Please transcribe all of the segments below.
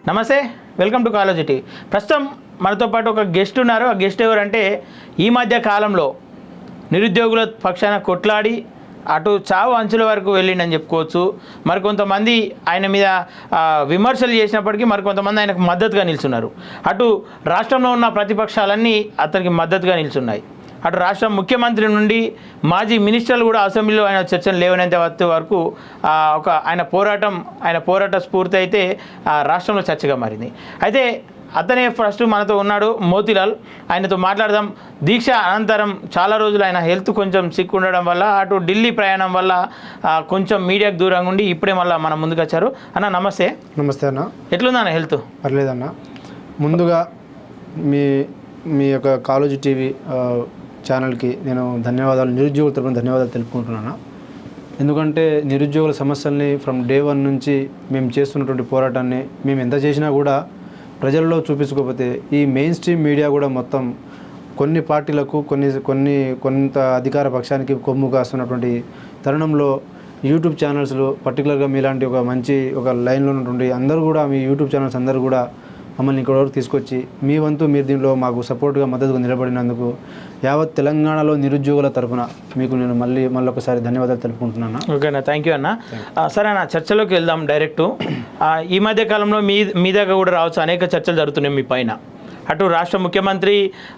నమస్తే, welcome to college TV. ప్రస్తుతం మనతో పాటు ఒక గెస్ట్ ఉన్నారు. ఆ గెస్ట్ ఎవరంటే ఈ మధ్య కాలంలో నిరుద్యోగుల పక్షాన కొట్లాడి అటు చావు అంచుల వరకు వెళ్ళిండని చెప్పుకోవచ్చు. మరికొంతమంది ఆయన మీద విమర్శలు చేసినప్పటికీ మరికొంతమంది ఆయనకు మద్దతుగా నిల్చున్నారు. అటు రాష్ట్రంలో ఉన్న ప్రతిపక్షాలన్నీ అతనికి మద్దతుగా నిల్చున్నాయి. అటు రాష్ట్ర ముఖ్యమంత్రి నుండి మాజీ మినిస్టర్లు కూడా అసెంబ్లీలో ఆయన చర్చలు లేవనేంత వరకు ఆయన పోరాట స్ఫూర్తి అయితే రాష్ట్రంలో చర్చగా మారింది. అయితే అతనే ఫస్ట్ మనతో ఉన్నాడు మోతీలాల్. ఆయనతో మాట్లాడదాం. దీక్ష అనంతరం చాలా రోజులు ఆయన హెల్త్ కొంచెం సిక్ ఉండడం వల్ల అటు ఢిల్లీ ప్రయాణం వల్ల కొంచెం మీడియాకు దూరంగా ఉండి ఇప్పుడే మళ్ళీ మన ముందుకు వచ్చారు. అన్న నమస్తే. నమస్తే అన్న. ఎట్లుందన్న హెల్త్? పర్లేదన్న. ముందుగా మీ యొక్క కాలేజీ టీవీ ఛానల్కి నేను నిరుద్యోగుల తరపున ధన్యవాదాలు తెలుపుకుంటున్నాను. ఎందుకంటే నిరుద్యోగుల సమస్యల్ని ఫ్రమ్ డే 1 నుంచి మేము చేస్తున్నటువంటి పోరాటాన్ని మేము ఎంత చేసినా కూడా ప్రజల్లో చూపించుకోకపోతే ఈ మెయిన్ స్ట్రీమ్ మీడియా కూడా మొత్తం కొన్ని పార్టీలకు కొంత అధికార పక్షానికి కొమ్ము కాస్తున్నటువంటి తరుణంలో యూట్యూబ్ ఛానల్స్లో పర్టికులర్గా మీలాంటి ఒక లైన్లో ఉన్నటువంటి అందరూ కూడా మీ యూట్యూబ్ ఛానల్స్ అందరూ కూడా మమ్మల్ని ఇక్కడ వరకు తీసుకొచ్చి మీ వంతు మీరు దీనిలో మాకు సపోర్ట్గా మద్దతుగా నిలబడినందుకు యావత్ తెలంగాణలో నిరుద్యోగుల తరఫున మీకు నేను మళ్ళీ ఒకసారి ధన్యవాదాలు తెలుపుకుంటున్నాను. ఓకేనా, థ్యాంక్ యూ అన్న. సరే అన్న, చర్చలోకి వెళ్దాం డైరెక్ట్. ఈ మధ్య కాలంలో మీ దగ్గర కూడా రావచ్చు అనేక చర్చలు జరుగుతున్నాయి మీ పైన. అటు రాష్ట్ర ముఖ్యమంత్రి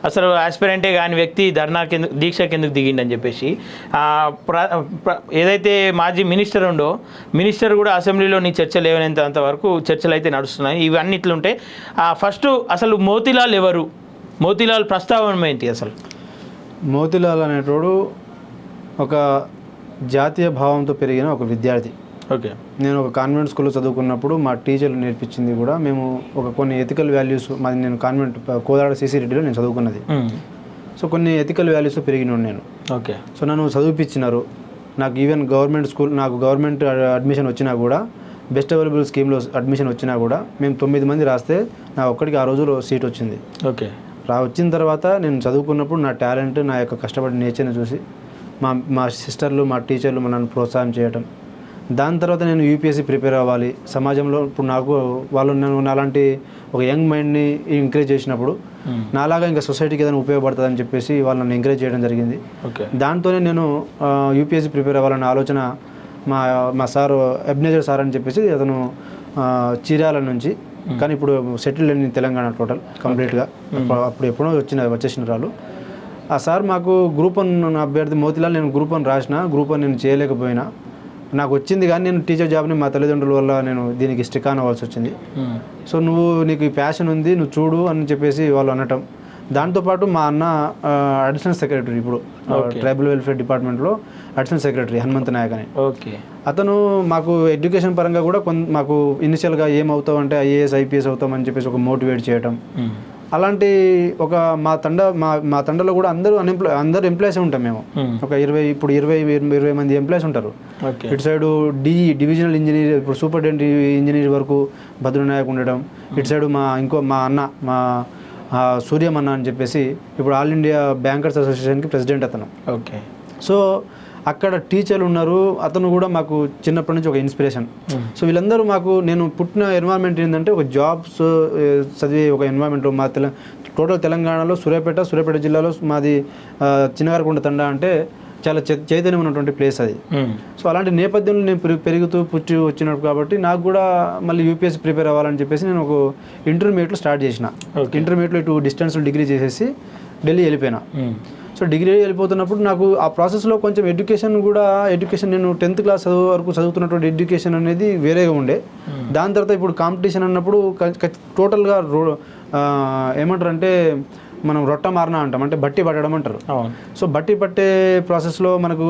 అసలు ఆస్పిరెంటే కాని వ్యక్తి దీక్ష కిందకు దిగిండని చెప్పేసి ఏదైతే మాజీ మినిస్టర్ కూడా అసెంబ్లీలో నీ చర్చలు లేవనేంత వరకు చర్చలు అయితే నడుస్తున్నాయి. ఇవన్నీ ఇట్లుంటే ఫస్ట్ అసలు మోతీలాల్ ఎవరు? మోతీలాల్ ప్రస్తావన ఏంటి అసలు? మోతీలాల్ అనేటోడు ఒక జాతీయ భావంతో పెరిగిన ఒక విద్యార్థి. ఓకే. నేను ఒక కాన్వెంట్ స్కూల్లో చదువుకున్నప్పుడు మా టీచర్లు నేర్పించింది కూడా మేము కొన్ని ఎథికల్ వాల్యూస్ మాది. నేను కాన్వెంట్ కోదాడ సిసి రెడ్డిలో నేను చదువుకున్నది. సో కొన్ని ఎథికల్ వాల్యూస్ పెరిగినాను నేను. ఓకే. సో నన్ను చదివిపించినారు. నాకు ఈవెన్ గవర్నమెంట్ అడ్మిషన్ వచ్చినా కూడా బెస్ట్ అవైలబుల్ స్కీమ్లో అడ్మిషన్ వచ్చినా కూడా మేము 9 మంది రాస్తే నా ఒక్కడికి ఆ రోజులో సీట్ వచ్చింది. ఓకే. వచ్చిన తర్వాత నేను చదువుకున్నప్పుడు నా టాలెంట్, నా యొక్క కష్టపడిన నేచర్ని చూసి మా సిస్టర్లు, మా టీచర్లు నన్ను ప్రోత్సాహం చేయటం. దాని తర్వాత నేను యూపీఎస్సీ ప్రిపేర్ అవ్వాలి. సమాజంలో ఇప్పుడు నేను నాలాంటి ఒక యంగ్ మైండ్ని ఎంకరేజ్ చేసినప్పుడు నాలాగా ఇంకా సొసైటీకి ఏదైనా ఉపయోగపడుతుంది అని చెప్పేసి వాళ్ళు నన్ను ఎంకరేజ్ చేయడం జరిగింది. దాంతోనే నేను యూపీఎస్సీ ప్రిపేర్ అవ్వాలన్న ఆలోచన మా సార్ ఎబ్నేజర్ సార్ అని చెప్పేసి అతను చీరాల నుంచి, కానీ ఇప్పుడు సెటిల్ అయింది తెలంగాణ టోటల్ కంప్లీట్గా. అప్పుడు ఎప్పుడో వచ్చేసిన రాళ్ళు. ఆ సార్ మాకు గ్రూప్ 1 అభ్యర్థి మోతీలాల్, నేను గ్రూప్ 1 రాసిన. గ్రూప్ 1 నేను చేయలేకపోయినా, నాకు వచ్చింది కానీ నేను టీచర్ జాబ్ని మా తల్లిదండ్రుల వల్ల నేను దీనికి స్టిక్ అవ్వాల్సి వచ్చింది. సో నీకు ఈ ప్యాషన్ ఉంది, నువ్వు చూడు అని చెప్పేసి వాళ్ళు అనటం. దాంతోపాటు మా అన్న అడిషనల్ సెక్రటరీ, ఇప్పుడు ట్రైబల్ వెల్ఫేర్ డిపార్ట్మెంట్లో అడిషనల్ సెక్రటరీ హనుమంత్ నాయక్ అని. ఓకే. అతను మాకు ఎడ్యుకేషన్ పరంగా కూడా మాకు ఇనిషియల్గా ఏమవుతావు అంటే ఐఏఎస్ ఐపీఎస్ అవుతామని చెప్పేసి ఒక మోటివేట్ చేయటం. అలాంటి మా తండలో కూడా అందరూ ఎంప్లాయీస్ ఉంటాం మేము. ఒక 20 మంది ఎంప్లాయీస్ ఉంటారు. ఇటు సైడు డివిజనల్ ఇంజనీర్, ఇప్పుడు సూపరింటెండెంట్ ఇంజనీర్ వరకు భద్రనాయక్ ఉండడం. ఇటు సైడు మా అన్న సూర్యమన్న అని చెప్పేసి ఇప్పుడు ఆల్ ఇండియా బ్యాంకర్స్ అసోసియేషన్కి ప్రెసిడెంట్ అతను. ఓకే. సో అక్కడ టీచర్లు ఉన్నారు. అతను కూడా మాకు చిన్నప్పటి నుంచి ఒక ఇన్స్పిరేషన్. సో వీళ్ళందరూ నేను పుట్టిన ఎన్వైర్న్మెంట్ ఏంటంటే ఒక జాబ్స్ చదివే ఒక ఎన్వైర్న్మెంట్లో టోటల్ తెలంగాణలో సూర్యాపేట జిల్లాలో మాది చిన్నగారకొండ తండా అంటే చాలా చైతన్యం ఉన్నటువంటి ప్లేస్ అది. సో అలాంటి నేపథ్యంలో నేను పెరుగుతూ పుట్టి వచ్చినప్పుడు కాబట్టి నాకు కూడా మళ్ళీ యూపీఎస్సీ ప్రిపేర్ అవ్వాలని చెప్పేసి నేను ఒక ఇంటర్మీడియట్లో స్టార్ట్ చేసిన. ఇంటర్మీడియట్లో ఇటు డిస్టెన్స్లో డిగ్రీ చేసేసి ఢిల్లీ వెళ్ళిపోయినా. సో డిగ్రీ వెళ్ళిపోతున్నప్పుడు నాకు ఆ ప్రాసెస్లో కొంచెం ఎడ్యుకేషన్ నేను 10th క్లాస్ వరకు చదువుతున్నటువంటి ఎడ్యుకేషన్ అనేది వేరేగా ఉండే. దాని తర్వాత ఇప్పుడు కాంపిటీషన్ అన్నప్పుడు టోటల్గా ఏమంటారు అంటే మనం రొట్ట మారనా అంటాం, అంటే బట్టి పట్టడం అంటారు. సో బట్టి పట్టే ప్రాసెస్లో మనకు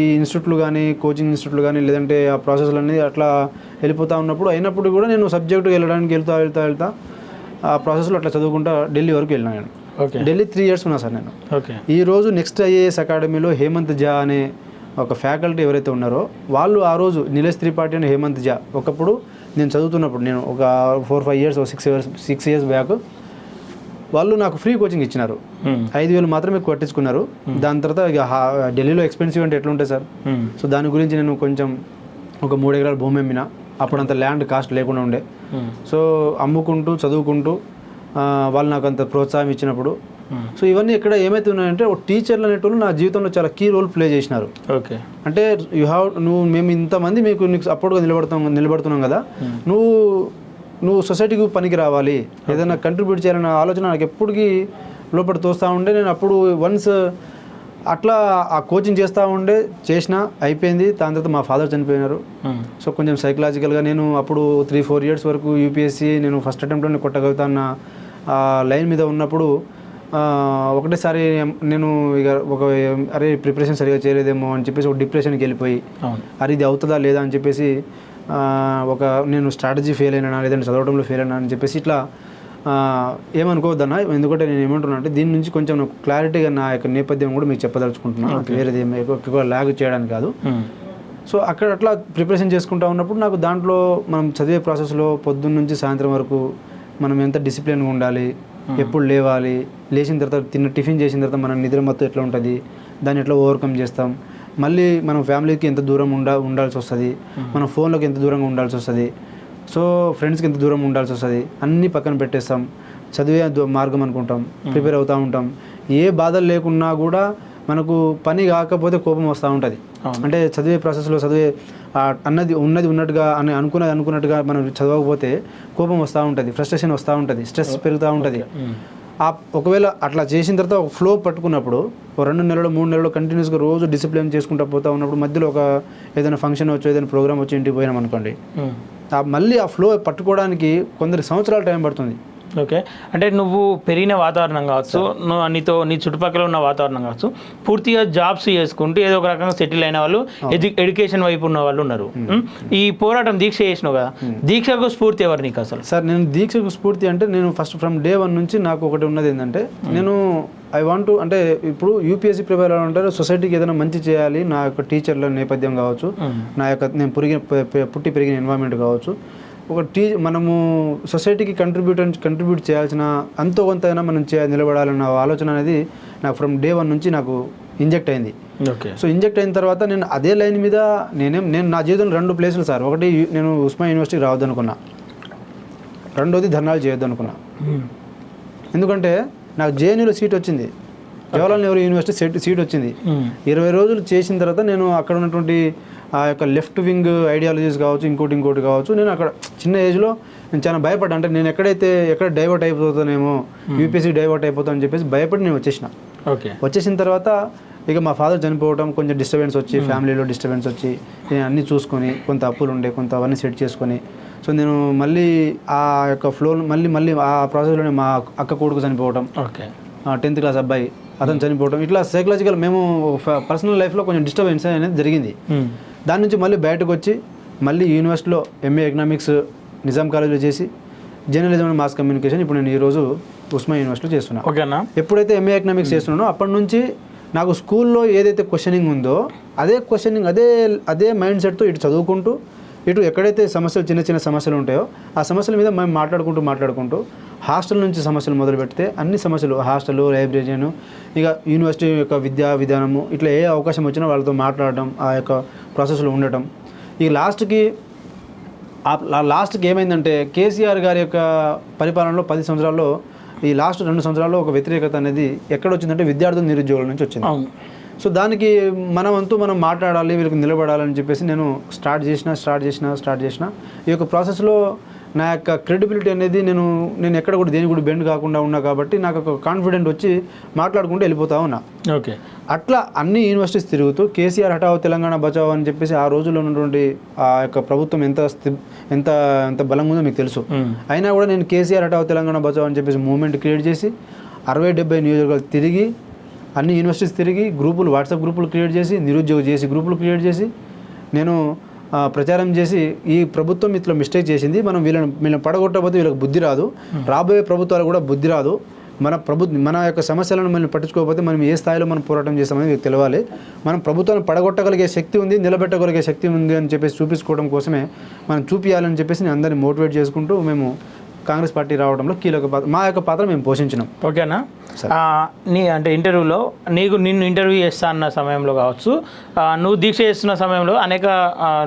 ఈ ఇన్స్టిట్యూట్లు కానీ కోచింగ్ ఇన్స్టిట్యూట్లు కానీ లేదంటే ఆ ప్రాసెస్లు అనేది అట్లా వెళ్ళిపోతూ అయినప్పుడు కూడా నేను సబ్జెక్టు వెళ్ళడానికి వెళ్తా ఆ ప్రాసెస్లో అట్లా చదువుకుంటా ఢిల్లీ వరకు వెళ్ళినా. నేను ఢిల్లీ 3 years ఉన్నా సార్ నేను. ఈరోజు నెక్స్ట్ ఐఏఎస్ అకాడమీలో హేమంత్ జా అనే ఒక ఫ్యాకల్టీ ఎవరైతే ఉన్నారో వాళ్ళు ఆ రోజు నిలేష్ త్రిపాఠి అని హేమంత్ జా ఒకప్పుడు నేను చదువుతున్నప్పుడు నేను ఒక 4-5 years 6 years బ్యాక్ వాళ్ళు నాకు ఫ్రీ కోచింగ్ ఇచ్చినారు. 5,000 మాత్రమే కట్టించుకున్నారు. దాని తర్వాత ఇక ఢిల్లీలో ఎక్స్పెన్సివ్ అంటే ఎట్లుంటాయి సార్. సో దాని గురించి నేను కొంచెం ఒక 3 ఎకరాల భూమి అమ్మిన. అప్పుడంత ల్యాండ్ కాస్ట్ లేకుండా ఉండే. సో అమ్ముకుంటూ చదువుకుంటూ వాళ్ళు నాకు అంత ప్రోత్సాహం ఇచ్చినప్పుడు సో ఇవన్నీ ఇక్కడ ఏమైతే ఉన్నాయంటే ఒక టీచర్లు అనేటోళ్ళు నా జీవితంలో చాలా కీ రోల్ ప్లే చేసినారు. ఓకే, అంటే మేము ఇంతమంది నీకు సపోర్ట్గా నిలబడుతున్నాం కదా, నువ్వు సొసైటీకి పనికి రావాలి, ఏదైనా కంట్రిబ్యూట్ చేయాలన్న ఆలోచన నాకు ఎప్పటికీ లోపల తోస్తూ ఉండే. నేను అప్పుడు వన్స్ అట్లా ఆ కోచింగ్ చేసినా అయిపోయింది. దాని తర్వాత మా ఫాదర్ చనిపోయినారు. సో కొంచెం సైకలాజికల్గా నేను అప్పుడు 3-4 ఇయర్స్ వరకు యూపీఎస్సీ నేను ఫస్ట్ అటెంప్ట్లోనే కొట్టగలుగుతాన్న లైన్ మీద ఉన్నప్పుడు ఒకటేసారి నేను ఇక అరే ప్రిపరేషన్ సరిగా చేయలేదేమో అని చెప్పేసి ఒక డిప్రెషన్కి వెళ్ళిపోయి అరే ఇది అవుతుందా లేదా అని చెప్పేసి నేను స్ట్రాటజీ ఫెయిల్ అయినా లేదంటే చదవడంలో ఫెయిల్ అయినా అని చెప్పేసి ఇట్లా ఏమనుకోవద్దన్నా. ఎందుకంటే నేను ఏమంటున్నా అంటే దీని నుంచి కొంచెం క్లారిటీగా నా యొక్క నేపథ్యం కూడా మీకు చెప్పదలుచుకుంటున్నాను. వేరేది ఎక్కువ ల్యాగ్ చేయడానికి కాదు. సో అట్లా ప్రిపరేషన్ చేసుకుంటా ఉన్నప్పుడు నాకు దాంట్లో మనం చదివే ప్రాసెస్లో పొద్దున్న నుంచి సాయంత్రం వరకు మనం ఎంత డిసిప్లిన్గా ఉండాలి, ఎప్పుడు లేవాలి, లేచిన తర్వాత టిఫిన్ చేసిన తర్వాత మన నిద్ర మొత్తం ఎట్లా ఉంటుంది, దాన్ని ఎట్లా ఓవర్కమ్ చేస్తాం, మళ్ళీ మనం ఫ్యామిలీకి ఎంత దూరం ఉండాల్సి వస్తుంది, మన ఫోన్లోకి ఎంత దూరంగా ఉండాల్సి వస్తుంది, సో ఫ్రెండ్స్కి ఎంత దూరం ఉండాల్సి వస్తుంది, అన్నీ పక్కన పెట్టేస్తాం, చదివే మార్గం అనుకుంటాం, ప్రిపేర్ అవుతూ ఉంటాం. ఏ బాధలు లేకున్నా కూడా మనకు పని కాకపోతే కోపం వస్తూ ఉంటుంది. అంటే చదివే ప్రాసెస్లో ఉన్నట్టుగా అనుకున్నట్టుగా మనం చదవకపోతే కోపం వస్తూ ఉంటుంది, ఫ్రస్ట్రేషన్ వస్తూ ఉంటుంది, స్ట్రెస్ పెరుగుతూ ఉంటుంది. ఒకవేళ అట్లా చేసిన తర్వాత ఒక ఫ్లో పట్టుకున్నప్పుడు 2 నెలలు 3 నెలలు కంటిన్యూస్గా రోజు డిసిప్లిన్ చేసుకుంటూ పోతూ ఉన్నప్పుడు మధ్యలో ఏదైనా ఫంక్షన్ వచ్చి ఏదైనా ప్రోగ్రామ్ వచ్చి ఇంటికి పోయినాం అనుకోండి, మళ్ళీ ఆ ఫ్లో పట్టుకోవడానికి కొందరు సంవత్సరాల టైం పడుతుంది. ఓకే, అంటే నువ్వు పెరిగిన వాతావరణం కావచ్చు, నీ చుట్టుపక్కల ఉన్న వాతావరణం కావచ్చు, పూర్తిగా జాబ్స్ చేసుకుంటూ ఏదో ఒక రకంగా సెటిల్ అయిన వాళ్ళు, ఎడ్యుకేషన్ వైపు ఉన్న వాళ్ళు ఉన్నారు. ఈ పోరాటం దీక్ష చేసినావు కదా, దీక్షకు స్ఫూర్తి ఎవరు నీకు అసలు? సార్ నేను దీక్షకు స్ఫూర్తి అంటే నేను ఫస్ట్ ఫ్రమ్ డే 1 నుంచి నాకు ఒకటి ఉన్నది ఏంటంటే నేను అంటే ఇప్పుడు యూపీఎస్సీ ప్రిపేర్ అవ్వాలంటే సొసైటీకి ఏదైనా మంచి చేయాలి, నా యొక్క టీచర్ల నేపథ్యం కావచ్చు, నా యొక్క నేను పుట్టి పెరిగిన ఎన్వైరన్మెంట్ కావచ్చు, మనము సొసైటీకి కంట్రిబ్యూట్ చేయాల్సిన అంతో కొంతైనా మనం నిలబడాలన్న ఆలోచన అనేది నాకు ఫ్రమ్ డే 1 నుంచి నాకు ఇంజెక్ట్ అయింది. ఓకే, సో ఇంజెక్ట్ అయిన తర్వాత నేను అదే లైన్ మీద నేను నా జీవితంలో 2 ప్లేసులు సార్. ఒకటి నేను ఉస్మానియా యూనివర్సిటీకి రావద్దు అనుకున్నా, రెండోది ధర్నాలు చేయొద్దు అనుకున్నా. ఎందుకంటే నాకు జేఎన్యూలో సీట్ వచ్చింది, జవహర్లాల్ నెహ్రూ యూనివర్సిటీ సీట్ వచ్చింది. 20 రోజులు చేసిన తర్వాత నేను అక్కడ ఉన్నటువంటి ఆ యొక్క లెఫ్ట్ వింగ్ ఐడియాలజీస్ కావచ్చు, ఇంకోటి కావచ్చు, నేను అక్కడ చిన్న ఏజ్లో నేను చాలా భయపడ్డా. అంటే నేను ఎక్కడ డైవర్ట్ అయిపోతానేమో, యూపీఎస్సీ డైవర్ట్ అయిపోతానని చెప్పేసి భయపడి నేను వచ్చేసిన తర్వాత ఇక మా ఫాదర్ చనిపోవడం, కొంచెం డిస్టర్బెన్స్ వచ్చి, ఫ్యామిలీలో డిస్టర్బెన్స్ వచ్చి, నేను అన్నీ చూసుకొని, కొంత అప్పులు ఉండే, కొంత అవన్నీ సెట్ చేసుకొని, సో నేను మళ్ళీ ఆ యొక్క ఫ్లో మళ్ళీ ఆ ప్రాసెస్లోనే మా అక్క కొడుకు చనిపోవడం, 10th క్లాస్ అబ్బాయి అతను చనిపోవడం, ఇట్లా సైకలాజికల్ మేము పర్సనల్ లైఫ్లో కొంచెం డిస్టర్బెన్స్ అనేది జరిగింది. దాని నుంచి మళ్ళీ బయటకు వచ్చి మళ్ళీ యూనివర్సిటీలో ఎంఏ ఎకనామిక్స్ నిజాం కాలేజ్లో చేసి, జర్నలిజం అండ్ మాస్ కమ్యూనికేషన్ ఇప్పుడు నేను ఈరోజు ఉస్మానియా యూనివర్సిటీలో చేస్తున్నాను. ఓకేనా, ఎప్పుడైతే ఎంఏ ఎకనామిక్స్ చేస్తున్నానో అప్పటి నుంచి నాకు స్కూల్లో ఏదైతే క్వశ్చనింగ్ ఉందో అదే మైండ్ సెట్తో ఇటు చదువుకుంటూ, ఇటు ఎక్కడైతే చిన్న సమస్యలు ఉంటాయో ఆ సమస్యల మీద మేము మాట్లాడుకుంటూ హాస్టల్ నుంచి సమస్యలు మొదలు పెడితే అన్ని సమస్యలు, హాస్టల్, లైబ్రరీను, ఇక యూనివర్సిటీ యొక్క విద్యా విధానము, ఇట్లా ఏ అవకాశం వచ్చినా వాళ్ళతో మాట్లాడడం, ఆ యొక్క ప్రాసెస్లో ఉండటం. ఈ లాస్ట్కి ఏమైందంటే కేసీఆర్ గారి యొక్క పరిపాలనలో 10 సంవత్సరాల్లో ఈ లాస్ట్ 2 సంవత్సరాల్లో ఒక వ్యతిరేకత అనేది ఎక్కడ వచ్చిందంటే విద్యార్థులు, నిరుద్యోగుల నుంచి వచ్చింది. సో దానికి మనం మాట్లాడాలి, వీళ్ళకి నిలబడాలని చెప్పేసి నేను స్టార్ట్ చేసిన ఈ యొక్క ప్రాసెస్లో నా యొక్క క్రెడిబిలిటీ అనేది నేను ఎక్కడ కూడా దేని కూడా బెండ్ కాకుండా ఉన్నా కాబట్టి నాకు ఒక కాన్ఫిడెంట్ వచ్చి మాట్లాడుకుంటూ వెళ్ళిపోతా ఉన్నా. ఓకే, అట్లా అన్ని యూనివర్సిటీస్ తిరుగుతూ కేసీఆర్ హఠావో తెలంగాణ బచావో అని చెప్పేసి ఆ రోజుల్లో ఉన్నటువంటి ఆ యొక్క ప్రభుత్వం ఎంత బలంగా ఉందో మీకు తెలుసు. అయినా కూడా నేను కేసీఆర్ హఠావో తెలంగాణ బచావో అని చెప్పేసి మూవ్మెంట్ క్రియేట్ చేసి 60-70 నియోజకవర్గాలు తిరిగి, అన్ని యూనివర్సిటీస్ తిరిగి, వాట్సాప్ గ్రూపులు క్రియేట్ చేసి, నిరుద్యోగ చేసి గ్రూపులు క్రియేట్ చేసి నేను ప్రచారం చేసి, ఈ ప్రభుత్వం ఇట్లా మిస్టేక్ చేసింది, మనం వీళ్ళని పడగొట్టకపోతే వీళ్ళకి బుద్ధి రాదు, రాబోయే ప్రభుత్వాలు కూడా బుద్ధి రాదు, మన యొక్క సమస్యలను మనం పట్టించుకోకపోతే మనం ఏ స్థాయిలో మనం పోరాటం చేస్తామని మీకు తెలియాలి, మనం ప్రభుత్వాన్ని పడగొట్టగలిగే శక్తి ఉంది, నిలబెట్టగలిగే శక్తి ఉంది అని చెప్పేసి చూపించుకోవడం కోసమే మనం చూపించాలని చెప్పేసి నేను అందరినీ మోటివేట్ చేసుకుంటూ మేము కాంగ్రెస్ పార్టీ రావడంలో కీలక పాత్ర మా యొక్క పాత్ర మేము పోషించినాం. ఓకేనా. నీ అంటే ఇంటర్వ్యూలో నిన్ను ఇంటర్వ్యూ చేస్తా అన్న సమయంలో కావచ్చు, నువ్వు దీక్ష చేస్తున్న సమయంలో అనేక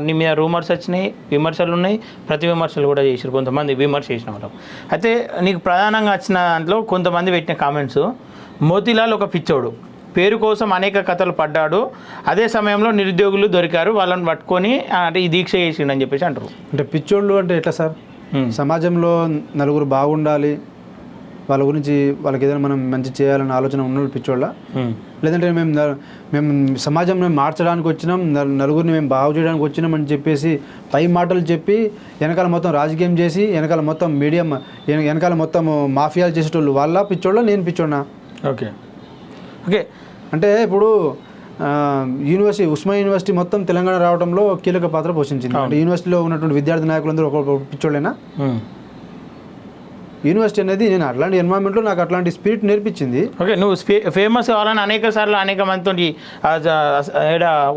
నీ మీద రూమర్స్ వచ్చినాయి, విమర్శలు ఉన్నాయి, ప్రతి విమర్శలు కూడా చేసారు, కొంతమంది విమర్శ చేసిన వాళ్ళు. అయితే నీకు ప్రధానంగా వచ్చిన దాంట్లో కొంతమంది పెట్టిన కామెంట్స్, మోతీలాల్ ఒక పిచ్చోడు, పేరు కోసం అనేక కథలు పడ్డాడు, అదే సమయంలో నిరుద్యోగులు దొరికారు, వాళ్ళని పట్టుకొని అంటే ఈ దీక్ష చేసిండని చెప్పేసి అంటారు. అంటే పిచ్చోళ్ళు అంటే ఎట్లా సార్? సమాజంలో నలుగురు బాగుండాలి, వాళ్ళ గురించి వాళ్ళకి ఏదైనా మనం మంచి చేయాలన్న ఆలోచన ఉన్న పిచ్చోళ్ళ, లేదంటే మేము సమాజంలో మార్చడానికి వచ్చినాం, నలుగురిని మేము బాగు చేయడానికి వచ్చినాం అని చెప్పేసి పై మాటలు చెప్పి వెనకాల మొత్తం రాజకీయం చేసి వెనకాల మొత్తం మీడియం వెనకాల మొత్తం మాఫియాలు చేసేటోళ్ళు వాళ్ళ పిచ్చోళ్ళ, నేను పిచ్చోడినా? Okay okay. అంటే ఇప్పుడు ఉస్మానియా యూనివర్సిటీ మొత్తం తెలంగాణ రావడంలో కీలక పాత్ర పోషించింది. అంటే యూనివర్సిటీలో ఉన్నటువంటి విద్యార్థి నాయకులందరూ ఒక పిచ్చోళ్ళైనా? యూనివర్సిటీ అనేది నేను అట్లాంటి ఎన్వైరన్మెంట్లో నాకు అట్లాంటి స్పిరిట్ నేర్పించింది. ఓకే, నువ్వు ఫేమస్ కావాలని అనేక సార్లు అనేక మందితో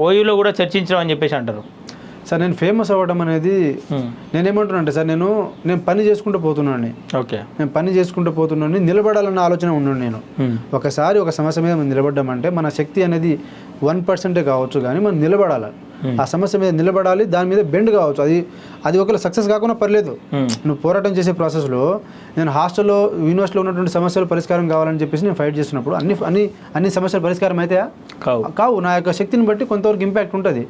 ఓయూలో కూడా చర్చించడం అని చెప్పేసి అంటారు సార్. నేను ఫేమస్ అవ్వడం అనేది నేనేమంటున్నా అంటే సార్, నేను పని చేసుకుంటూ పోతున్నాను. ఓకే, నేను పని చేసుకుంటూ పోతున్నాను, నిలబడాలన్న ఆలోచన ఉన్నాను. నేను ఒకసారి ఒక సమస్య మీద మనం నిలబడ్డామంటే మన శక్తి అనేది 1% కావచ్చు, కానీ మనం నిలబడాలి. ఆ సమస్య మీద నిలబడాలి, దాని మీద బెండ్ కావచ్చు. అది ఒకవేళ సక్సెస్ కాకుండా పర్లేదు. నువ్వు పోరాటం చేసే ప్రాసెస్లో నేను హాస్టల్లో యూనివర్సిటీలో ఉన్నటువంటి సమస్యలు పరిష్కారం కావాలని చెప్పేసి నేను ఫైట్ చేస్తున్నప్పుడు అన్ని సమస్యలు పరిష్కారం అయితే కావు. నా యొక్క శక్తిని బట్టి కొంతవరకు ఇంపాక్ట్ ఉంటుంది,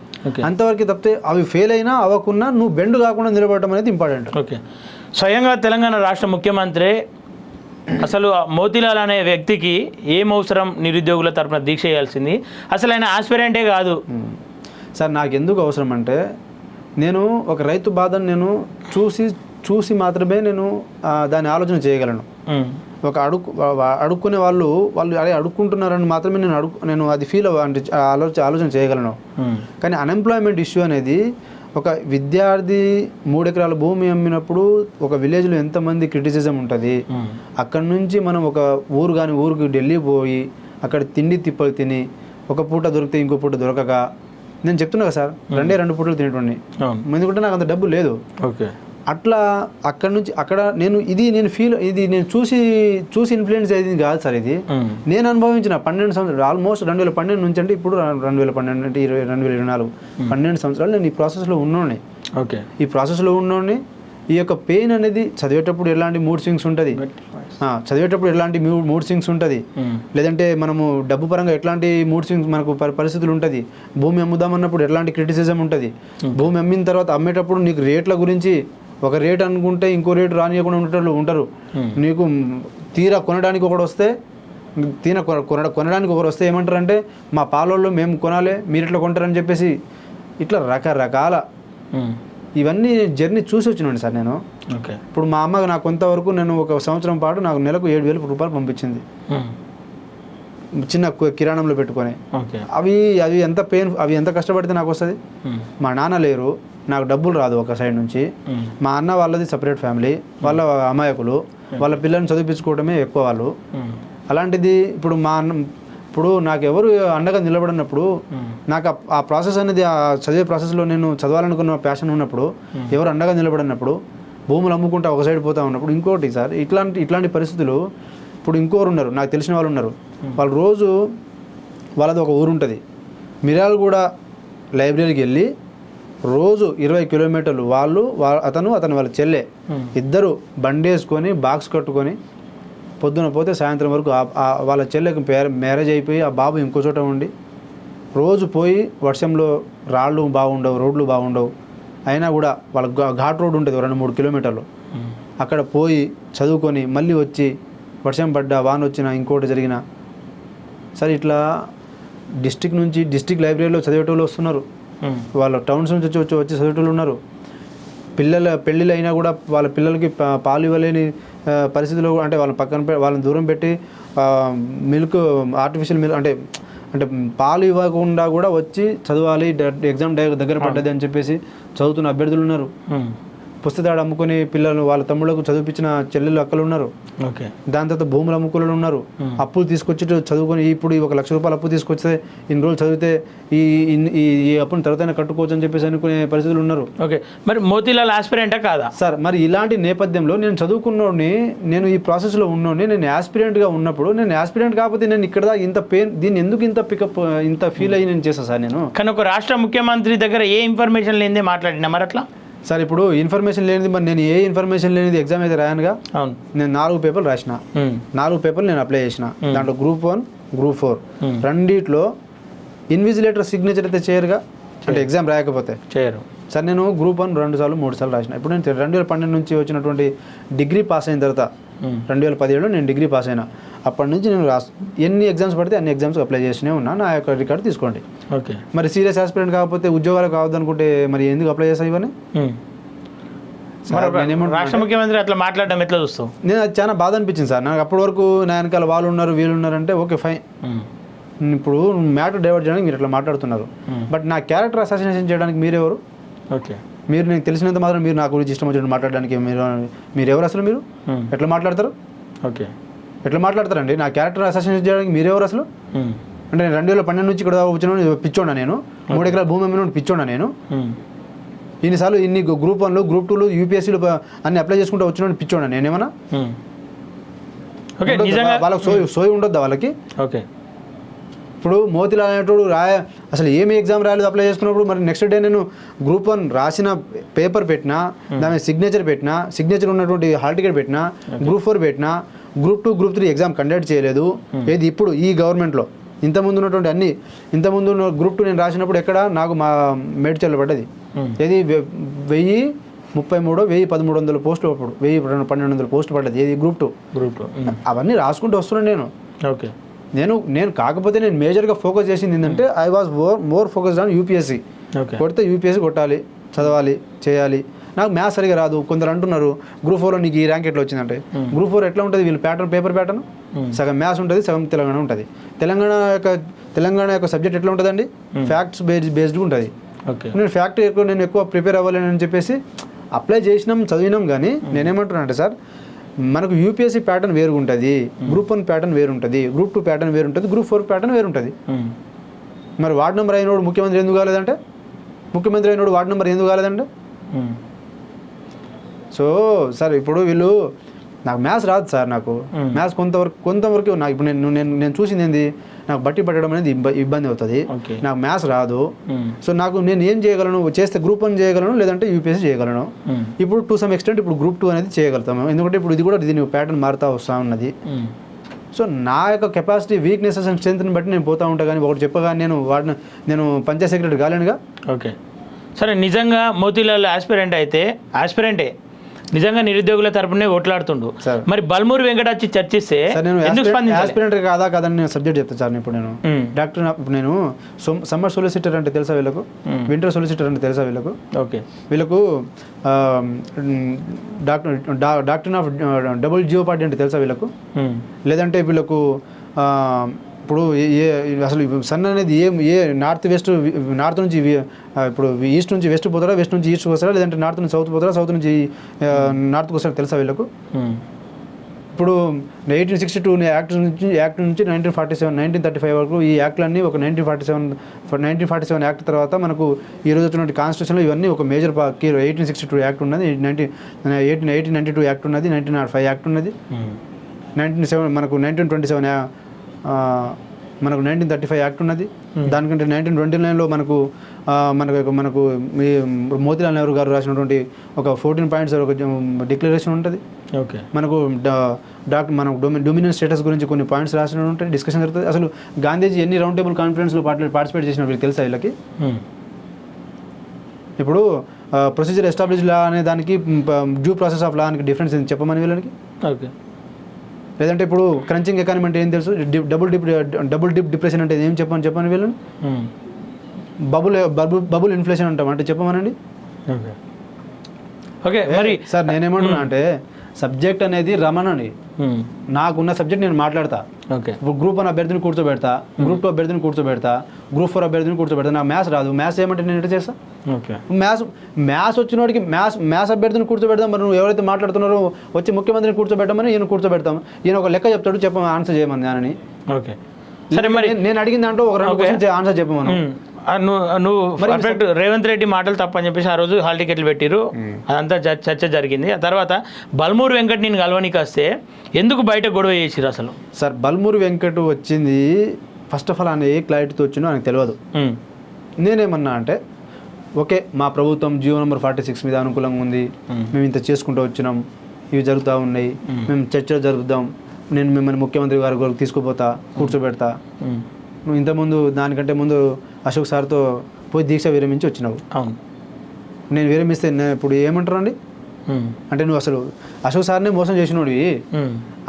అంతవరకు తప్పితే అవి ఫెయిల్ అయినా అవ్వకున్నా నువ్వు బెండ్ కాకుండా నిలబడటం అనేది ఇంపార్టెంట్. ఓకే, స్వయంగా తెలంగాణ రాష్ట్ర ముఖ్యమంత్రి అసలు మోతీలాల్ అనే వ్యక్తికి ఏం అవసరం నిరుద్యోగుల తరపున దీక్ష చేయాల్సింది? అసలు ఆయన ఆస్పిరెంటే కాదు సార్. నాకు ఎందుకు అవసరం అంటే, నేను ఒక రైతు బాధను నేను చూసి మాత్రమే నేను దాని ఆలోచన చేయగలను. ఒక అడుక్కునే వాళ్ళు అదే అడుక్కుంటున్నారని మాత్రమే నేను అది ఫీల్ అంటే ఆలోచన చేయగలను. కానీ అన్ఎంప్లాయ్మెంట్ ఇష్యూ అనేది, ఒక విద్యార్థి 3 ఎకరాల భూమి అమ్మినప్పుడు ఒక విలేజ్లో ఎంతమంది క్రిటిసిజం ఉంటుంది. అక్కడ నుంచి మనం ఒక ఊరికి ఢిల్లీ పోయి అక్కడ తిండి తిప్పలు తిని ఒక పూట దొరికితే ఇంకో పూట దొరకక, నేను చెప్తున్నా కదా సార్, 2 పూటలు తినేటువంటి, ఎందుకంటే నాకు అంత డబ్బు లేదు. ఓకే, అట్లా అక్కడ నుంచి అక్కడ నేను చూసి ఇన్ఫ్లుయెన్స్ అయ్యింది కాదు సార్. ఇది నేను అనుభవించిన 12 సంవత్సరాలు, ఆల్మోస్ట్ 2012 నుంచి అంటే ఇప్పుడు 2012 అంటే 2024 12 సంవత్సరాలు నేను ఈ ప్రాసెస్లో ఉన్నోడిని. ఓకే, ఈ ప్రాసెస్లో ఉన్నోడిని. ఈ యొక్క పెయిన్ అనేది చదివేటప్పుడు ఎలాంటి మూడ్ స్వింగ్స్ ఉంటుంది, లేదంటే మనము డబ్బు పరంగా ఎట్లాంటి మూడ్ స్వింగ్స్ మనకు పరిస్థితులు ఉంటుంది, భూమి అమ్ముదామన్నప్పుడు ఎట్లాంటి క్రిటిసిజం ఉంటుంది, భూమి అమ్మిన తర్వాత అమ్మేటప్పుడు నీకు రేట్ల గురించి ఒక రేట్ అనుకుంటే ఇంకో రేటు రానియకుండా ఉండేటోళ్ళు ఉంటారు. నీకు తీరా కొనడానికి ఒకడు వస్తే కొనడానికి ఒకరు వస్తే ఏమంటారంటే, మా పాలోళ్ళు మేము కొనాలి, మీరు ఇట్లా కొంటారని చెప్పేసి, ఇట్లా రకరకాల ఇవన్నీ జర్నీ చూసి వచ్చినాను సార్ నేను. ఓకే, ఇప్పుడు మా అమ్మ నాకు కొంతవరకు నేను ఒక సంవత్సరం పాటు నాకు నెలకు 7,000 రూపాయలు పంపించింది, చిన్న కిరాణంలో పెట్టుకొని. అవి ఎంత కష్టపడితే నాకు వస్తుంది. మా నాన్న లేరు, నాకు డబ్బులు రాదు ఒక సైడ్ నుంచి. మా అన్న వాళ్ళది సపరేట్ ఫ్యామిలీ, వాళ్ళ అమాయకులు, వాళ్ళ పిల్లల్ని చదివించుకోవడమే ఎక్కువ వాళ్ళు. అలాంటిది ఇప్పుడు నాకు ఎవరు అండగా నిలబడినప్పుడు, నాకు ఆ ప్రాసెస్ అనేది ఆ చదివే ప్రాసెస్లో నేను చదవాలనుకున్న ప్యాషన్ ఉన్నప్పుడు ఎవరు అండగా నిలబడినప్పుడు, భూములు అమ్ముకుంటా ఒక సైడ్ పోతా ఉన్నప్పుడు, ఇంకోటి సార్ ఇట్లాంటి పరిస్థితులు ఇప్పుడు ఇంకోరు ఉన్నారు, నాకు తెలిసిన వాళ్ళు ఉన్నారు. వాళ్ళు రోజు వాళ్ళది ఒక ఊరు ఉంటుంది, మిర్యాలగూడ లైబ్రరీకి వెళ్ళి రోజు 20 కిలోమీటర్లు అతను వాళ్ళ చెల్లె ఇద్దరు బండి వేసుకొని బాక్స్ కట్టుకొని పొద్దున పోతే సాయంత్రం వరకు వాళ్ళ చెల్లెకి మ్యారేజ్ అయిపోయి ఆ బాబు ఇంకో చోట ఉండి రోజు పోయి వర్షంలో రాళ్ళు బాగుండవు, రోడ్లు బాగుండవు, అయినా కూడా వాళ్ళ ఘాట్ రోడ్ ఉంటుంది 2-3 కిలోమీటర్లు, అక్కడ పోయి చదువుకొని మళ్ళీ వచ్చి వర్షం పడ్డా వాన వచ్చినా ఇంకోటి జరిగినా సరే ఇట్లా డిస్ట్రిక్ట్ లైబ్రరీలో చదివేటోళ్ళు వస్తున్నారు, వాళ్ళ టౌన్స్ నుంచి వచ్చి చదివేటోళ్ళు ఉన్నారు. పిల్లల పెళ్ళిళ్ళు అయినా కూడా వాళ్ళ పిల్లలకి పాలు ఇవ్వలేని పరిస్థితిలో, అంటే వాళ్ళని దూరం పెట్టి మిల్క్ ఆర్టిఫిషియల్ మిల్క్ అంటే పాలు ఇవ్వకుండా కూడా వచ్చి చదవాలి, ఎగ్జామ్ దగ్గర పడ్డది అని చెప్పేసి చదువుతున్న అభ్యర్థులు ఉన్నారు. పుస్తకాలు అమ్ముకొని పిల్లలు వాళ్ళ తమ్ముళ్ళకు చదివించిన చెల్లెలు అక్కలు ఉన్నారు. ఓకే. దాని తర్వాత భూములు అమ్ముకులు ఉన్నారు. అప్పులు తీసుకొచ్చి చదువుకొని ఇప్పుడు 1 లక్ష రూపాయలు అప్పు తీసుకొస్తే ఇన్ని రోజులు చదివితే ఈ అప్పుని తర్వాతనే కట్టుకోవచ్చు అని చెప్పేసి అనుకునే పరిస్థితులు ఉన్నారు. ఓకే. మరి మోతీలాల్ ఆస్పిరెంటా కాదా సార్? మరి ఇలాంటి నేపథ్యంలో నేను చదువుకున్నోడిని, నేను ఈ ప్రాసెస్లో ఉన్నోడిని, నేను యాస్పిరెంట్గా ఉన్నప్పుడు నేను యాస్పిరెంట్ కాకపోతే నేను ఇక్కడ ఇంత పెయిన్ దీన్ని ఎందుకు ఇంత పికప్ ఇంత ఫీల్ అయ్యి నేను చేస్తాను సార్. నేను కానీ ఒక రాష్ట్ర ముఖ్యమంత్రి దగ్గర ఏ ఇన్ఫర్మేషన్ లేనిదే మాట్లాడినా మరి అట్లా సార్ ఇప్పుడు ఇన్ఫర్మేషన్ లేనిది మరి నేను ఏ ఇన్ఫర్మేషన్ లేనిది ఎగ్జామ్ అయితే రాయనుగా. అవును. నేను 4 పేపర్లు రాసిన, 4 పేపర్లు నేను అప్లై చేసిన. దాంట్లో గ్రూప్ 1 గ్రూప్ 4 రెండిట్లో ఇన్విజిలేటర్ సిగ్నేచర్ అయితే చేయరుగా, అంటే ఎగ్జామ్ రాయకపోతే చేయరు సార్. నేను గ్రూప్ 1 2 సార్లు 3 సార్లు రాసిన. ఇప్పుడు నేను 2012 నుంచి వచ్చినటువంటి డిగ్రీ పాస్ అయిన తర్వాత 2017లో నేను డిగ్రీ పాస్ అయినా. అప్పటి నుంచి నేను ఎన్ని ఎగ్జామ్స్ పడితే అన్ని ఎగ్జామ్స్ అప్లై చేస్తూనే ఉన్నా. నా యొక్క రికార్డు తీసుకోండి. ఓకే. మరి సీరియస్ ఆస్పిరెంట్ కాకపోతే ఉద్యోగాలు కావద్దనుకుంటే మరి ఎందుకు అప్లై చేస్తా ఇవన్నీ? రాష్ట్ర ముఖ్యమంత్రి అట్లా మాట్లాడడం ఎట్లా చూస్తావు? నేను అది చాలా బాధ అనిపించింది సార్ నాకు. అప్పటి వరకు నా వెనకాల వాళ్ళు ఉన్నారు వీళ్ళు ఉన్నారంటే ఓకే ఫైన్. ఇప్పుడు మ్యాటర్ డైవర్ట్ చేయడానికి మీరు ఇట్లా మాట్లాడుతున్నారు. బట్ నా క్యారెక్టర్ అసాసినేషన్ చేయడానికి మీరెవరు? ఓకే. మీరు నీకు తెలిసినంత మాత్రం మీరు నా గురించి ఇష్టం వచ్చినట్టు మాట్లాడడానికి మీరు ఎవరు అసలు? మీరు ఎట్లా మాట్లాడతారు? ఓకే. ఎట్లా మాట్లాడతారండి? నా క్యారెక్టర్ అసాసినేషన్ చేయడానికి మీరెవరు అసలు? అంటే నేను 2012 నుంచి ఇక్కడ వచ్చిన పిచ్చోడా నేను? 3 ఎకరాల భూమి అమ్మిన పిచ్చోడా నేను? ఇన్నిసార్లు ఇన్ని గ్రూప్ 1లు గ్రూప్ 2లు యూపీఎస్సీలు అన్ని అప్లై చేసుకుంటూ వచ్చిన పిచ్చోడా నేనేమన్నా? వాళ్ళకి సోయి ఉండొద్దా వాళ్ళకి? ఓకే. ఇప్పుడు మోతీలాల్ అనేటోడు అసలు ఏమి ఎగ్జామ్ రాయలేదు అప్లై చేసుకున్నప్పుడు, మరి నెక్స్ట్ డే నేను గ్రూప్ 1 రాసిన పేపర్ పెట్టినా, దాని సిగ్నేచర్ పెట్టినా, సిగ్నేచర్ ఉన్నటువంటి హాల్ టికెట్ పెట్టినా, గ్రూప్ 4 పెట్టినా, గ్రూప్ 2 గ్రూప్ 3 ఎగ్జామ్ కండక్ట్ చేయలేదు. ఏది ఇప్పుడు ఈ గవర్నమెంట్లో ఇంతకుముందు ఉన్నటువంటి అన్ని ఇంతకుముందు గ్రూప్ 2 నేను రాసినప్పుడు ఎక్కడ నాకు మా మేడ్చల్లో పడ్డది. ఏది 1033 1300 పోస్టులు, అప్పుడు 1200 పోస్టులు పడ్డది. ఏది గ్రూప్ 2. అవన్నీ రాసుకుంటూ వస్తున్నాను నేను. ఓకే. నేను కాకపోతే నేను మేజర్గా ఫోకస్ చేసింది ఏంటంటే I was more focused on UPSC. కొడితే యూపీఎస్సీ కొట్టాలి, చదవాలి, చేయాలి. నాకు మ్యాథ్స్ సరిగా రాదు. కొందరు అంటున్నారు గ్రూప్ 4లో నీకు ఈ ర్యాంక్ ఎట్లా వచ్చిందంటే, గ్రూప్ 4 ఎట్లా ఉంటుంది వీళ్ళు పేపర్ ప్యాటర్న్ సగం మ్యాథ్స్ ఉంటుంది, సగం తెలంగాణ ఉంటుంది. తెలంగాణ యొక్క సబ్జెక్ట్ ఎట్లా ఉంటుందండి? ఫ్యాక్ట్స్ బేస్డ్గా ఉంటుంది. నేను ఫ్యాక్ట్ నేను ఎక్కువ ప్రిపేర్ అవ్వాలని అని చెప్పేసి అప్లై చేసినాం, చదివినాం. కానీ నేనేమంటున్నా అంటే సార్, మనకు యూపీఎస్సీ ప్యాటర్న్ వేరు ఉంటుంది, గ్రూప్ 1 ప్యాటర్న్ వేరు ఉంటుంది, గ్రూప్ 2 ప్యాటర్న్ వేరు ఉంటుంది, గ్రూప్ 4 ప్యాటర్న్ వేరు ఉంటుంది. మరి వార్డు నెంబర్ అయినోడు ముఖ్యమంత్రి ఎందుకు కాలేదంటే, ముఖ్యమంత్రి అయినోడు వార్డు నెంబర్ ఎందుకు కాలేదంటే? సో సార్ ఇప్పుడు వీళ్ళు నాకు మ్యాథ్స్ రాదు సార్. నాకు మ్యాథ్స్ కొంతవరకు నాకు ఇప్పుడు నేను చూసింది ఏంది, నాకు బట్టి పట్టడం అనేది ఇబ్బంది అవుతుంది. నాకు మ్యాథ్స్ రాదు. సో నేను ఏం చేయగలను? చేస్తే గ్రూప్ 1 చేయగలను, లేదంటే యూపీఎస్సీ చేయగలను. ఇప్పుడు టు సమ్ ఎక్స్టెంట్ ఇప్పుడు గ్రూప్ 2 అనేది చేయగలుగుతాము. ఎందుకంటే ఇప్పుడు ఇది కూడా దీని ప్యాటర్న్ మారుతూ వస్తూ ఉన్నది. సో నా యొక్క కెపాసిటీ, వీక్నెసెస్ అండ్ స్ట్రెంత్ని బట్టి నేను పోతూ ఉంటాను. కానీ ఒకటి చెప్పగా నేను పంచాయత్ సెక్రటరీ కాలేనుగా. ఓకే. సరే, నిజంగా మోతీలాల్ ఆస్పిరెంటే నిజంగా నిరుద్యోగుల తరపునే ఓట్లాడుతుండు. మరి బల్మూరి వెంకట వచ్చి చర్చిస్తే ఆస్పిరెంట్ కాదని నేను సబ్జెక్ట్ చెప్తాను సార్. ఇప్పుడు నేను డాక్టర్, నేను సమ్మర్ సొలిసిటర్ అంటే తెలుసా వీళ్ళకు, వింటర్ సొలిసిటర్ అంటే తెలుసా వీళ్ళకు? ఓకే. వీళ్ళకు డాక్టర్ ఆఫ్ డబుల్ జియోపార్టీ అంటే తెలుసా వీళ్ళకు? లేదంటే వీళ్ళకు ఇప్పుడు అసలు సన్ అనేది ఏ నార్త్ నుంచి ఇప్పుడు ఈస్ట్ నుంచి వెస్ట్ పోతారా, వెస్ట్ నుంచి ఈస్ట్ వస్తారా, లేదంటే నార్త్ నుంచి సౌత్ పోతారా, సౌత్ నుంచి నార్త్కి వస్తారా తెలుసా వీళ్ళకు? ఇప్పుడు 1862 యాక్ట్ నుంచి 1935 వరకు ఈ యాక్ట్లన్నీ ఒక 1947 యాక్ట్ తర్వాత మనకు ఈ రోజు వచ్చినటువంటి కాన్స్టిట్యూషన్లో ఇవన్నీ ఒక మేజర్ 1862 యాక్ట్ ఉన్నది, 1892 యాక్ట్ ఉన్నది, 1905 యాక్ట్ ఉన్నది, మనకు 1927 మనకు 1935 యాక్ట్ ఉన్నది. దానికంటే 1929లో మనకు మోతీలాల్ నెహ్రూ గారు రాసినటువంటి ఒక 14 పాయింట్స్ ఒక డిక్లరేషన్ ఉంటుంది. ఓకే. మనకు మనకు డొమినియన్ స్టేటస్ గురించి కొన్ని పాయింట్స్ రాసిన ఉంటాయి, డిస్కషన్ జరుగుతుంది. అసలు గాంధీజీ ఎన్ని రౌండ్ టేబుల్ కాన్ఫరెన్స్లో పార్టిసిపేట్ చేసిన వీళ్ళకి తెలుసా వీళ్ళకి? ఇప్పుడు ప్రొసీజర్ ఎస్టాబ్లిష్ లా అనే దానికి డ్యూ ప్రాసెస్ ఆఫ్ లా అని డిఫరెన్స్ ఏంటి చెప్పమని వీళ్ళకి? ఓకే. లేదంటే ఇప్పుడు క్రంచింగ్ ఎకానమీ అంటే ఏం తెలుసు, డబుల్ డిప్ డిప్రెషన్ అంటే ఏం చెప్పని వీళ్ళని? బబుల్ ఇన్ఫ్లేషన్ అంటాం అంటే చెప్పమనండి. ఓకే. మరి సార్ నేనేమంటున్నా అంటే సబ్జెక్ట్ అనేది రమణని నాకున్న సబ్జెక్ట్ నేను మాట్లాడతా. ఓకే, ఇప్పుడు గ్రూప్ 1 అభ్యర్థిని కూర్చోబెడతా, గ్రూప్ 2 అభ్యర్థిని కూర్చోబెడతా, గ్రూప్ 4 అభ్యర్థిని కూర్చోబెడతా. నాకు మ్యాథ్స్ రాదు, మ్యాథ్స్ ఏమంటే నేను ఎట్లా చేస్తా? ఓకే, మ్యాథ్స్ వచ్చినోడికి మ్యాథ్స్ అభ్యర్థిని కూర్చోబెడతాం. మరి నువ్వు ఎవరైతే మాట్లాడుతున్నారో వచ్చి ముఖ్యమంత్రిని కూర్చోబెట్టమని ఈయన కూర్చోబెడతాం. ఈయన ఒక లెక్క చెప్తాడు, ఆన్సర్ చేయమని దానిని. ఓకే, సరే మరి నేను అడిగిన దాంట్లో ఒక 2 క్వశ్చన్స్ ఆన్సర్ చెప్పమను. నువ్వు పర్ఫెక్ట్ రేవంత్ రెడ్డి మాటలు తప్పని చెప్పేసి ఆ రోజు హాల్ టికెట్లు పెట్టిరు, అదంతా చర్చ జరిగింది. ఆ తర్వాత బల్మూరు వెంకట్ నేను కలవనికి వస్తే ఎందుకు బయట గొడవ చేసిరు అసలు? సార్, బల్మూరు వెంకట్ వచ్చింది ఫస్ట్ ఆఫ్ ఆల్ ఆయన ఏ క్లారిటీతో వచ్చిందో ఆయనకు తెలియదు. నేనేమన్నా అంటే ఓకే, మా ప్రభుత్వం జియో నెంబర్ 46 మీద అనుకూలంగా ఉంది, మేము ఇంత చేసుకుంటూ వచ్చినాం, ఇవి జరుగుతూ ఉన్నాయి, మేము చర్చలు జరుపుదాం, నేను మిమ్మల్ని ముఖ్యమంత్రి గారి వరకు తీసుకుపోతా, కూర్చోబెడతా. నువ్వు ఇంతకుముందు దానికంటే ముందు అశోక్ సార్తో పోయి దీక్ష విరమించి వచ్చినావు. అవును, నేను విరమిస్తే ఇప్పుడు ఏమంటారు అండి? అంటే నువ్వు అసలు అశోక్ సార్నే మోసం చేసినోడు,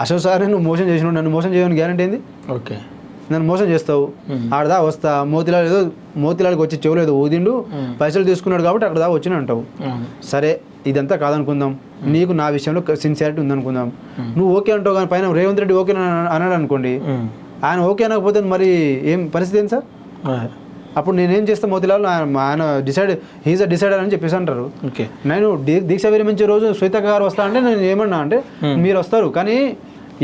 అశోక్ సార్ని నువ్వు మోసం చేసినోడు, నన్ను మోసం చేయడానికి గ్యారంటీ ఏంది? ఓకే, నన్ను మోసం చేస్తావు, ఆడదా వస్తా, మోతిలాడికి వచ్చి చెవులు ఏదో ఊదిండు, పైసలు తీసుకున్నాడు కాబట్టి అక్కడ దా వచ్చిన అంటావు. సరే, ఇదంతా కాదనుకుందాం, నీకు నా విషయంలో సిన్సియారిటీ ఉందనుకుందాం. నువ్వు ఓకే అంటావు, కానీ పైన రేవంత్ రెడ్డి ఓకే అన్నాడు అనుకోండి, ఆయన ఓకే అనకపోతే మరి ఏం పరిస్థితి ఏంటి సార్? అప్పుడు నేనేం చేస్తా? మోతిలాల్ ఆయన హీజ్ అ డిసైడర్ అని చెప్పేసి అంటారు. ఓకే, నేను దీక్ష విరమించే రోజు శ్వేత గారు వస్తా అంటే నేను ఏమన్నా అంటే మీరు వస్తారు, కానీ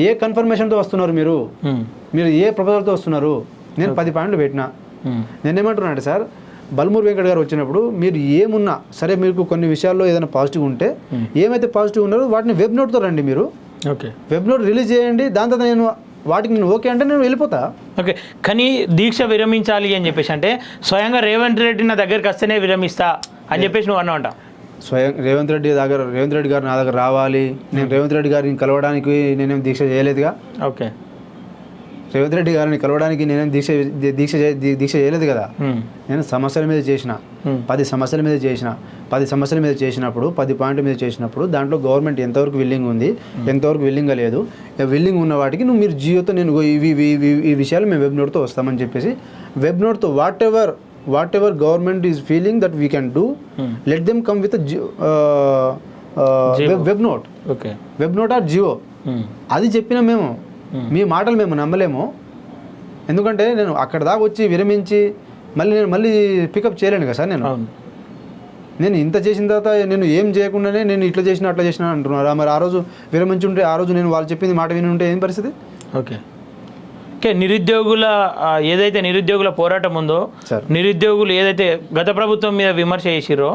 ఏ కన్ఫర్మేషన్తో వస్తున్నారు, మీరు ఏ ప్రపోజల్తో వస్తున్నారు? నేను 10 పాయింట్లు పెట్టినా. నేనేమంటున్నా అంటే సార్, బల్మూరు వెంకట్ గారు వచ్చినప్పుడు మీరు ఏమున్నా సరే, మీకు కొన్ని విషయాల్లో ఏదైనా పాజిటివ్ ఉంటే, ఏమైతే పాజిటివ్ ఉన్నారో వాటిని వెబ్ నోట్తో రండి, మీరు ఓకే వెబ్ నోట్ రిలీజ్ చేయండి, దాని తర్వాత నేను వాటికి నేను ఓకే అంటే నేను వెళ్ళిపోతా. ఓకే, కానీ దీక్ష విరమించాలి అని చెప్పేసి అంటే స్వయంగా రేవంత్ రెడ్డి నా దగ్గరికి వస్తేనే విరమిస్తా అని చెప్పేసి నువ్వు అన్నావంట. స్వయం రేవంత్ రెడ్డి గారు నా దగ్గర రావాలి, నేను రేవంత్ రెడ్డి గారిని కలవడానికి నేనేం దీక్ష చేయలేదుగా. ఓకే, రేవంత్ రెడ్డి గారిని కలవడానికి నేనేం దీక్ష చేయలేదు కదా. నేను సమస్యల మీద చేసిన, 10 సమస్యల మీద చేసిన. 10 సమస్యల మీద చేసినప్పుడు, 10 పాయింట్ల మీద చేసినప్పుడు దాంట్లో గవర్నమెంట్ ఎంతవరకు విల్లింగ్ ఉంది, ఎంతవరకు విల్లింగ్ లేదు, విల్లింగ్ ఉన్న వాటికి మీరు జియోతో నేను ఈ విషయాలు మేము వెబ్ నోట్తో వస్తామని చెప్పేసి, వెబ్ నోట్తో whatever government is feeling that we can do, let them come with web note. Okay, web note or GO అది చెప్పినా మేము, మీ మాటలు మేము నమ్మలేము. ఎందుకంటే నేను అక్కడ దాకా వచ్చి విరమించి మళ్ళీ పికప్ చేయలేను కదా సార్. నేను ఇంత చేసిన తర్వాత నేను ఏం చేయకుండానే నేను ఇట్లా చేసిన అట్లా చేసిన అంటున్నారు. మరి ఆ రోజు విరమించి ఉంటే, ఆ రోజు నేను వాళ్ళు చెప్పింది మాట విని ఉంటే ఏం పరిస్థితి? ఓకే, ఓకే, నిరుద్యోగుల పోరాటం ఉందో, నిరుద్యోగులు ఏదైతే గత ప్రభుత్వం మీద విమర్శ చేసిరో,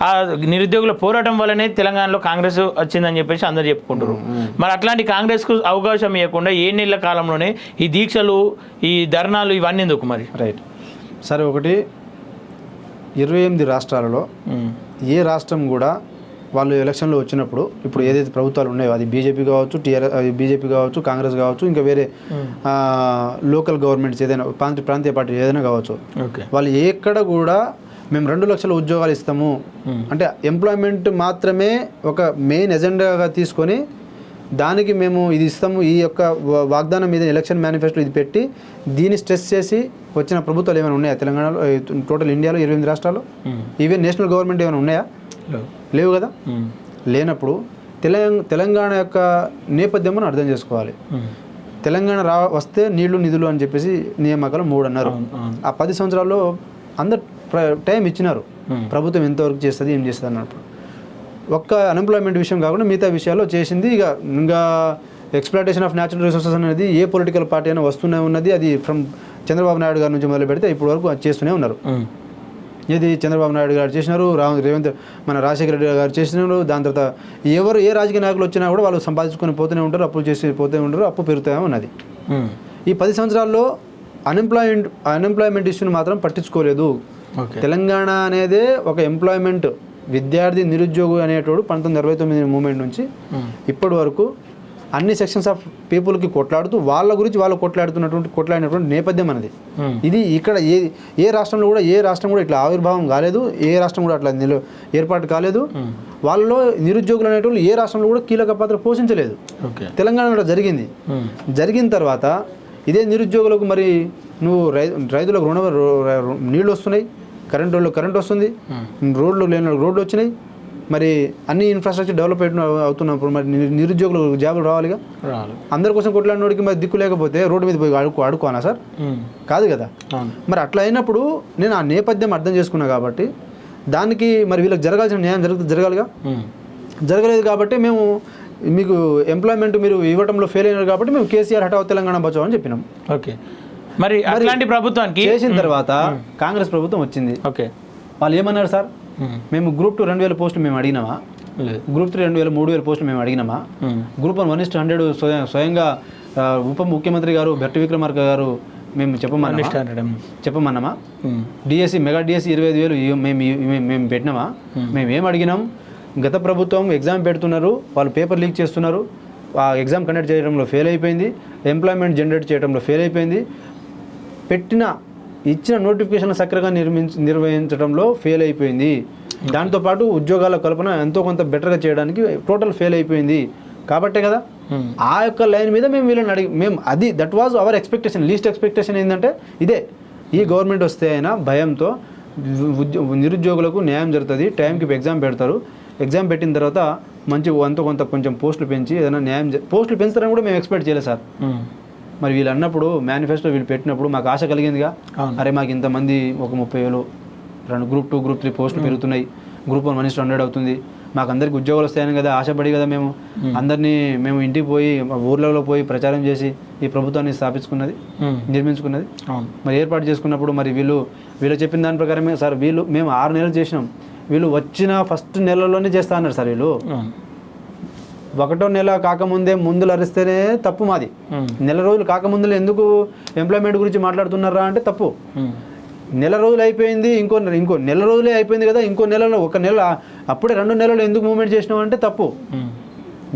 ఆ నిరుద్యోగుల పోరాటం వల్లనే తెలంగాణలో కాంగ్రెస్ వచ్చిందని చెప్పేసి అందరు చెప్పుకుంటారు. మరి అట్లాంటి కాంగ్రెస్కు అవకాశం ఇవ్వకుండా 7 నెలల కాలంలోనే ఈ దీక్షలు, ఈ ధర్నాలు ఇవన్నీ ఎందుకు మరి? రైట్. సరే, ఒకటి 28 రాష్ట్రాలలో ఏ రాష్ట్రం కూడా వాళ్ళు ఎలక్షన్లో వచ్చినప్పుడు, ఇప్పుడు ఏదైతే ప్రభుత్వాలు ఉన్నాయో, అది బీజేపీ కావచ్చు, కాంగ్రెస్ కావచ్చు, ఇంకా వేరే లోకల్ గవర్నమెంట్స్ ఏదైనా ప్రాంతీయ పార్టీ ఏదైనా కావచ్చు, వాళ్ళు ఎక్కడ కూడా మేము 2 లక్షల ఉద్యోగాలు ఇస్తాము అంటే ఎంప్లాయ్మెంట్ మాత్రమే ఒక మెయిన్ ఎజెండాగా తీసుకొని దానికి మేము ఇది ఇస్తాము, ఈ యొక్క వాగ్దానం మీద ఎలక్షన్ మేనిఫెస్టో ఇది పెట్టి దీన్ని స్ట్రెస్ చేసి వచ్చిన ప్రభుత్వాలు ఏమైనా ఉన్నాయా తెలంగాణలో? టోటల్ ఇండియాలో 28 రాష్ట్రాలు ఈవెన్ నేషనల్ గవర్నమెంట్ ఏమైనా ఉన్నాయా? లేవు కదా. లేనప్పుడు తెలంగాణ యొక్క నేపథ్యం అర్థం చేసుకోవాలి. తెలంగాణ వస్తే నీళ్లు నిధులు అని చెప్పేసి నియామకాలు 3 అన్నారు. ఆ 10 సంవత్సరాల్లో అందరు టైం ఇచ్చినారు, ప్రభుత్వం ఎంతవరకు చేస్తుంది, ఏం చేస్తుంది అన్నప్పుడు. ఒక్క అన్ఎంప్లాయ్మెంట్ విషయం కాకుండా మిగతా విషయాల్లో చేసింది. ఇంకా ఎక్స్ప్లాయిటేషన్ ఆఫ్ న్యాచురల్ రిసోర్సెస్ అనేది ఏ పొలిటికల్ పార్టీ అయినా వస్తూనే ఉన్నది. అది ఫ్రమ్ చంద్రబాబు నాయుడు గారి నుంచి మొదలు పెడితే ఇప్పటి వరకు చేస్తూనే ఉన్నారు. ఇది చంద్రబాబు నాయుడు గారు చేసినారు, మన రాజశేఖర రెడ్డి గారు చేసినారు. దాని తర్వాత ఎవరు ఏ రాజకీయ నాయకులు వచ్చినా కూడా వాళ్ళు సంపాదించుకొని పోతూనే ఉంటారు, అప్పులు చేసి పోతూనే ఉంటారు, అప్పు పెరుగుతూనే ఉన్నది. ఈ 10 సంవత్సరాల్లో అన్ఎంప్లాయ్మెంట్ ఇష్యూని మాత్రం పట్టించుకోలేదు. తెలంగాణ అనేదే ఒక ఎంప్లాయ్మెంట్, విద్యార్థి నిరుద్యోగి అనేటోడు 1969 మూమెంట్ నుంచి ఇప్పటి వరకు అన్ని సెక్షన్స్ ఆఫ్ పీపుల్కి కొట్లాడుతూ వాళ్ళ గురించి వాళ్ళు కొట్లాడినటువంటి నేపథ్యం అనేది. ఇది ఇక్కడ ఏ రాష్ట్రంలో కూడా ఇట్లా ఆవిర్భావం కాలేదు, ఏ రాష్ట్రం కూడా అట్లా ఏర్పాటు కాలేదు. వాళ్ళలో నిరుద్యోగులు అనేటువంటి ఏ రాష్ట్రంలో కూడా కీలక పాత్ర పోషించలేదు. తెలంగాణలో జరిగింది. జరిగిన తర్వాత ఇదే నిరుద్యోగులకు మరి నువ్వు రైతులకు నీళ్ళు వస్తున్నాయి, కరెంట్ వస్తుంది, రోడ్లు లేని రోడ్లు వచ్చినాయి, మరి అన్ని ఇన్ఫ్రాస్ట్రక్చర్ డెవలప్ అవుతున్నప్పుడు మరి నిరుద్యోగులు జాబులు రావాలిగా. అందరి కోసం కొట్లాడినోడికి మరి దిక్కు లేకపోతే రోడ్డు మీద పోయి అడుకోనా సార్? కాదు కదా. మరి అట్లా అయినప్పుడు నేను ఆ నేపథ్యం అర్థం చేసుకున్నా కాబట్టి దానికి మరి వీళ్ళకి జరగాల్సిన న్యాయం జరగాలిగా. జరగలేదు కాబట్టి మేము మీకు ఎంప్లాయ్మెంట్ మీరు ఇవ్వడంలో ఫెయిల్ అయినారు కాబట్టి మేము కేసీఆర్ హఠావ్ తెలంగాణ బచావ్ అని చెప్పినాం. ఓకే, మరి అట్లాంటి ప్రభుత్వానికి చేసిన తర్వాత కాంగ్రెస్ ప్రభుత్వం వచ్చింది. ఓకే, వాళ్ళు ఏమన్నారు సార్? మేము గ్రూప్ 2 2000 పోస్టులు మేము అడిగినామా? గ్రూప్ 3 2000 3000 పోస్టులు మేము అడిగినామా? గ్రూప్ 1 1:100 స్వయంగా ఉప ముఖ్యమంత్రి గారు భట్టి విక్రమార్క గారు మేము చెప్పమన్నామా? డిఎస్సి మెగా డిఎస్సి 25,000 మేము పెట్టినామా? మేము ఏం అడిగినాం? గత ప్రభుత్వం ఎగ్జామ్ పెడుతున్నారు, వాళ్ళు పేపర్ లీక్ చేస్తున్నారు, ఆ ఎగ్జామ్ కండక్ట్ చేయడంలో ఫెయిల్ అయిపోయింది, ఎంప్లాయ్మెంట్ జనరేట్ చేయడంలో ఫెయిల్ అయిపోయింది, ఇచ్చిన నోటిఫికేషన్ సక్రమంగా నిర్వహించడంలో ఫెయిల్ అయిపోయింది, దాంతోపాటు ఉద్యోగాల కల్పన ఎంతో కొంత బెటర్గా చేయడానికి టోటల్ ఫెయిల్ అయిపోయింది. కాబట్టే కదా ఆ యొక్క లైన్ మీద మేము వీళ్ళని మేము that was our expectation. Least expectation ఏంటంటే ఇదే, ఈ గవర్నమెంట్ వస్తే అయినా భయంతో నిరుద్యోగులకు న్యాయం జరుగుతుంది, టైంకి ఎగ్జామ్ పెడతారు, ఎగ్జామ్ పెట్టిన తర్వాత మంచి ఎంతో కొంత కొంచెం పోస్టులు పెంచి ఏదైనా న్యాయం పోస్టులు పెంచుతారని కూడా మేము ఎక్స్పెక్ట్ చేయలేదు సార్. మరి వీళ్ళు అన్నప్పుడు మేనిఫెస్టో వీళ్ళు పెట్టినప్పుడు మాకు ఆశ కలిగిందిగా, అరే మాకు ఇంతమంది ఒక 30,000 గ్రూప్ 2 గ్రూప్ 3 పోస్టులు పెరుగుతున్నాయి, గ్రూప్ 1 1:100 అవుతుంది, మాకు అందరికి ఉద్యోగాలు వస్తాయని కదా ఆశపడి కదా మేము అందరినీ మేము ఇంటికి పోయి ఊర్లలో పోయి ప్రచారం చేసి ఈ ప్రభుత్వాన్ని స్థాపించుకున్నది, నిర్మించుకున్నది. మరి ఏర్పాటు చేసుకున్నప్పుడు మరి వీళ్ళు చెప్పిన దాని ప్రకారమే సార్. మేము 6 నెలలు చేసినాం, వీళ్ళు వచ్చిన ఫస్ట్ నెలలోనే చేస్తా అన్నారు సార్. వీళ్ళు 1వ నెల కాకముందే ముందులు అరిస్తేనే తప్పు మాది. నెల రోజులు కాకముందులో ఎందుకు ఎంప్లాయ్మెంట్ గురించి మాట్లాడుతున్నారా అంటే తప్పు. నెల రోజులు అయిపోయింది, ఇంకో నెల రోజులే అయిపోయింది కదా, ఇంకో నెలలో 1 నెల అప్పుడే 2 నెలలు ఎందుకు మూవ్మెంట్ చేసినాం అంటే తప్పు.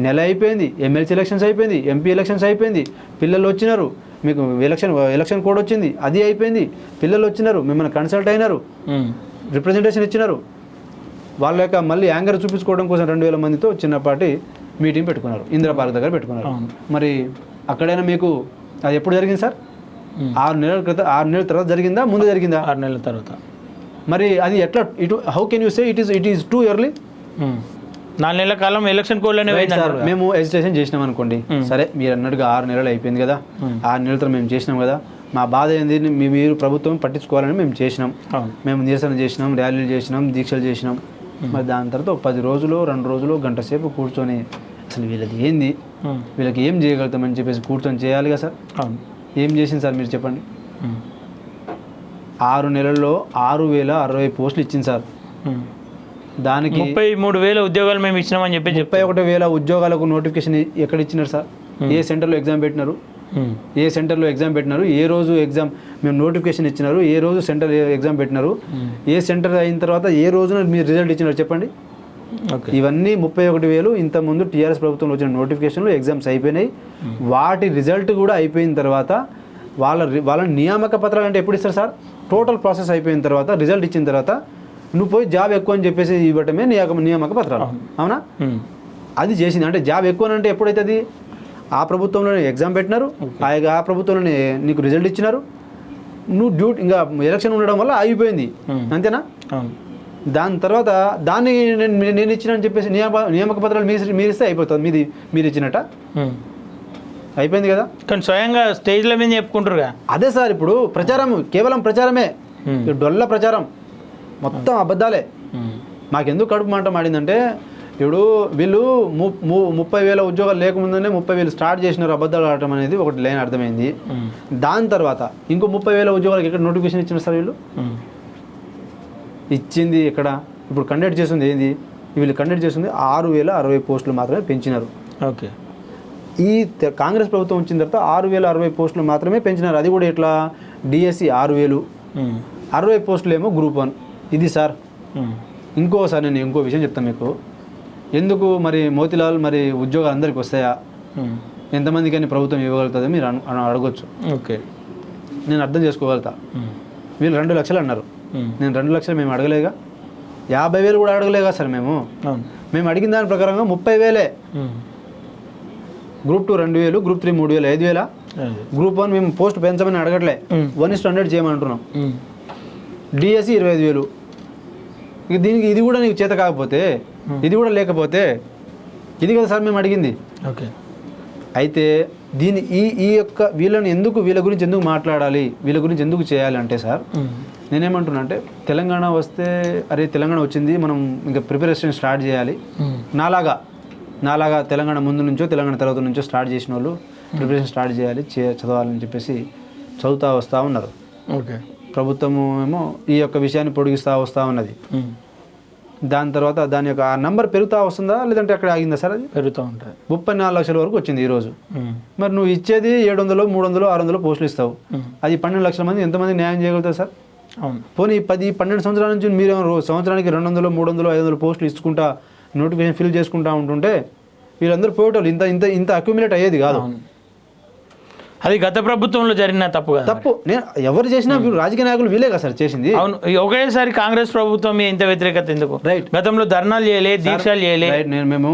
నెల అయిపోయింది, ఎమ్మెల్సీ ఎలక్షన్స్ అయిపోయింది, ఎంపీ ఎలక్షన్స్ అయిపోయింది, పిల్లలు వచ్చినారు, మీకు ఎలక్షన్ కోడ్ వచ్చింది, అది అయిపోయింది, పిల్లలు వచ్చినారు, మిమ్మల్ని కన్సల్ట్ అయినారు, రిప్రజెంటేషన్ ఇచ్చినారు. వాళ్ళ యొక్క మళ్ళీ యాంగర్ చూపించుకోవడం కోసం 2,000 మందితో చిన్నపాటి మీటింగ్ పెట్టుకున్నారు, ఇందిరా పార్క్ దగ్గర పెట్టుకున్నారు. మరి అక్కడైనా మీకు అది ఎప్పుడు జరిగింది సార్? 6 నెలల తర్వాత జరిగిందా, ముందు జరిగిందా? 6 నెలల తర్వాత. మరి అది ఎట్లా how can you say it is too early? 4 నెలల కాలం ఎలక్షన్ కోడ్లోనే సార్. మేము ఎజిటేషన్ చేసినాం అనుకోండి, సరే మీరు అన్నట్టుగా 6 నెలలు అయిపోయింది కదా, 6 నెలల తర్వాత మేము చేసినాం కదా, మా బాధ ఏంది మీరు ప్రభుత్వం పట్టించుకోవాలని మేము చేసినాం, మేము నిరసన చేసినాం, ర్యాలీలు చేసినాం, దీక్షలు చేసినాం. మరి దాని తర్వాత 10 రోజులు 2 రోజులు గంట సేపు కూర్చొని అసలు వీళ్ళది ఏంది, వీళ్ళకి ఏం చేయగలుగుతామని చెప్పేసి కూర్చొని చేయాలిగా సార్. ఏం చేసింది సార్ మీరు చెప్పండి? 6 నెలల్లో 6,060 పోస్టులు ఇచ్చింది సార్. దానికి 33,000 ఉద్యోగాలు మేము ఇచ్చినామని చెప్పి 31,000 ఉద్యోగాలకు నోటిఫికేషన్ ఎక్కడ ఇచ్చినారు సార్? ఏ సెంటర్లో ఎగ్జామ్ పెట్టినారు? ఏ రోజు ఎగ్జామ్ మేము నోటిఫికేషన్ ఇచ్చినారు, ఏ రోజు సెంటర్ ఎగ్జామ్ పెట్టినారు, ఏ సెంటర్ అయిన తర్వాత ఏ రోజున మీరు రిజల్ట్ ఇచ్చినారు చెప్పండి. ఇవన్నీ 31,000 ఇంతకుముందు టీఆర్ఎస్ ప్రభుత్వంలో వచ్చిన నోటిఫికేషన్లు ఎగ్జామ్స్ అయిపోయినాయి. వాటి రిజల్ట్ కూడా అయిపోయిన తర్వాత వాళ్ళ నియామక పత్రాలు అంటే ఎప్పుడు ఇస్తారు సార్? టోటల్ ప్రాసెస్ అయిపోయిన తర్వాత రిజల్ట్ ఇచ్చిన తర్వాత నువ్వు పోయి జాబ్ ఎక్కువ అని చెప్పేసి ఇవ్వటమే నియామక పత్రాలు, అవునా? అది చేసింది. అంటే జాబ్ ఎక్కువ అంటే ఎప్పుడైతే అది ఆ ప్రభుత్వంలోనే ఎగ్జామ్ పెట్టినారు, ఆ ప్రభుత్వంలోనే నీకు రిజల్ట్ ఇచ్చినారు, నువ్వు డ్యూటీ ఇంకా ఎలక్షన్ ఉండడం వల్ల అయిపోయింది, అంతేనా? దాని తర్వాత దాన్ని నేను ఇచ్చిన అని చెప్పేసి నియామక పత్రాలు మీరు ఇస్తే అయిపోతుంది, మీరు ఇచ్చినట్ట అయిపోయింది కదా. కానీ స్వయంగా స్టేజ్ల మీద చెప్పుకుంటారుగా. అదే సార్, ఇప్పుడు ప్రచారం కేవలం ప్రచారమే, డొల్ల ప్రచారం, మొత్తం అబద్ధాలే. మాకెందుకు కడుపు మాట మాడిందంటే ఇప్పుడు వీళ్ళు 30,000 ఉద్యోగాలు లేకముందునే 30,000 స్టార్ట్ చేసినారు అబద్ధాలు ఆడటం అనేది ఒకటి లైన్ అర్థమైంది. దాని తర్వాత ఇంకో 30,000 ఉద్యోగాలకు ఎక్కడ నోటిఫికేషన్ ఇచ్చిన సార్? వీళ్ళు ఇచ్చింది ఎక్కడ? ఇప్పుడు కండక్ట్ చేస్తుంది ఏంది? వీళ్ళు కండక్ట్ చేస్తుంది 6,060 పోస్టులు మాత్రమే పెంచినారు. ఓకే, ఈ కాంగ్రెస్ ప్రభుత్వం వచ్చిన తర్వాత 6,060 పోస్టులు మాత్రమే పెంచినారు. అది కూడా ఎట్లా? డిఎస్సి 6,000, 60 పోస్టులు ఏమో గ్రూప్ 1. ఇది సార్. ఇంకోసారి నేను ఇంకో విషయం చెప్తాను మీకు. ఎందుకు మరి మోతిలాల్ మరి ఉద్యోగాలు అందరికి వస్తాయా, ఎంతమందికని ప్రభుత్వం ఇవ్వగలుగుతుందో మీరు అడగొచ్చు. ఓకే, నేను అర్థం చేసుకోగలుగుతా. వీళ్ళు 2 లక్షలు అన్నారు, నేను 2 లక్షలు మేము అడగలేగా, 50,000 కూడా అడగలేగా సార్. మేము అడిగిన దాని ప్రకారంగా 30,000. Group 2 2,000, group 3 3,000, 5,000. గ్రూప్ 1 మేము పోస్ట్ పెంచమని అడగట్లే, 1:100 చేయమంటున్నాం. డిఎస్సి 25,000. దీనికి ఇది కూడా నీకు చేత కాకపోతే ఇది కూడా లేకపోతే ఇది కదా సార్ మేము అడిగింది. ఓకే. అయితే దీని ఈ యొక్క వీళ్ళ గురించి ఎందుకు మాట్లాడాలి, వీళ్ళ గురించి ఎందుకు చేయాలి అంటే సార్, నేనేమంటున్నా అంటే తెలంగాణ వస్తే అరే తెలంగాణ వచ్చింది మనం ఇంకా ప్రిపరేషన్ స్టార్ట్ చేయాలి, నాలాగా తెలంగాణ ముందు నుంచో తెలంగాణ తర్వాత నుంచో స్టార్ట్ చేసిన వాళ్ళు ప్రిపరేషన్ స్టార్ట్ చేయాలి, చదవాలని చెప్పేసి చదువుతూ వస్తూ ఉన్నారు. ఓకే. ప్రభుత్వము ఏమో ఈ యొక్క విషయాన్ని పొడిగిస్తూ వస్తూ ఉన్నది. దాని తర్వాత దాని యొక్క ఆ నంబర్ పెరుగుతూ వస్తుందా లేదంటే అక్కడ ఆగిందా సార్? అది పెరుగుతూ ఉంటుంది. 34 లక్షల వరకు వచ్చింది ఈరోజు. మరి నువ్వు ఇచ్చేది 700, 300, 600 పోస్టులు ఇస్తావు. అది 12 లక్షల మంది ఎంతమంది న్యాయం చేయగలుగుతారు సార్? అవును. పోనీ 10-12 సంవత్సరాల నుంచి మీరు సంవత్సరానికి 200, 300, 500 పోస్టులు ఇచ్చుకుంటా నోటిఫికేషన్ ఫిల్ చేసుకుంటా ఉంటుంటే వీళ్ళందరూ పోయేటోళ్ళు. ఇంత అక్యుమిలేట్ అయ్యేది కాదు. అది గత ప్రభుత్వంలో జరిగిన తప్పు. నేను ఎవరు చేసినా రాజకీయ నాయకులు వీలే కదా సార్ చేసింది. అవును. ఒకేసారి కాంగ్రెస్ ప్రభుత్వం ఇంత వ్యతిరేకత ఎందుకు? రైట్. గతంలో ధర్నాలు చేయలే, దీక్షలు చేయలే. మేము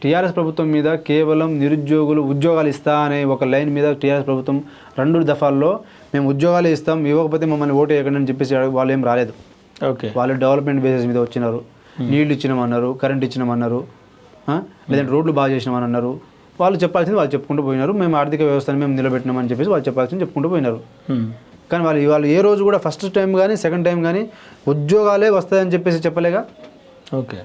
టీఆర్ఎస్ ప్రభుత్వం మీద కేవలం నిరుద్యోగులు ఉద్యోగాలు ఇస్తా అనే ఒక లైన్ మీద టీఆర్ఎస్ ప్రభుత్వం 2 దఫాల్లో మేము ఉద్యోగాలు ఇస్తాం, ఇవ్వకపోతే మమ్మల్ని ఓటు వేయకండి అని చెప్పేసి వాళ్ళు ఏం రాలేదు. ఓకే. వాళ్ళు డెవలప్మెంట్ బేసిస్ మీద వచ్చినారు. నీళ్లు ఇచ్చినామన్నారు, కరెంట్ ఇచ్చినామన్నారు, లేదంటే రోడ్లు బాగా చేసినామని అన్నారు. వాళ్ళు చెప్పాల్సింది వాళ్ళు చెప్పుకుంటూ పోయినారు. మేము ఆర్థిక వ్యవస్థను మేము నిలబెట్టినామని చెప్పేసి వాళ్ళు చెప్పాల్సింది చెప్పుకుంటూ పోయినారు. కానీ వాళ్ళు ఏ రోజు కూడా ఫస్ట్ టైం కానీ సెకండ్ టైం కానీ ఉద్యోగాలే వస్తాయని చెప్పేసి చెప్పలేగా. ఓకే.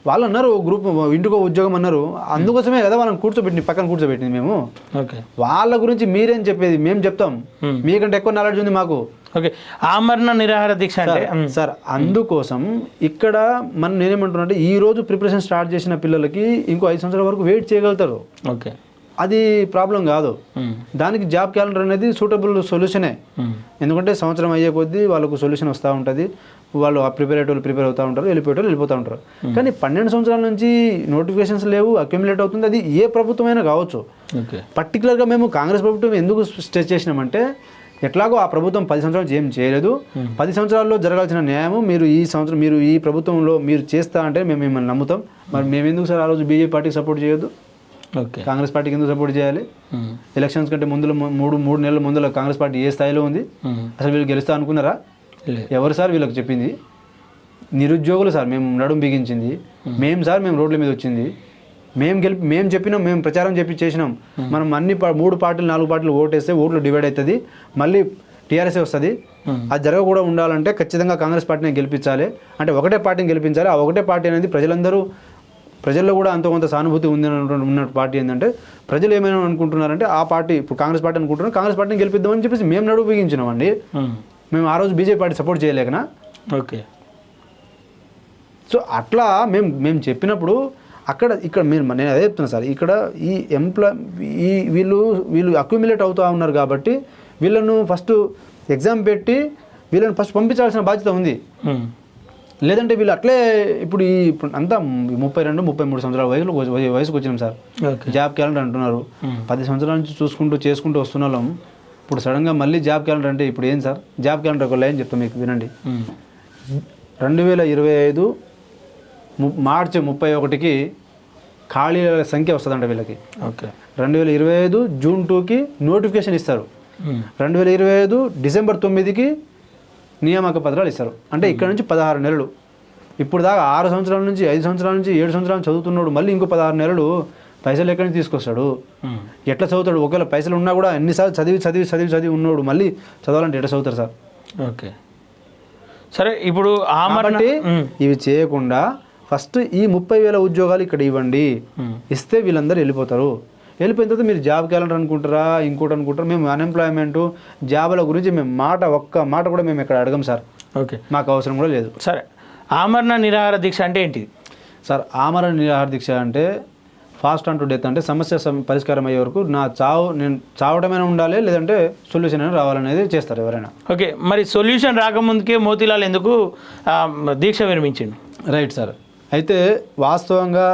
వాళ్ళు అన్నారు గ్రూప్ ఇంటికో ఉద్యోగం అన్నారు. అందుకోసమే కదా వాళ్ళని పక్కన కూర్చోబెట్టింది మేము. ఓకే. వాళ్ళ గురించి మీరేం చెప్పేది? మేము చెప్తాం, మీకంటే ఎక్కువ నాలెడ్జ్ ఉంది మాకు. ఓకే. ఆమరణ నిరాహార దీక్ష అంటే సార్ అందుకోసం ఇక్కడ నేనేమంటున్నా అంటే ఈ రోజు ప్రిపరేషన్ స్టార్ట్ చేసిన పిల్లలకి ఇంకో 5 సంవత్సరాల వరకు వెయిట్ చేయగలుగుతారు. ఓకే. అది ప్రాబ్లం కాదు. దానికి జాబ్ క్యాలెండర్ అనేది సూటబుల్ సొల్యూషనే. ఎందుకంటే సంవత్సరం అయ్యే కొద్దీ వాళ్ళకు సొల్యూషన్ వస్తూ ఉంటుంది. వాళ్ళు ప్రిపేర్ అవుతూ ఉంటారు, వెళ్ళిపోతూ ఉంటారు. కానీ 12 సంవత్సరాల నుంచి నోటిఫికేషన్స్ లేవు, అక్యుములేట్ అవుతుంది. అది ఏ ప్రభుత్వమైనా కావచ్చు. పర్టికులర్గా మేము కాంగ్రెస్ ప్రభుత్వం ఎందుకు స్ట్రెస్ చేసినామంటే ఎట్లాగో ఆ ప్రభుత్వం 10 సంవత్సరాల నుంచి ఏం చేయలేదు. 10 సంవత్సరాల్లో జరగాల్సిన న్యాయం మీరు ఈ సంవత్సరం మీరు ఈ ప్రభుత్వంలో మీరు చేస్తా అంటే మేము మిమ్మల్ని నమ్ముతాం. మరి మేము ఎందుకు సార్ ఆ రోజు బీజేపీ పార్టీకి సపోర్ట్ చేయొద్దు? ఓకే. కాంగ్రెస్ పార్టీకి ఎందుకు సపోర్ట్ చేయాలి? ఎలక్షన్స్ కంటే ముందు మూడు నెలల ముందులో కాంగ్రెస్ పార్టీ ఏ స్థాయిలో ఉంది? అసలు వీళ్ళు గెలుస్తా అనుకున్నారా? ఎవరు సార్ వీళ్ళకి చెప్పింది? నిరుద్యోగులు సార్ మేము నడుం బిగించింది. మేము రోడ్ల మీద వచ్చింది. మేము చెప్పినాం, మేము ప్రచారం చేసినాం. మనం అన్ని 3 పార్టీలు 4 పార్టీలు ఓటేస్తే ఓట్లు డివైడ్ అవుతుంది, మళ్ళీ టీఆర్ఎస్ఏ వస్తుంది. అది జరగకుండా ఉండాలంటే ఖచ్చితంగా కాంగ్రెస్ పార్టీని గెలిపించాలి. అంటే ఒకటే పార్టీని గెలిపించాలి. ఆ ఒకటే పార్టీ అనేది ప్రజల్లో కూడా అంత కొంత సానుభూతి ఉంది ఉన్న పార్టీ ఏంటంటే ప్రజలు ఏమైనా అనుకుంటున్నారంటే ఆ పార్టీ ఇప్పుడు కాంగ్రెస్ పార్టీ అనుకుంటున్నారు, కాంగ్రెస్ పార్టీని గెలిపిద్దామని చెప్పేసి మేము నడువు బిగించినామండి. మేము ఆ రోజు బీజేపీ పార్టీ సపోర్ట్ చేయలేకనా? ఓకే. సో అట్లా మేము చెప్పినప్పుడు ఇక్కడ నేను అదే చెప్తున్నా సార్, ఇక్కడ వీళ్ళు అక్యుములేట్ అవుతూ ఉన్నారు కాబట్టి వీళ్ళను ఫస్ట్ ఎగ్జామ్ పెట్టి వీళ్ళని ఫస్ట్ పంపించాల్సిన బాధ్యత ఉంది. లేదంటే వీళ్ళు అట్లే ఇప్పుడు అంతా 32-33 సంవత్సరాల వయసుకు వచ్చినాం సార్. జాబ్ క్యాలెండర్ అంటున్నారు. 10 సంవత్సరాల నుంచి చేసుకుంటూ వస్తున్నాం. ఇప్పుడు సడన్గా మళ్ళీ జాబ్ క్యాలెండర్ అంటే ఇప్పుడు ఏం సార్? జాబ్ క్యాలెండర్ ఒక లైన్ చెప్తాం మీకు, వినండి. 2025 మార్చి 31కి ఖాళీల సంఖ్య వస్తుందంట వీళ్ళకి. ఓకే. 2025 జూన్ 2కి నోటిఫికేషన్ ఇస్తారు. 2025 డిసెంబర్ 9కి నియామక పత్రాలు ఇస్తారు. అంటే ఇక్కడ నుంచి 16 నెలలు. ఇప్పుడు దాకా 6 సంవత్సరాల నుంచి 5 సంవత్సరాల నుంచి 7 సంవత్సరాలు చదువుతున్నాడు. మళ్ళీ ఇంకో 16 నెలలు పైసలు ఎక్కడి నుంచి తీసుకొస్తాడు? ఎట్లా చదువుతాడు? ఒకవేళ పైసలు ఉన్నా కూడా ఎన్నిసార్లు చదివి ఉన్నాడు మళ్ళీ చదవాలంటే ఎట్లా చదువుతారు సార్? ఓకే. సరే, ఇప్పుడు ఇవి చేయకుండా ఫస్ట్ ఈ 30,000 ఉద్యోగాలు ఇక్కడ ఇవ్వండి. ఇస్తే వీళ్ళందరూ వెళ్ళిపోతారు. వెళ్ళిపోయిన తర్వాత మీరు జాబ్ క్యాలెండర్ అనుకుంటారా, ఇంకోటి అనుకుంటారా? మేము అన్ఎంప్లాయ్మెంట్ జాబుల గురించి మేము ఒక్క మాట కూడా మేము ఇక్కడ అడగం సార్. ఓకే. మాకు అవసరం కూడా లేదు. సరే, ఆమరణ నిరాహార దీక్ష అంటే ఏంటి సార్? ఆమరణ నిరాహార దీక్ష అంటే ఫాస్ట్ ఆన్ టు డెత్, అంటే సమస్య పరిష్కారం అయ్యే వరకు నేను చావడమైనా ఉండాలి, లేదంటే సొల్యూషన్ అయినా రావాలనేది చేస్తారు ఎవరైనా. ఓకే. మరి సొల్యూషన్ రాకముందుకే మోతీలాల్ ఎందుకు దీక్ష విరమించిండు? Right sir. అయితే వాస్తవంగా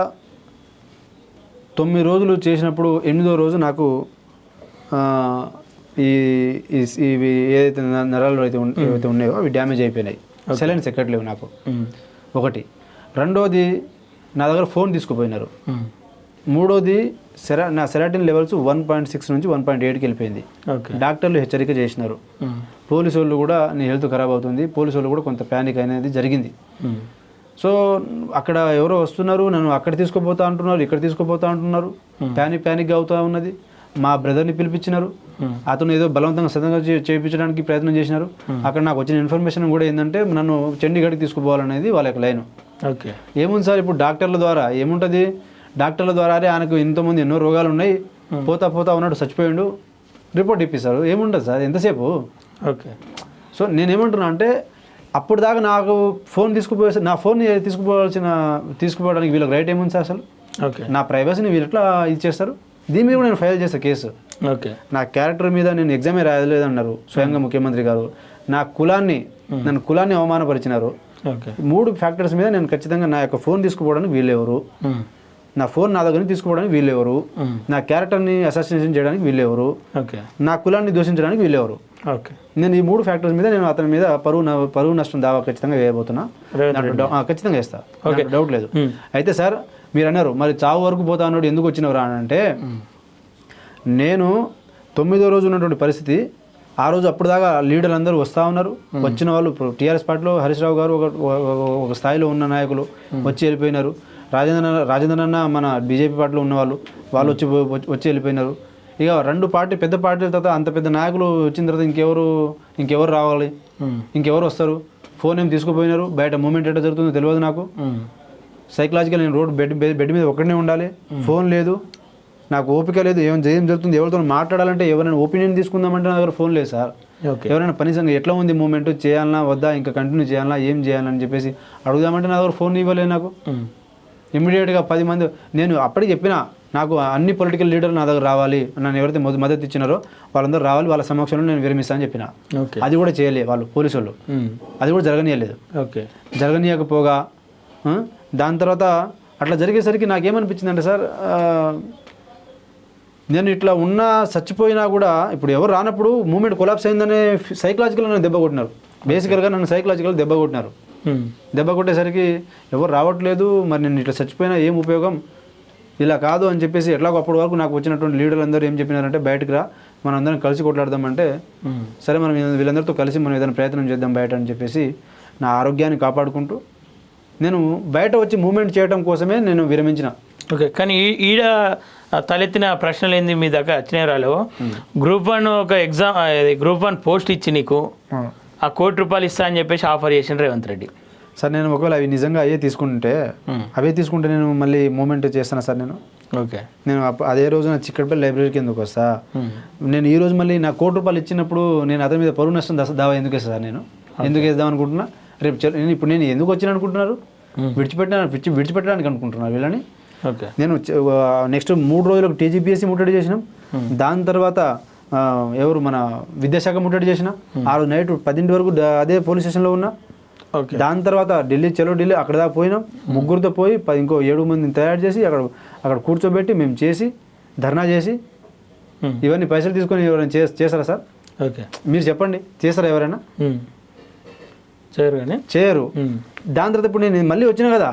9 రోజులు చేసినప్పుడు 8వ రోజు నాకు ఇవి ఏదైతే నరాలు ఏవైతే ఉన్నాయో అవి డ్యామేజ్ అయిపోయినాయి. సెలైన్స్ ఎక్కట్లేవు నాకు. ఒకటి. రెండోది నా దగ్గర ఫోన్ తీసుకుపోయినారు. మూడోది నా సెరాటిన్ లెవెల్స్ 1.6 నుంచి 1.8కి వెళ్ళిపోయింది. డాక్టర్లు హెచ్చరిక చేసినారు. పోలీసు వాళ్ళు కూడా నీ హెల్త్ ఖరాబ్ అవుతుంది, పోలీసు వాళ్ళు కూడా కొంత ప్యానిక్ అనేది జరిగింది. సో అక్కడ ఎవరో వస్తున్నారు, నన్ను అక్కడ తీసుకుపోతా అంటున్నారు, ఇక్కడ తీసుకుపోతా అంటున్నారు. ప్యానిక్గా అవుతా ఉన్నది. మా బ్రదర్ని పిలిపించినారు, అతను ఏదో బలవంతంగా సదంగా చేయించడానికి ప్రయత్నం చేసినారు. అక్కడ నాకు వచ్చిన ఇన్ఫర్మేషన్ కూడా ఏంటంటే నన్ను చండీగఢ్కి తీసుకుపోవాలనేది వాళ్ళ యొక్క లైన్. ఓకే, ఏముంది సార్ ఇప్పుడు డాక్టర్ల ద్వారా ఏముంటుంది, డాక్టర్ల ద్వారానే ఆయనకు ఇంతమంది ఎన్నో రోగాలు ఉన్నాయి, పోతా ఉన్నాడు, చచ్చిపోయిండు, రిపోర్ట్ ఇప్పిస్తారు. ఏముంటుంది సార్ ఎంతసేపు? ఓకే. సో నేనేమంటున్నా అంటే అప్పుడు దాకా నాకు ఫోన్ నా ఫోన్ తీసుకుపోవడానికి వీళ్ళకి రైట్ ఏముంది సార్ అసలు? ఓకే, నా నా ప్రైవసీని వీళ్ళు ఎట్లా ఇది చేస్తారు? దీని మీద కూడా నేను ఫైల్ చేస్తాను కేసు. ఓకే, నా క్యారెక్టర్ మీద నేను ఎగ్జామే రాయలేదన్నారు స్వయంగా ముఖ్యమంత్రి గారు. నన్ను కులాన్ని అవమానపరిచినారు. ఓకే, 3 ఫ్యాక్టర్స్ మీద నేను ఖచ్చితంగా నా యొక్క ఫోన్ తీసుకుపోవడానికి వీళ్ళెవరు, నా ఫోన్ నా దగ్గర నుంచి తీసుకోవడానికి వీళ్ళెవరు, నా క్యారెక్టర్ని అసాసినేషన్ చేయడానికి వీళ్ళెవరు, ఓకే, నా కులాన్ని దూషించడానికి వీళ్ళెవరు. ఓకే. నేను ఈ 3 ఫ్యాక్టర్స్ మీద నేను అతని మీద పరువు నష్టం దావా ఖచ్చితంగా వేయబోతున్నా. ఖచ్చితంగా వేస్తా, డౌట్ లేదు. అయితే సార్ మీరు అన్నారు మరి చావు వరకు పోతా అన్నాడు, ఎందుకు వచ్చినవరా అని అంటే, నేను 9వ రోజు ఉన్నటువంటి పరిస్థితి, ఆ రోజు అప్పుడు దాకా లీడర్లు అందరూ వస్తూ ఉన్నారు. వచ్చిన వాళ్ళు ఇప్పుడు టీఆర్ఎస్ పార్టీలో హరీష్ రావు గారు ఒక స్థాయిలో ఉన్న నాయకులు వచ్చి వెళ్ళిపోయినారు. రాజేంద్ర అన్న మన బీజేపీ పార్టీలో ఉన్నవాళ్ళు వచ్చి వెళ్ళిపోయినారు. ఇక 2 పెద్ద పార్టీల తర్వాత అంత పెద్ద నాయకులు వచ్చిన తర్వాత ఇంకెవరు రావాలి, ఇంకెవరు వస్తారు? ఫోన్ ఏం తీసుకుపోయినారు, బయట మూమెంట్ ఎట్లా జరుగుతుందో తెలియదు నాకు. సైకలాజికల్ నేను బెడ్ మీద ఒక్కడనే ఉండాలి, ఫోన్ లేదు, నాకు ఓపిక లేదు, ఏం జరుగుతుంది, ఎవరితో మాట్లాడాలంటే ఎవరైనా ఒపీనియన్ తీసుకుందామంటే నా దగ్గర ఫోన్ లేదు సార్. ఎవరైనా కనీసం ఎట్లా ఉంది మూమెంట్, చేయాలన్నా వద్దా, ఇంకా కంటిన్యూ చేయాలన్నా, ఏం చేయాలని చెప్పేసి అడుగుదామంటే నా దగ్గర ఫోన్ ఇవ్వలేదు నాకు. ఇమ్మీడియట్గా 10 మంది, నేను అప్పటికి చెప్పినా నాకు అన్ని పొలిటికల్ లీడర్లు నా దగ్గర రావాలి, నన్ను ఎవరైతే మద్దతు ఇచ్చినారో వాళ్ళందరూ రావాలి, వాళ్ళ సమక్షంలో నేను విరమిస్తానని చెప్పిన. అది కూడా చేయలేదు వాళ్ళు, పోలీసు వాళ్ళు, అది కూడా జరగనీయలేదు. ఓకే, జరగనీయకపోగా దాని తర్వాత అట్లా జరిగేసరికి నాకేమనిపించింది అంటే సార్, నేను ఇట్లా ఉన్నా చచ్చిపోయినా కూడా ఇప్పుడు ఎవరు రానప్పుడు మూమెంట్ కొలాప్స్ అయిందనే సైకలాజికల్గా నన్ను దెబ్బ కొట్టినారు. బేసికల్గా నన్ను సైకలాజికల్గా దెబ్బ కొట్టినారు. దెబ్బ కొట్టేసరికి ఎవరు రావట్లేదు, మరి నేను ఇట్లా చచ్చిపోయినా ఏం ఉపయోగం, ఇలా కాదు అని చెప్పేసి ఎట్లాగో అప్పటి వరకు నాకు వచ్చినటువంటి లీడర్లు అందరూ ఏం చెప్పినారంటే, బయటకు రా, మనం అందరం కలిసి కొట్లాడదామంటే, సరే మనం వీళ్ళందరితో కలిసి మనం ఏదైనా ప్రయత్నం చేద్దాం బయట అని చెప్పేసి నా ఆరోగ్యాన్ని కాపాడుకుంటూ నేను బయట వచ్చి మూమెంట్ చేయడం కోసమే నేను విరమించిన. ఓకే, కానీ ఈడ తలెత్తిన ప్రశ్నలు ఏంది మీ దగ్గర వచ్చినాయి రాలేవో? గ్రూప్ 1 ఒక ఎగ్జామ్, గ్రూప్ 1 పోస్ట్ ఇచ్చి నీకు ఆ ₹1 కోటి ఇస్తా అని చెప్పేసి ఆఫర్ చేసిన రేవంత్ రెడ్డి సార్. నేను ఒకవేళ అవి నిజంగా అవే తీసుకుంటే నేను మళ్ళీ మూమెంట్ చేస్తాను సార్. నేను అదే రోజు నా చిక్కడపల్లి లైబ్రరీకి ఎందుకు వస్తా, నేను ఈ రోజు మళ్ళీ నా ₹1 కోటి ఇచ్చినప్పుడు నేను అతని మీద పరువు నష్టం దావా ఎందుకు వేస్తా సార్? నేను ఎందుకు వేద్దాం అనుకుంటున్నా? రేపు ఇప్పుడు నేను ఎందుకు వచ్చిన అనుకుంటున్నారు? విడిచిపెట్టడానికి అనుకుంటున్నారు వీళ్ళని. నేను నెక్స్ట్ 3 రోజులకు TGPSC ముట్టడి చేసినాం. దాని తర్వాత ఎవరు మన విద్యాశాఖ ముట్టడి చేసిన. ఆ రోజు నైట్ 10 వరకు అదే పోలీస్ స్టేషన్లో ఉన్నా. దాని తర్వాత ఢిల్లీ అక్కడ దాకా పోయినాం. ముగ్గురితో పోయి ఇంకో 7 మందిని తయారు చేసి అక్కడ కూర్చోబెట్టి మేము చేసి ధర్నా చేసి ఇవన్నీ పైసలు తీసుకొని ఎవరైనా చేస్తారా సార్? మీరు చెప్పండి, చేస్తారా ఎవరైనా? చేయరు. దాని తర్వాత ఇప్పుడు నేను మళ్ళీ వచ్చినా కదా,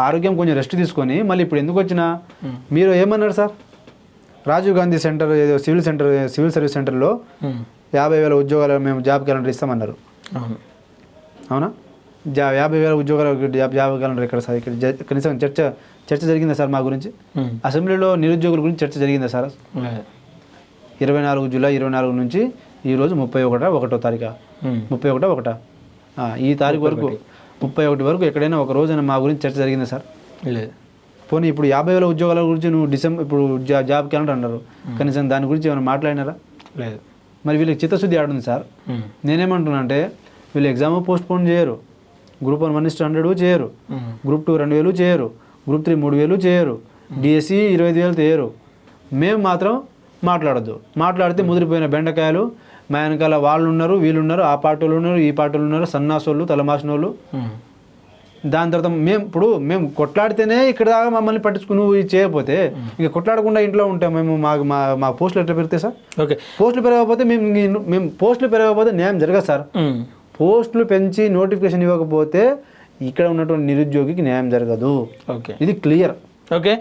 ఆరోగ్యం కొంచెం రెస్ట్ తీసుకొని మళ్ళీ ఇప్పుడు ఎందుకు వచ్చినా? మీరు ఏమన్నారు సార్? రాజీవ్ గాంధీ సెంటర్ ఏదో సివిల్ సర్వీస్ సెంటర్లో 50,000 ఉద్యోగాలు మేము జాబ్ క్యాలెండర్ ఇస్తామన్నారు. అవునా? 50,000 ఉద్యోగాలు జాబ్ క్యాలెండర్ ఎక్కడ సార్? ఇక్కడ కనీసం చర్చ జరిగిందా సార్ మా గురించి? అసెంబ్లీలో నిరుద్యోగుల గురించి చర్చ జరిగిందా సార్? 24 జూలై 24 నుంచి ఈరోజు 31 తారీఖు 31 ఈ తారీఖు వరకు 31 వరకు ఎక్కడైనా ఒక రోజైనా మా గురించి చర్చ జరిగిందా సార్? లేదు. పోనీ ఇప్పుడు 50,000 ఉద్యోగాల గురించి నువ్వు ఇప్పుడు జాబ్ క్యాలెండర్ అన్నారు, కనీసం దాని గురించి ఏమైనా మాట్లాడినారా? లేదు. మరి వీళ్ళకి చిత్తశుద్ధి ఆడుంది సార్. నేనేమంటున్నా అంటే, వీళ్ళు ఎగ్జామ్ పోస్ట్ పోన్ చేయరు, గ్రూప్ 1 1:100 చేయరు, గ్రూప్ 2 2,000 చేయరు, గ్రూప్ 3 3,000 చేయరు, DSE 25,000 చేయరు. మేము మాత్రం మాట్లాడద్దు. మాట్లాడితే ముదిరిపోయిన బెండకాయలు, మా వెనకాల వాళ్ళు ఉన్నారు, వీళ్ళు ఉన్నారు, ఆ పార్టీలు ఉన్నారు, ఈ పార్టీలు ఉన్నారు, సన్నాసోళ్ళు, తలమాసిన వాళ్ళు. దాని తర్వాత మేము కొట్లాడితేనే ఇక్కడ దాకా మమ్మల్ని పట్టించుకుని నువ్వు ఇది చేయకపోతే ఇంకా కొట్లాడకుండా ఇంట్లో ఉంటాం మేము. మా పోస్టులు ఎట్లా పెరిగితే సార్? పోస్టులు పెరగకపోతే మేము పోస్టులు పెరగకపోతే న్యాయం జరగదు సార్. పోస్టులు పెంచి నోటిఫికేషన్ ఇవ్వకపోతే ఇక్కడ ఉన్నటువంటి నిరుద్యోగికి న్యాయం జరగదు. ఇది క్లియర్. ఓకే,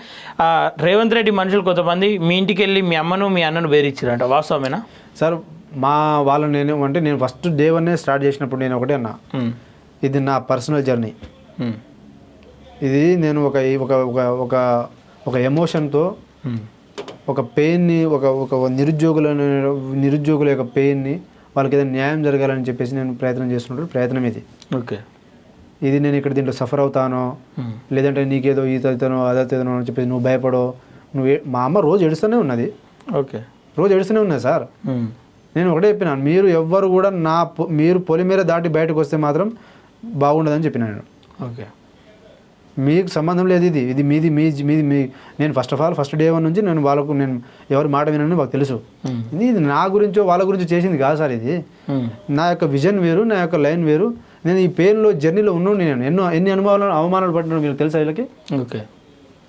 రేవంత్ రెడ్డి మనుషులు కొంతమంది మీ ఇంటికి వెళ్ళి మీ అమ్మను మీ అన్నను బెదిరించారంట, వాస్తవమేనా సార్? నేను ఫస్ట్ డే 1 స్టార్ట్ చేసినప్పుడు నేను ఒకటే అన్నా, ఇది నా పర్సనల్ జర్నీ, ఇది నేను ఒక ఒక ఒక ఒక ఒక ఎమోషన్తో ఒక పెయిన్ని ఒక నిరుద్యోగుల యొక్క పెయిన్ని వాళ్ళకి ఏదైనా న్యాయం జరగాలని చెప్పేసి నేను ప్రయత్నం చేస్తున్నట్టు ప్రయత్నం ఇది. ఓకే, ఇది నేను ఇక్కడ దీంట్లో సఫర్ అవుతానో లేదంటే నీకేదో ఈతనో అదవుతానో అని చెప్పేసి నువ్వు భయపడో మా అమ్మ రోజు ఏడుస్తూనే ఉన్నది. ఓకే, రోజు ఏడుస్తూనే ఉన్నది సార్. నేను ఒకటే చెప్పినాను, మీరు ఎవ్వరు కూడా మీరు పొలిమేర దాటి బయటకు వస్తే మాత్రం బాగుండదని చెప్పిన నేను. ఓకే, మీకు సంబంధం లేదు, ఇది మీది మీ నేను ఫస్ట్ డే 1 నుంచి నేను ఎవరి మాట వినని మాకు తెలుసు. ఇది నా గురించో వాళ్ళ గురించో చేసింది కాదు సార్. ఇది నా యొక్క విజన్ వేరు, నా యొక్క లైన్ వేరు. నేను ఈ పెయిన్లో జర్నీలో ఉన్నాను. నేను ఎన్ని అవమానాలు పడినాను వీళ్ళకి తెలుసా? వీళ్ళకి ఓకే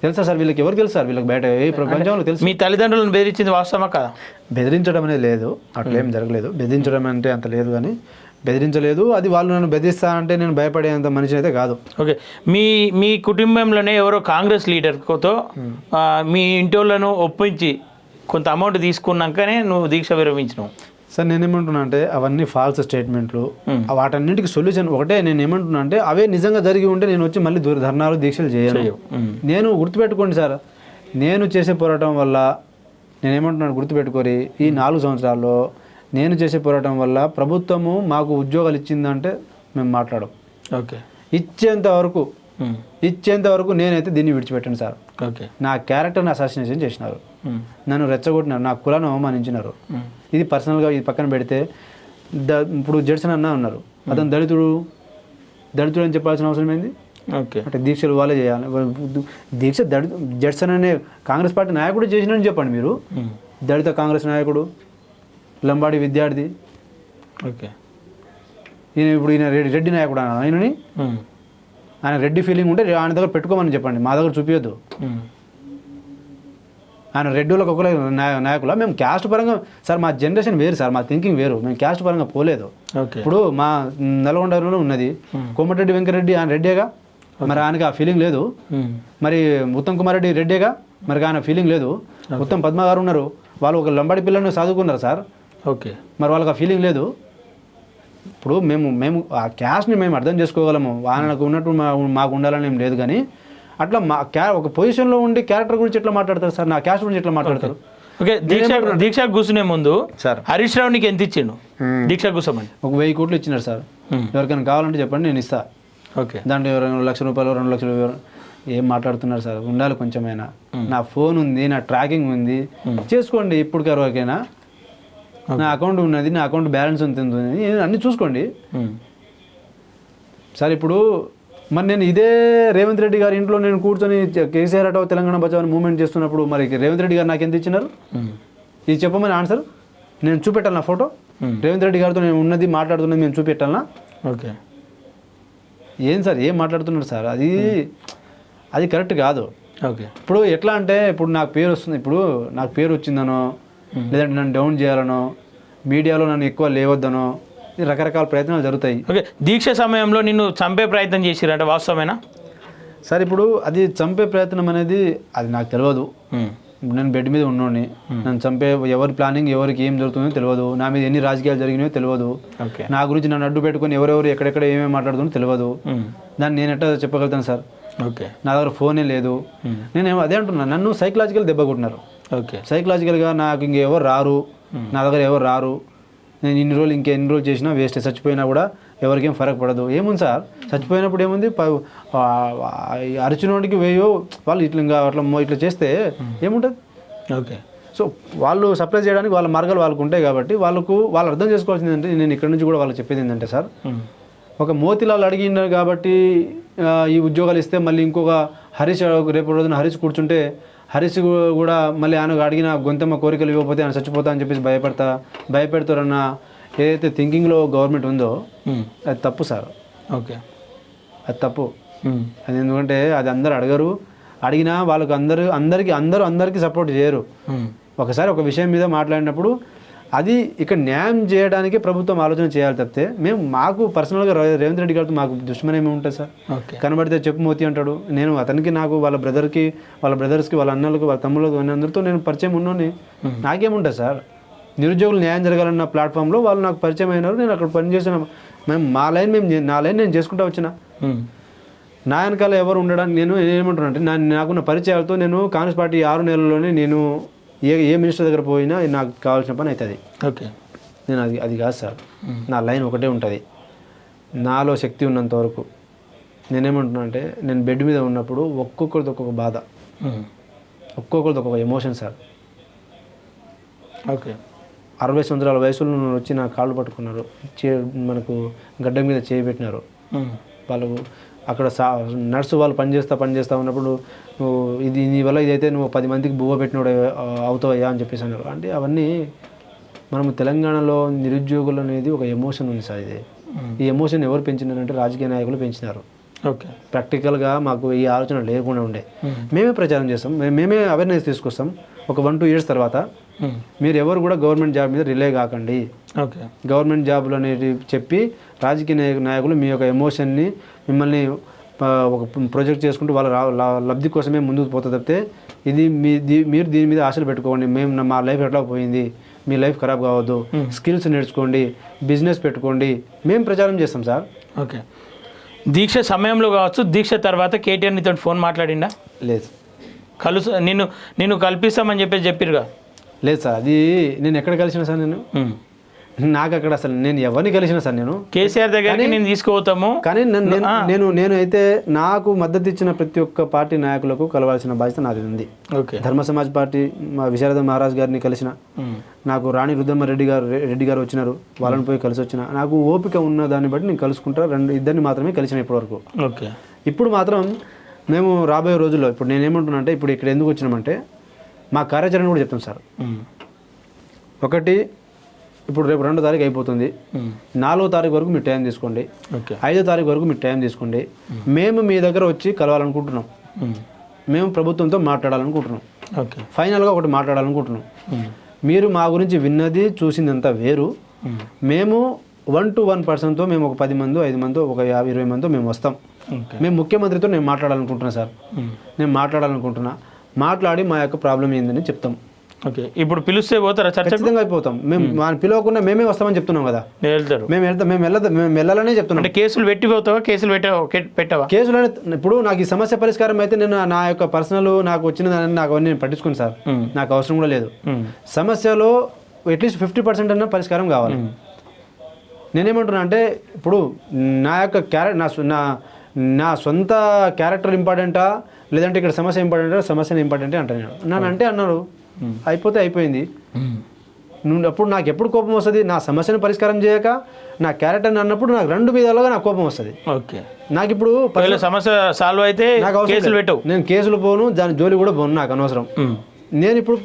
తెలుసా సార్? వీళ్ళకి ఎవరు తెలుసు సార్? వీళ్ళకి బయట ఏ ప్రపంచంలో తెలుసు. మీ తల్లిదండ్రులను బెదిరించింది వాస్తవమా కదా? బెదిరించడం అనేది లేదు, అట్లేం జరగలేదు. బెదిరించడం అంటే అంత లేదు, కానీ బెదిరించలేదు. అది వాళ్ళు నన్ను బెదిరిస్తానంటే నేను భయపడేంత మనిషి అయితే కాదు. ఓకే, మీ కుటుంబంలోనే ఎవరో కాంగ్రెస్ లీడర్తో మీ ఇంటి వాళ్ళను ఒప్పించి కొంత అమౌంట్ తీసుకున్నాకనే నువ్వు దీక్ష విరమించినావు సార్. నేనేమంటున్నా అంటే అవన్నీ ఫాల్స్ స్టేట్మెంట్లు. వాటన్నిటికీ సొల్యూషన్ ఒకటే. నేను ఏమంటున్నా అంటే అవే నిజంగా జరిగి ఉంటే నేను వచ్చి మళ్ళీ ధర్నాలు దీక్షలు చేయను. నేను గుర్తుపెట్టుకోండి సార్, నేను చేసే పోరాటం వల్ల నేనేమంటున్నాను గుర్తుపెట్టుకోరి, ఈ 4 సంవత్సరాల్లో నేను చేసే పోరాటం వల్ల ప్రభుత్వము మాకు ఉద్యోగాలు ఇచ్చిందంటే మేము మాట్లాడం. ఓకే, ఇచ్చేంత వరకు నేనైతే దీన్ని విడిచిపెట్టాను సార్. ఓకే, నా క్యారెక్టర్ని అసాసినేషన్ చేసినారు, నన్ను రెచ్చగొట్టినారు, నా కులాన్ని అవమానించినారు. ఇది పర్సనల్గా ఇది పక్కన పెడితే ఇప్పుడు జడ్సన్ అన్న ఉన్నారు, అతను దళితుడు అని చెప్పాల్సిన అవసరం ఏంది? ఓకే, అంటే దీక్షలు వాళ్ళే చేయాలి. దీక్ష జడ్సన్ అనే కాంగ్రెస్ పార్టీ నాయకుడు చేసినని చెప్పండి మీరు. దళిత కాంగ్రెస్ నాయకుడు, లంబాడి విద్యార్థి. ఓకే, ఈయన రెడ్డి నాయకుడు ఆయనని, ఆయన రెడ్డి ఫీలింగ్ ఉంటే ఆయన దగ్గర పెట్టుకోమని చెప్పండి, మా దగ్గర చూపించద్దు. ఆయన రెడ్డిలకు ఒకరు నాయకుల. మేము క్యాస్ట్ పరంగా సార్, మా జనరేషన్ వేరు సార్, మా థింకింగ్ వేరు. మేము క్యాస్ట్ పరంగా పోలేదు. ఇప్పుడు మా నల్గొండలో ఉన్నది కోమటిరెడ్డి వెంకరెడ్డి, ఆయన రెడ్డేగా, మరి ఆయనకి ఆ ఫీలింగ్ లేదు. మరి ఉత్తమ్ కుమార్ రెడ్డి రెడ్డేగా, మరి ఆయన ఫీలింగ్ లేదు. ఉత్తమ్ పద్మ గారు ఉన్నారు, వాళ్ళు ఒక లంబాడి పిల్లల్ని చదువుకున్నారు సార్. ఓకే, మరి వాళ్ళకి ఆ ఫీలింగ్ లేదు. ఇప్పుడు మేము ఆ క్యాస్ట్ని మేము అర్థం చేసుకోగలము, వాళ్ళకు ఉన్నట్టు మాకు ఉండాలని ఏం లేదు. కానీ అట్లా ఒక పొజిషన్లో ఉండి క్యారెక్టర్ గురించి ఎట్లా మాట్లాడతారు సార్? నా క్యాస్ట్ గురించి ఎట్లా మాట్లాడతారు? ఓకే, దీక్ష కూర్చునే ముందు సార్ హరీష్ రావు నీకు ఎంత ఇచ్చిండు దీక్ష కూర్చోమని? ఒక 1000 కోట్లు ఇచ్చినారు సార్. ఎవరికైనా కావాలంటే చెప్పండి, నేను ఇస్తా. ఓకే, దాంట్లో 2 లక్షల రూపాయలు 2 లక్షలు ఏం మాట్లాడుతున్నారు సార్? ఉండాలి కొంచెమైనా. నా ఫోన్ ఉంది, నా ట్రాకింగ్ ఉంది, చేసుకోండి. ఇప్పటికి వరకైనా నా అకౌంట్ ఉన్నది, నా అకౌంట్ బ్యాలెన్స్ ఉంది, అన్నీ చూసుకోండి సార్. ఇప్పుడు మరి నేను ఇదే రేవంత్ రెడ్డి గారి ఇంట్లో నేను కూర్చొని కేసీఆర్ అటో తెలంగాణ బచావని మూవ్మెంట్ చేస్తున్నప్పుడు మరి రేవంత్ రెడ్డి గారు నాకు ఎంత ఇచ్చినారు? ఇది చెప్పమని ఆన్సర్ నేను చూపెట్టాలి. నా ఫోటో రేవంత్ రెడ్డి గారితో నేను ఉన్నది మాట్లాడుతున్నది మేము చూపెట్టాలనా? ఓకే, ఏం సార్ ఏం మాట్లాడుతున్నారు సార్? అది కరెక్ట్ కాదు. ఓకే, ఇప్పుడు ఎట్లా అంటే ఇప్పుడు నాకు పేరు వస్తుంది, ఇప్పుడు నాకు పేరు వచ్చిందనో లేదంటే నన్ను డౌన్ చేయాలనో మీడియాలో నన్ను ఎక్కువ లేవద్దనో రకరకాల ప్రయత్నాలు జరుగుతాయి. ఓకే, దీక్ష సమయంలో నిన్ను చంపే ప్రయత్నం చేసిరంటే వాస్తవమేనా సార్? ఇప్పుడు అది చంపే ప్రయత్నం అనేది అది నాకు తెలియదు. నేను బెడ్ మీద ఉన్నోడిని, నన్ను చంపే ఎవరి ప్లానింగ్ ఎవరికి ఏం జరుగుతుందో తెలియదు. నా మీద ఎన్ని రాజకీయాలు జరిగినాయో తెలియదు. నా గురించి నన్ను అడ్డు పెట్టుకొని ఎవరెవరు ఎక్కడెక్కడ ఏమేమి మాట్లాడుతుందో తెలియదు. దాన్ని నేను ఎట్లా చెప్పగలుగుతాను సార్? ఓకే, నా దగ్గర ఫోనే లేదు. నేనేమో అదే అంటున్నాను, నన్ను సైకలాజికల్ దెబ్బ కొట్టినారు. ఓకే, సైకలాజికల్గా నాకు ఇంకెవరు రారు, నా దగ్గర ఎవరు రారు, నేను ఎన్ని రోజులు చేసినా వేస్ట్, చచ్చిపోయినా కూడా ఎవరికేం ఫరక్ పడదు. ఏముంది సార్? చచ్చిపోయినప్పుడు ఏముంది? అరిచినోడికి వేయో వాళ్ళు ఇట్లా చేస్తే ఏముంటుంది? ఓకే, సో వాళ్ళు సప్లై చేయడానికి వాళ్ళ మార్గాలు వాళ్ళకు ఉంటాయి కాబట్టి వాళ్ళు అర్థం చేసుకోవాల్సింది ఏంటంటే, నేను ఇక్కడ నుంచి కూడా వాళ్ళకి చెప్పేది ఏంటంటే సార్, ఒక మోతిలాల్ అడిగినారు కాబట్టి ఈ ఉద్యోగాలు ఇస్తే మళ్ళీ ఇంకొక హరీష్ రేపు రోజున హరీష్ కూర్చుంటే హరీష్ కూడా మళ్ళీ ఆయన అడిగిన గొంతమ్మ కోరికలు ఇవ్వకపోతే ఆయన చచ్చిపోతా అని చెప్పేసి భయపెడతారన్న ఏదైతే థింకింగ్లో గవర్నమెంట్ ఉందో అది తప్పు సార్. ఓకే, అది తప్పు. అది ఎందుకంటే అది అందరు అడగరు, అడిగినా వాళ్ళకు అందరికీ సపోర్ట్ చేయరు. ఒకసారి ఒక విషయం మీద మాట్లాడినప్పుడు అది ఇక్కడ న్యాయం చేయడానికి ప్రభుత్వం ఆలోచన చేయాలి తప్పితే మాకు పర్సనల్గా రేవంత్ రెడ్డి గారితో మాకు దుష్మని ఏమి ఉంటుంది సార్? కనబడితే చెప్పు మోతి అంటాడు. నేను అతనికి నాకు వాళ్ళ బ్రదర్స్కి వాళ్ళ అన్నలకు వాళ్ళ తమ్ముళ్ళకి అందరితో నేను పరిచయం ఉన్నోని, నాకేముంటుంది సార్? నిరుద్యోగులు న్యాయం జరగాలన్న ప్లాట్ఫామ్లో వాళ్ళు నాకు పరిచయం అయినారు, నేను అక్కడ పనిచేసిన నా లైన్ నేను చేసుకుంటూ వచ్చిన. నా వెనకాల ఎవరు ఉండడానికి నేను ఏమంటున్నా అంటే నాకున్న పరిచయాలతో నేను కాంగ్రెస్ పార్టీ 6 నెలల్లోనే నేను ఏ మినిస్టర్ దగ్గర పోయినా నాకు కావాల్సిన పని అవుతుంది. ఓకే, నేను అది కాదు సార్, నా లైన్ ఒకటే ఉంటుంది. నాలో శక్తి ఉన్నంత వరకు నేనేమంటున్నా అంటే నేను బెడ్ మీద ఉన్నప్పుడు ఒక్కొక్కరిది ఒక్కొక్క బాధ, ఒక్కొక్కరిది ఒక్కొక్క ఎమోషన్ సార్. ఓకే, 60 సంవత్సరాల వయసులో వచ్చి నా కాళ్ళు పట్టుకున్నారు, మనకు గడ్డ మీద చేయబెట్టినారు. వాళ్ళు అక్కడ నర్సు వాళ్ళు పనిచేస్తా ఉన్నప్పుడు నువ్వు నీ వల్ల ఇదైతే నువ్వు 10 మందికి బువ్వ పెట్టినోడు అవుతావయ్యా అని చెప్పేసి అన్నారు. అంటే అవన్నీ మనము తెలంగాణలో నిరుద్యోగులు అనేది ఒక ఎమోషన్ ఉంది సార్. ఈ ఎమోషన్ ఎవరు పెంచినారంటే రాజకీయ నాయకులు పెంచినారు. ఓకే, ప్రాక్టికల్గా మాకు ఈ ఆలోచన లేకుండా ఉండే మేమే ప్రచారం చేస్తాం, మేమే అవేర్నెస్ తీసుకొస్తాం. ఒక 1-2 ఇయర్స్ తర్వాత మీరు ఎవరు కూడా గవర్నమెంట్ జాబ్ మీద రిలే కాకండి, ఓకే, గవర్నమెంట్ జాబులు అనేది చెప్పి రాజకీయ నాయకులు మీ యొక్క ఎమోషన్ని మిమ్మల్ని ఒక ప్రొజెక్ట్ చేసుకుంటూ వాళ్ళ లబ్ధి కోసమే ముందుకు పోతా తప్పితే మీరు దీని మీద ఆశలు పెట్టుకోండి, మా లైఫ్ ఎట్లా పోయింది, మీ లైఫ్ ఖరాబ్ కావద్దు, స్కిల్స్ నేర్చుకోండి, బిజినెస్ పెట్టుకోండి, మేము ప్రచారం చేస్తాం సార్. ఓకే, దీక్ష సమయంలో కావచ్చు, దీక్ష తర్వాత కేటీఆర్ నీతో ఫోన్ మాట్లాడిండా? లేదు. నిన్ను కల్పిస్తామని చెప్పిరుగా? లేదు సార్, అది నేను ఎక్కడ కలిసిన సార్, నాకు అక్కడ అసలు నేను ఎవరిని కలిసిన సార్, నేను కేసీఆర్ దగ్గరికి నేను తీసుకుపోతాము. కానీ నేనైతే నాకు మద్దతు ఇచ్చిన ప్రతి ఒక్క పార్టీ నాయకులకు కలవాల్సిన బాధ్యత నాది ఉంది. ఓకే, ధర్మ సమాజ్ పార్టీ విశారద మహారాజ్ గారిని కలిసిన, నాకు రాణి రుద్రమ్మ రెడ్డి గారు వచ్చినారు, వాళ్ళని పోయి కలిసి వచ్చిన. నాకు ఓపిక ఉన్న దాన్ని బట్టి నేను కలుసుకుంటా, ఇద్దరిని మాత్రమే కలిసిన ఇప్పటివరకు. ఓకే, ఇప్పుడు మాత్రం మేము రాబోయే రోజుల్లో ఇప్పుడు నేనేమంటున్నా అంటే ఇప్పుడు ఇక్కడ ఎందుకు వచ్చినామంటే మా కార్యాచరణ కూడా చెప్తాం సార్. ఒకటి, ఇప్పుడు రేపు 2వ తారీఖు అయిపోతుంది, 4వ తారీఖు వరకు మీరు టైం తీసుకోండి, 5వ తారీఖు వరకు మీరు టైం తీసుకోండి. మేము మీ దగ్గర వచ్చి కలవాలనుకుంటున్నాం, మేము ప్రభుత్వంతో మాట్లాడాలనుకుంటున్నాం, ఫైనల్గా ఒకటి మాట్లాడాలనుకుంటున్నాం. మీరు మా గురించి విన్నది చూసిందంతా వేరు. మేము 1-1 పర్సన్తో మేము ఒక 10 మందో 5 మందో ఒక 50-20 మందో మేము వస్తాం. మేము ముఖ్యమంత్రితో నేను మాట్లాడాలనుకుంటున్నా సార్, నేను మాట్లాడి మా యొక్క ప్రాబ్లం ఏందని చెప్తాం. ఓకే, ఇప్పుడు పిలిస్తే పోతారా? ఖచ్చితంగా అయిపోతాం. మేము పిలవకుండా మేమే వస్తామని చెప్తున్నాం కదా, మేము వెళ్ళాలనే చెప్తున్నాం. అంటే కేసులు పెట్టి పోతావా? పెట్టవా కేసులు? ఇప్పుడు నాకు ఈ సమస్య పరిష్కారం అయితే నేను నా యొక్క పర్సనల్ నాకు వచ్చిన దాన్ని నాకు అవన్నీ నేను పట్టించుకుని సార్, నాకు అవసరం కూడా లేదు. సమస్యలో అట్లీస్ట్ 50% అన్న పరిష్కారం కావాలి. నేనేమంటున్నా అంటే ఇప్పుడు నా యొక్క నా సొంత క్యారెక్టర్ ఇంపార్టెంటా లేదంటే ఇక్కడ సమస్య ఇంపార్టెంటా? సమస్యను ఇంపార్టెంటే అంటాను నేను. అన్నారు అయిపోతే అయిపోయింది. అప్పుడు నాకు ఎప్పుడు కోపం వస్తుంది? నా సమస్యను పరిష్కారం చేయక నా క్యారెక్టర్ని అన్నప్పుడు నాకు 2 విధాలుగా నాకు కోపం వస్తుంది. ఓకే, నాకు ఇప్పుడు సమస్య సాల్వ్ అయితే నేను కేసులు పోను, దాని జోలి కూడా పోను, నాకు అనవసరం. నేను ఇప్పుడు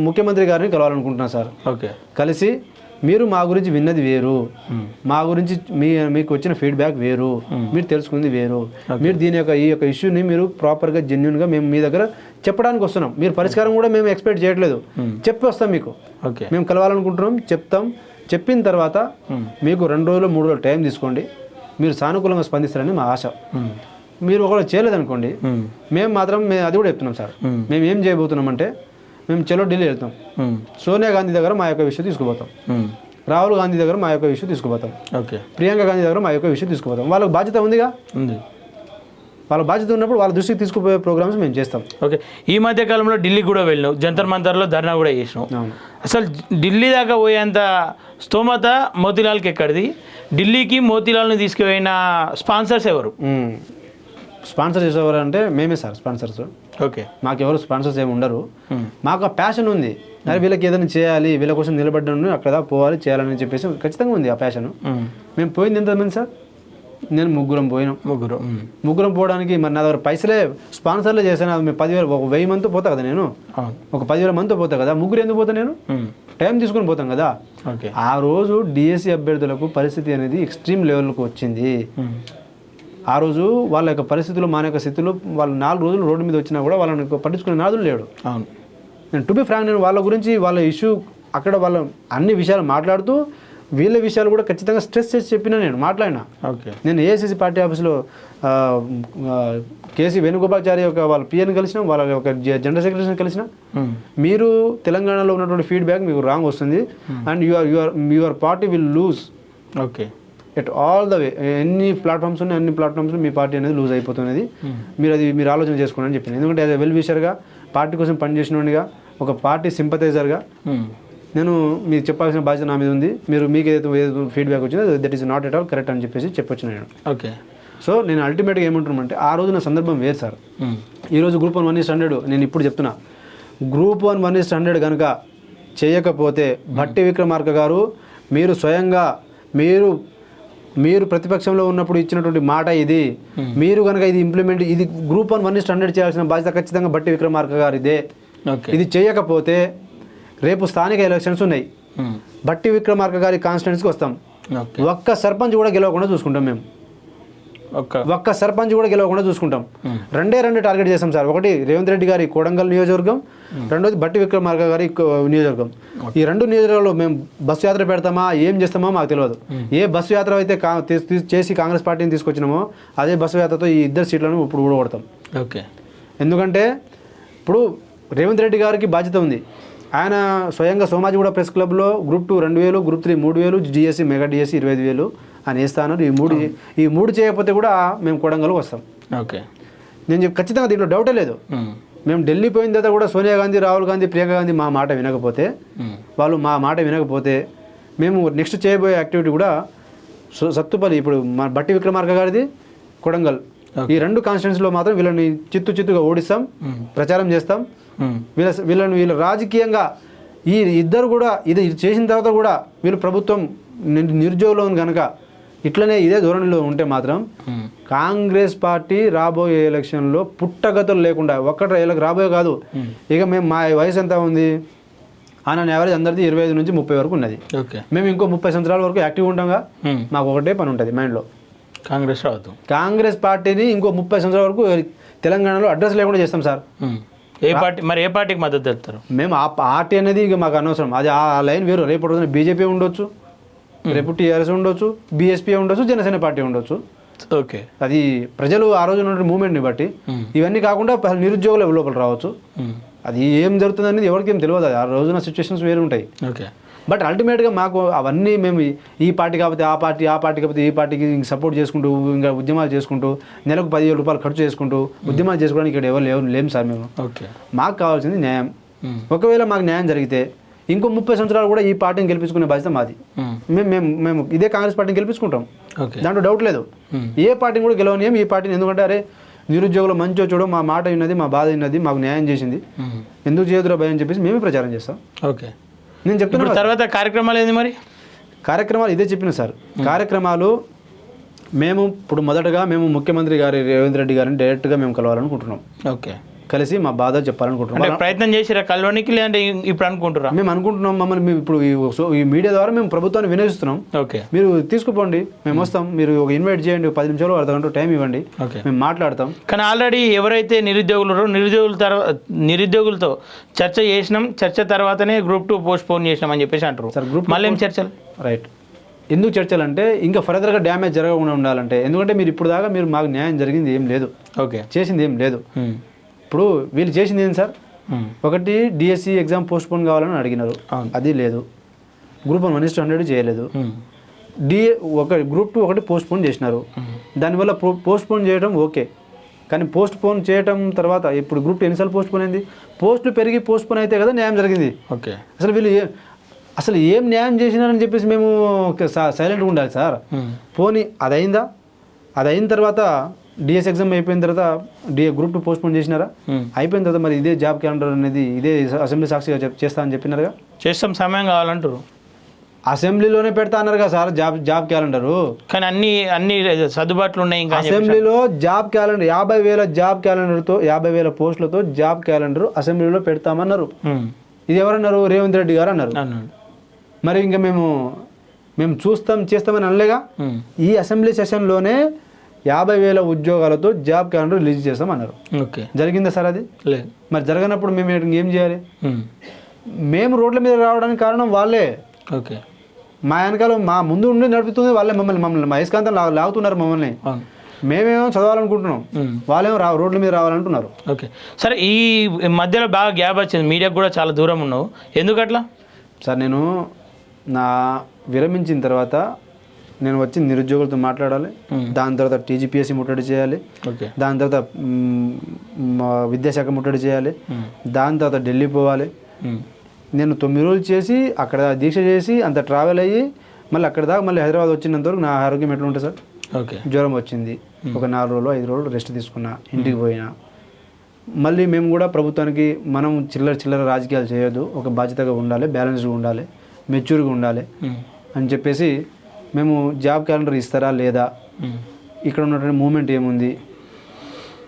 ముఖ్యమంత్రి గారిని కలవాలనుకుంటున్నాను సార్. ఓకే, కలిసి మీరు మా గురించి విన్నది వేరు, మా గురించి మీకు వచ్చిన ఫీడ్బ్యాక్ వేరు, మీరు తెలుసుకుంది వేరు. మీరు ఈ యొక్క ఇష్యూని మీరు ప్రాపర్గా జెన్యున్గా మేము మీ దగ్గర చెప్పడానికి వస్తున్నాం. మీరు పరిష్కారం కూడా మేము ఎక్స్పెక్ట్ చేయట్లేదు, చెప్పి వస్తాం మీకు. ఓకే, మేము కలవాలనుకుంటున్నాం, చెప్తాం. చెప్పిన తర్వాత మీకు 2 రోజులు 3 రోజులు టైం తీసుకోండి, మీరు సానుకూలంగా స్పందిస్తారని మా ఆశ. మీరు ఒకవేళ చేయలేదనుకోండి, మేము మాత్రం అది కూడా చెప్తున్నాం సార్. మేము ఏం చేయబోతున్నామంటే మేము చలో ఢిల్లీ వెళ్తాం, సోనియా గాంధీ దగ్గర మా యొక్క విషయం తీసుకుపోతాం, రాహుల్ గాంధీ దగ్గర మా యొక్క విషయం తీసుకుపోతాం, ఓకే, ప్రియాంక గాంధీ దగ్గర మా యొక్క విషయం తీసుకుపోతాం. వాళ్ళకి బాధ్యత ఉందిగా, వాళ్ళ బాధ్యత ఉన్నప్పుడు వాళ్ళ దృష్టికి తీసుకుపోయే ప్రోగ్రామ్స్ మేము చేస్తాం. ఓకే, ఈ మధ్య కాలంలో ఢిల్లీ కూడా వెళ్ళినావు, జంతర్ మంతర్లో ధర్నా కూడా చేసినావు. అసలు ఢిల్లీ దాకా పోయేంత స్తోమత మోతీలాల్కి ఎక్కడిది? ఢిల్లీకి మోతీలాల్ని తీసుకుపోయిన స్పాన్సర్స్ ఎవరు? స్పాన్సర్ చేసేవారు అంటే మేమే సార్ స్పాన్సర్స్. ఓకే, మాకెవరు స్పాన్సర్స్ ఏమి ఉండరు. మాకు ఆ ప్యాషన్ ఉంది, అరే వీళ్ళకి ఏదైనా చేయాలి, వీళ్ళ కోసం నిలబడ్డాను, అక్కడ పోవాలి చేయాలని చెప్పేసి ఖచ్చితంగా ఉంది ఆ ప్యాషన్. మేము పోయింది ఎంతమంది సార్? నేను ముగ్గురం పోయినాం. ముగ్గురం పోవడానికి మరి నా దగ్గర పైసలే స్పాన్సర్లే చేశాను. మేము 10,000 ఒక 1000 మందితో పోతా కదా, నేను ఒక 10,000 మందితో పోతా కదా, ముగ్గురు ఎందుకు పోతా? నేను టైం తీసుకొని పోతాం కదా. ఆ రోజు డిఎస్సి అభ్యర్థులకు పరిస్థితి అనేది ఎక్స్ట్రీమ్ లెవెల్కి వచ్చింది. ఆ రోజు వాళ్ళ యొక్క పరిస్థితులు, మన యొక్క స్థితులు, వాళ్ళు 4 రోజులు రోడ్డు మీద వచ్చినా కూడా వాళ్ళని పట్టించుకునే నాదులు లేడు. అవును, నేను టు బి ఫ్రాంక్, నేను వాళ్ళ గురించి వాళ్ళ ఇష్యూ అక్కడ వాళ్ళ అన్ని విషయాలు మాట్లాడుతూ వీళ్ళ విషయాలు కూడా ఖచ్చితంగా స్ట్రెస్ చేసి చెప్పినా, నేను మాట్లాడినా. ఓకే, నేను ఏఐసిసి పార్టీ ఆఫీస్లో కేసీ వేణుగోపాల్చారి యొక్క వాళ్ళ పిఎన్ కలిసిన, వాళ్ళ యొక్క జనరల్ సెక్రటరీని కలిసిన. మీరు తెలంగాణలో ఉన్నటువంటి ఫీడ్బ్యాక్ మీకు రాంగ్ వస్తుంది and your party will lose. Okay, at all the way ఎన్ని ప్లాట్ఫామ్స్ ఉన్నాయి అన్ని ప్లాట్ఫామ్స్ మీ పార్టీ అనేది లూజ్ అయిపోతున్నది, మీరు ఆలోచన చేసుకోండి అని చెప్పింది. ఎందుకంటే యాజ్ ఎ వెల్ విషర్గా, పార్టీ కోసం పనిచేసినోడిగా, ఒక పార్టీ సింపథైజర్గా నేను మీకు చెప్పాల్సిన బాధ్యత నా మీద ఉంది. మీకు ఏదైతే ఫీడ్బ్యాక్ వచ్చిందో that is not at all correct అని చెప్పేసి చెప్పొచ్చు నేను. ఓకే. సో నేను అల్టిమేట్గా ఏమంటున్నామంటే ఆ రోజున సందర్భం వేరు సార్. ఈరోజు గ్రూప్ 1 1:100 నేను ఇప్పుడు చెప్తున్నా, గ్రూప్ 1 1:100 కనుక చేయకపోతే భట్టి విక్రమార్క గారు మీరు స్వయంగా మీరు ప్రతిపక్షంలో ఉన్నప్పుడు ఇచ్చినటువంటి మాట ఇది, మీరు కనుక ఇది ఇంప్లిమెంట్, ఇది గ్రూప్ 1 1:100 చేయాల్సిన బాధ్యత ఖచ్చితంగా భట్టి విక్రమార్క గారు ఇదే. ఇది చేయకపోతే రేపు స్థానిక ఎలక్షన్స్ ఉన్నాయి, భట్టి విక్రమార్క గారి కాన్స్టిట్యున్సీకి వస్తాం, ఒక్క సర్పంచ్ కూడా గెలవకుండా చూసుకుంటాం మేము, ఒక్క సర్పంచ్ కూడా గెలవకుండా చూసుకుంటాం. రెండు టార్గెట్ చేస్తాం సార్. ఒకటి రేవంత్ రెడ్డి గారి కొడంగల్ నియోజకవర్గం, రెండోది భట్టి విక్రమార్క గారి నియోజకవర్గం. ఈ 2 నియోజకవర్గాల్లో మేము బస్సు యాత్ర పెడతామా ఏం చేస్తామో మాకు తెలియదు. ఏ బస్సు యాత్ర అయితే చేసి కాంగ్రెస్ పార్టీని తీసుకొచ్చినామో అదే బస్సు యాత్రతో ఈ 2 సీట్లను ఇప్పుడు ఊడగొడతాం. ఓకే. ఎందుకంటే ఇప్పుడు రేవంత్ రెడ్డి గారికి బాధ్యత ఉంది. ఆయన స్వయంగా సోమాజిగూడ ప్రెస్ క్లబ్లో group 2 2,000, group 3 3,000, DSC mega DSC 25,000 అని వేస్తాను. ఈ మూడు చేయకపోతే కూడా మేము కొడంగల్కి వస్తాం. ఓకే. నేను ఖచ్చితంగా దీంట్లో డౌటే లేదు. మేము ఢిల్లీ పోయిన తర్వాత కూడా సోనియా గాంధీ, రాహుల్ గాంధీ, ప్రియాంక గాంధీ మా మాట వినకపోతే, వాళ్ళు మా మాట వినకపోతే మేము నెక్స్ట్ చేయబోయే యాక్టివిటీ కూడా సత్తుపల్లి, ఇప్పుడు మా భట్టి విక్రమార్క గారిది కొడంగల్, ఈ 2 కాన్స్టిట్యున్సీలో మాత్రం వీళ్ళని చిత్తుగా ఓడిస్తాం, ప్రచారం చేస్తాం. వీళ్ళ రాజకీయంగా ఈ ఇద్దరు కూడా ఇది చేసిన తర్వాత కూడా వీళ్ళు ప్రభుత్వం నిరుద్యోగులు కనుక ఇట్లనే ఇదే ధోరణిలో ఉంటే మాత్రం కాంగ్రెస్ పార్టీ రాబోయే ఎలక్షన్లో పుట్టగతులు లేకుండా రాబోయే కాదు, ఇక మేము మా వయసు ఎంత ఉంది అని యావరేజ్ అందరిది 25 నుంచి 30 వరకు ఉన్నది. మేము ఇంకో 30 సంవత్సరాల వరకు యాక్టివ్గా ఉంటాంగా. మాకు ఒకటే పని ఉంటుంది మైండ్లో, కాంగ్రెస్ పార్టీని ఇంకో 30 సంవత్సరాల వరకు తెలంగాణలో అడ్రస్ లేకుండా చేస్తాం సార్. ఏ పార్టీకి మద్దతు తెలుపుతారు? మేము ఆ పార్టీ అనేది ఇక మాకు అనవసరం, అది ఆ లైన్ వేరు. రేపు రోజున బీజేపీ ఉండొచ్చు, రేపు టీఆర్ఎస్ ఉండొచ్చు, బీఎస్పీ ఉండొచ్చు, జనసేన పార్టీ ఉండొచ్చు. ఓకే. అది ప్రజలు ఆ రోజు ఉన్న మూమెంట్ని బట్టి ఇవన్నీ కాకుండా నిరుద్యోగులు లోపల రావచ్చు. అది ఏం జరుగుతుంది అనేది ఎవరికి ఏం తెలియదు. ఆ రోజున సిచ్యువేషన్స్ వేరు ఉంటాయి. ఓకే. బట్ అల్టిమేట్గా మాకు అవన్నీ మేము ఈ పార్టీ కాకపోతే ఆ పార్టీ, ఆ పార్టీ కాకపోతే ఈ పార్టీకి సపోర్ట్ చేసుకుంటూ ఇంకా ఉద్యమాలు చేసుకుంటూ నెలకు 10,000 రూపాయలు ఖర్చు చేసుకుంటూ ఉద్యమాలు చేసుకోవడానికి ఇక్కడ ఎవరు లేము సార్ మేము. ఓకే. మాకు కావాల్సింది న్యాయం. ఒకవేళ మాకు న్యాయం జరిగితే ఇంకో 30 సంవత్సరాలు కూడా ఈ పార్టీని గెలిపించుకునే బాధ్యత మాది. మేము ఇదే కాంగ్రెస్ పార్టీని గెలిపించుకుంటాం, దాంట్లో డౌట్ లేదు. ఏ పార్టీని కూడా గెలవనియం ఈ పార్టీని. ఎందుకంటే అరే నిరుద్యోగులు మంచో చూడో మా మాట విన్నది, మా బాధ విన్నది, మాకు న్యాయం చేసింది, ఎందుకు చేయదురా భయం అని చెప్పేసి మేమే ప్రచారం చేస్తాం. ఓకే. నేను చెప్తున్నా. తర్వాత కార్యక్రమాలు ఏంది మరి? కార్యక్రమాలు ఇదే చెప్పిన సార్. కార్యక్రమాలు మేము ఇప్పుడు మొదటగా మేము ముఖ్యమంత్రి గారి రేవంత్ రెడ్డి గారిని డైరెక్ట్గా మేము కలవాలనుకుంటున్నాం. ఓకే. కలిసి మా బాధ చెప్పాలనుకుంటున్నాం. ప్రయత్నం చేసిరా కలవడానికి, లేదంటే ఇప్పుడు అనుకుంటున్నారా? మేము అనుకుంటున్నాం. మమ్మల్ని ఇప్పుడు ఈ మీడియా ద్వారా మేము ప్రభుత్వాన్ని వినియోగిస్తున్నాం. ఓకే. మీరు తీసుకుపోండి, మేము వస్తాం, మీరు ఒక ఇన్వైట్ చేయండి, 10 నిమిషాలు అర్ధగంట టైం ఇవ్వండి, మేము మాట్లాడతాం. కానీ ఆల్రెడీ ఎవరైతే నిరుద్యోగులతో చర్చ చేసినాం, చర్చ తర్వాతనే గ్రూప్ 2 పోస్ట్ పోన్ చేసినాం అని చెప్పేసి అంటారు సార్. గ్రూప్ మళ్ళీ ఏం చర్చలు? రైట్. ఎందుకు చర్చలు అంటే ఇంకా ఫర్దర్గా డ్యామేజ్ జరగకుండా ఉండాలంటే. ఎందుకంటే మీరు ఇప్పుడు దాకా మాకు న్యాయం జరిగింది ఏం లేదు, ఓకే, చేసింది ఏం లేదు. ఇప్పుడు వీళ్ళు చేసింది ఏంటి సార్? ఒకటి డిఎస్సి ఎగ్జామ్ పోస్ట్ పోన్ కావాలని అడిగినారు, అది లేదు. గ్రూప్ 1 1:100 చేయలేదు. గ్రూప్ 2 ఒకటి పోస్ట్ పోన్ చేసినారు. దానివల్ల పోస్ట్ పోన్ చేయడం ఓకే, కానీ పోస్ట్ పోన్ చేయడం తర్వాత ఇప్పుడు గ్రూప్ 2 ఎన్నిసార్లు పోస్ట్ పోన్ అయింది? పోస్టులు పెరిగి పోస్ట్ పోన్ అయితే కదా న్యాయం జరిగింది. ఓకే. అసలు ఏం న్యాయం చేసినారని చెప్పేసి మేము సైలెంట్గా ఉండాలి సార్. పోనీ అది అయిందా? అది అయిన తర్వాత డిఎస్ ఎగ్జామ్ అయిపోయిన తర్వాత గ్రూప్ 2 పోస్ట్ పోన్ చేసినారా? అయిపోయిన తర్వాత మరి ఇదే జాబ్ క్యాలెండర్ అనేది ఇదే అసెంబ్లీ సాక్షిగా చేస్తా అని చెప్పినారుగా. చేస్తాం, సమయం కావాలంటారు. అసెంబ్లీలోనే పెడతా అన్నారు కదా సార్ జాబ్ క్యాలెండరు. కానీ అన్ని సర్దుబాట్లు ఉన్నాయి. ఇంకా అసెంబ్లీలో జాబ్ క్యాలెండర్ 50,000 జాబ్ క్యాలెండర్తో 50,000 పోస్టులతో జాబ్ క్యాలెండర్ అసెంబ్లీలో పెడతామన్నారు. ఇది ఎవరన్నారు? రేవంత్ రెడ్డి గారు అన్నారు. మరి ఇంకా మేము చేస్తామని అనలేగా. ఈ అసెంబ్లీ సెషన్లోనే 50,000 ఉద్యోగాలతో జాబ్ క్యాలెండర్ రిలీజ్ చేస్తామన్నారు. ఓకే. జరిగిందా సార్? అది లేదు. మరి జరగనప్పుడు మేము ఏం చేయాలి? మేము రోడ్ల మీద రావడానికి కారణం వాళ్ళే. ఓకే. మా వెనకాల మా ముందు ఉండి నడుపుతుంది వాళ్ళే. మమ్మల్ని అయస్కాంతం లాగుతున్నారు మమ్మల్ని. మేమేమో చదవాలనుకుంటున్నాం, వాళ్ళేమో రోడ్ల మీద రావాలంటున్నారు. ఓకే. సరే, ఈ మధ్యలో బాగా గ్యాప్ వచ్చింది, మీడియాకు కూడా చాలా దూరం ఉన్నావు, ఎందుకట్లా? సార్ నేను విరమించిన తర్వాత నేను వచ్చి నిరుద్యోగులతో మాట్లాడాలి, దాని తర్వాత టీజీపీఎస్సీ ముట్టడి చేయాలి, ఓకే దాని తర్వాత విద్యాశాఖ ముట్టడి చేయాలి, దాని తర్వాత ఢిల్లీ పోవాలి. నేను 9 రోజులు చేసి అక్కడ దీక్ష చేసి అంత ట్రావెల్ అయ్యి మళ్ళీ అక్కడ దాకా మళ్ళీ హైదరాబాద్ వచ్చినంత వరకు నా ఆరోగ్యం ఎట్లా ఉంటుంది సార్? ఓకే జ్వరం వచ్చింది, ఒక 4 రోజులు 5 రోజులు రెస్ట్ తీసుకున్నా, ఇంటికి పోయినా. మళ్ళీ మేము కూడా ప్రభుత్వానికి మనం చిల్లర రాజకీయాలు చేయొద్దు, ఒక బాధ్యతగా ఉండాలి, బ్యాలెన్స్గా ఉండాలి, మెచ్యూర్గా ఉండాలి అని చెప్పేసి మేము జాబ్ క్యాలెండర్ ఇస్తారా లేదా, ఇక్కడ ఉన్నటువంటి మూమెంట్ ఏముంది,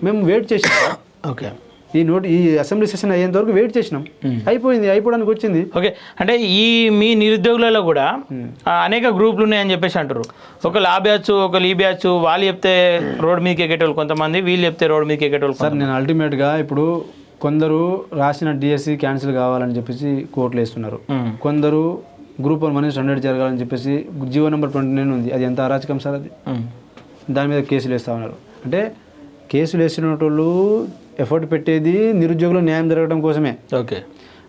మేము వెయిట్ చేసినాం. ఓకే ఈ అసెంబ్లీ సెషన్ అయ్యేంత వరకు వెయిట్ చేసినాం. అయిపోవడానికి వచ్చింది. ఓకే అంటే ఈ మీ నిరుద్యోగులలో కూడా అనేక గ్రూపులు ఉన్నాయని చెప్పేసి అంటారు. ఒకళ్ళు ఆ బ్యాచ్, ఒకళ్ళు ఈ బ్యాచ్, వాళ్ళు చెప్తే రోడ్ మీదకి ఎక్కేటోళ్ళు కొంతమంది, వీళ్ళు చెప్తే రోడ్ మీదకి ఎక్కేటోళ్ళు. సార్ నేను అల్టిమేట్గా ఇప్పుడు కొందరు రాసిన డిఎస్సి క్యాన్సిల్ కావాలని చెప్పేసి కోర్టులు వేస్తున్నారు, కొందరు గ్రూప్ 1 100 జరగాలని చెప్పేసి జీవో నెంబర్ 29 ఉంది. అది ఎంత అరాచకం సార్ అది. దాని మీద కేసులు వేస్తూ ఉన్నారు. అంటే కేసులు వేసినోళ్ళు ఎఫర్ట్ పెట్టేది నిరుద్యోగులు న్యాయం జరగడం కోసమే. ఓకే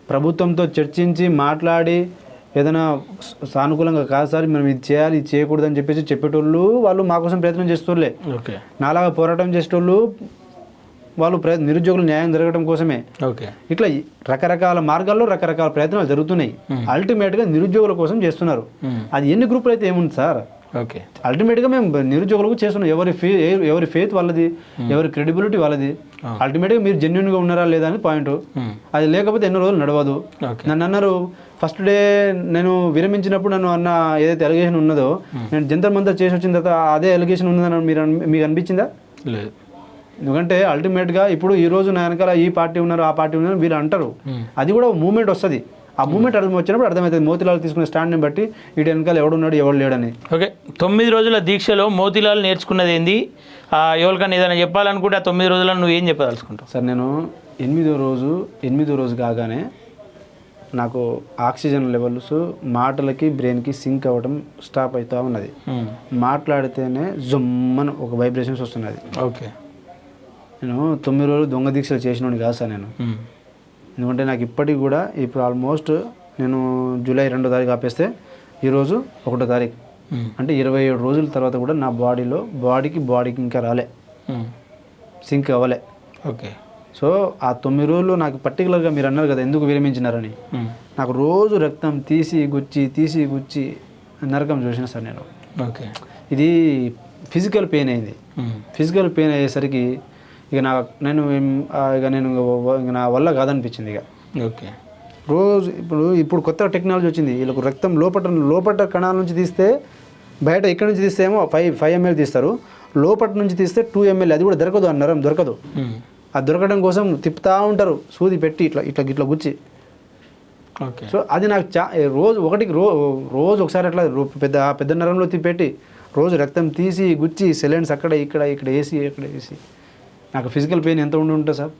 ప్రభుత్వంతో చర్చించి మాట్లాడి ఏదైనా సానుకూలంగా కాదు సార్ మనం ఇది చేయాలి ఇది చేయకూడదు అని చెప్పేసి చెప్పేటోళ్ళు వాళ్ళు మా కోసం ప్రయత్నం చేసేటోళ్ళే. ఓకే నాలాగా పోరాటం చేసేటోళ్ళు వాళ్ళు నిరుద్యోగులు న్యాయం జరగడం కోసమే. ఓకే ఇట్లా రకరకాల మార్గాల్లో రకరకాల ప్రయత్నాలు జరుగుతున్నాయి. అల్టిమేట్గా నిరుద్యోగుల కోసం చేస్తున్నారు. అది ఎన్ని గ్రూపులు అయితే ఏముంది సార్. ఓకే అల్టిమేట్గా మేము నిరుద్యోగులకు చేస్తున్నాం. ఎవరి ఫెయిత్ వాళ్ళది, ఎవరి క్రెడిబిలిటీ వాళ్ళది. అల్టిమేట్గా మీరు జెన్యున్గా ఉన్నారా లేదా అని పాయింట్. అది లేకపోతే ఎన్నో రోజులు నడవదు. నన్ను అన్నారు ఫస్ట్ డే నేను విరమించినప్పుడు నన్ను అన్న ఏదైతే ఎలిగేషన్ ఉన్నదో నేను జంతర్ మంతర్ చేసి వచ్చిన తర్వాత అదే ఎలిగేషన్ ఉందని మీకు అనిపించిందా? లేదు. ఎందుకంటే అల్టిమేట్గా ఇప్పుడు ఈ రోజు నా వెనకాల ఈ పార్టీ ఉన్నారు ఆ పార్టీ ఉన్నారు వీళ్ళు అంటారు. అది కూడా మూమెంట్ వస్తుంది. ఆ మూమెంట్ అర్థం వచ్చినప్పుడు అర్థమవుతుంది మోతీలాల్ తీసుకునే స్టాండ్ని బట్టి ఇటు వెనకాల ఎవడున్నాడు ఎవడు లేడని. ఓకే 9 రోజుల దీక్షలో మోతీలాల్ నేర్చుకున్నది ఏంది, ఎవరికైనా ఏదైనా చెప్పాలనుకుంటే ఆ 9 రోజుల్లో నువ్వు ఏం చెప్పదలుచుకుంటావు? సార్ నేను 8వ రోజు కాగానే నాకు ఆక్సిజన్ లెవెల్స్ మాటలకి బ్రెయిన్కి సింక్ అవ్వడం స్టాప్ అవుతూ ఉన్నది. మాట్లాడితేనే జమ్మని ఒక వైబ్రేషన్స్ వస్తున్నది. ఓకే నేను 9 రోజులు దొంగ దీక్షలు చేసినోని కాదు సార్ నేను. ఎందుకంటే నాకు ఇప్పటికి కూడా ఇప్పుడు ఆల్మోస్ట్ నేను జూలై 2వ తారీఖు ఆపేస్తే ఈరోజు 1వ తారీఖు అంటే 27 రోజుల తర్వాత కూడా నా బాడీకి ఇంకా రాలే, సింక్ అవ్వలే. ఓకే సో ఆ 9 రోజులు నాకు పర్టికులర్గా మీరు అన్నారు కదా ఎందుకు విరమించినారని, నాకు రోజు రక్తం తీసి గుచ్చి నరకం చూసిన సార్ నేను. ఓకే ఇది ఫిజికల్ పెయిన్ అయింది. ఫిజికల్ పెయిన్ అయ్యేసరికి ఇక నేను నా వల్ల కాదనిపించింది. ఇక ఓకే రోజు ఇప్పుడు కొత్త టెక్నాలజీ వచ్చింది. వీళ్ళకు రక్తం లోపట కణాల నుంచి తీస్తే బయట ఇక్కడ నుంచి తీస్తే ఏమో 5 ml తీస్తారు, లోపల నుంచి తీస్తే 2 ml. అది కూడా దొరకదు, ఆ నరం దొరకదు. అది దొరకడం కోసం తిప్పుతూ ఉంటారు సూది పెట్టి ఇట్లా గుచ్చి. ఓకే సో అది నాకు రోజు ఒకసారి అట్లా పెద్ద నరంలో తిప్పెట్టి రోజు రక్తం తీసి గుచ్చి సెలైన్స్ ఇక్కడ వేసి నాకు ఫిజికల్ పెయిన్ ఎంత ఉంటుంది సార్.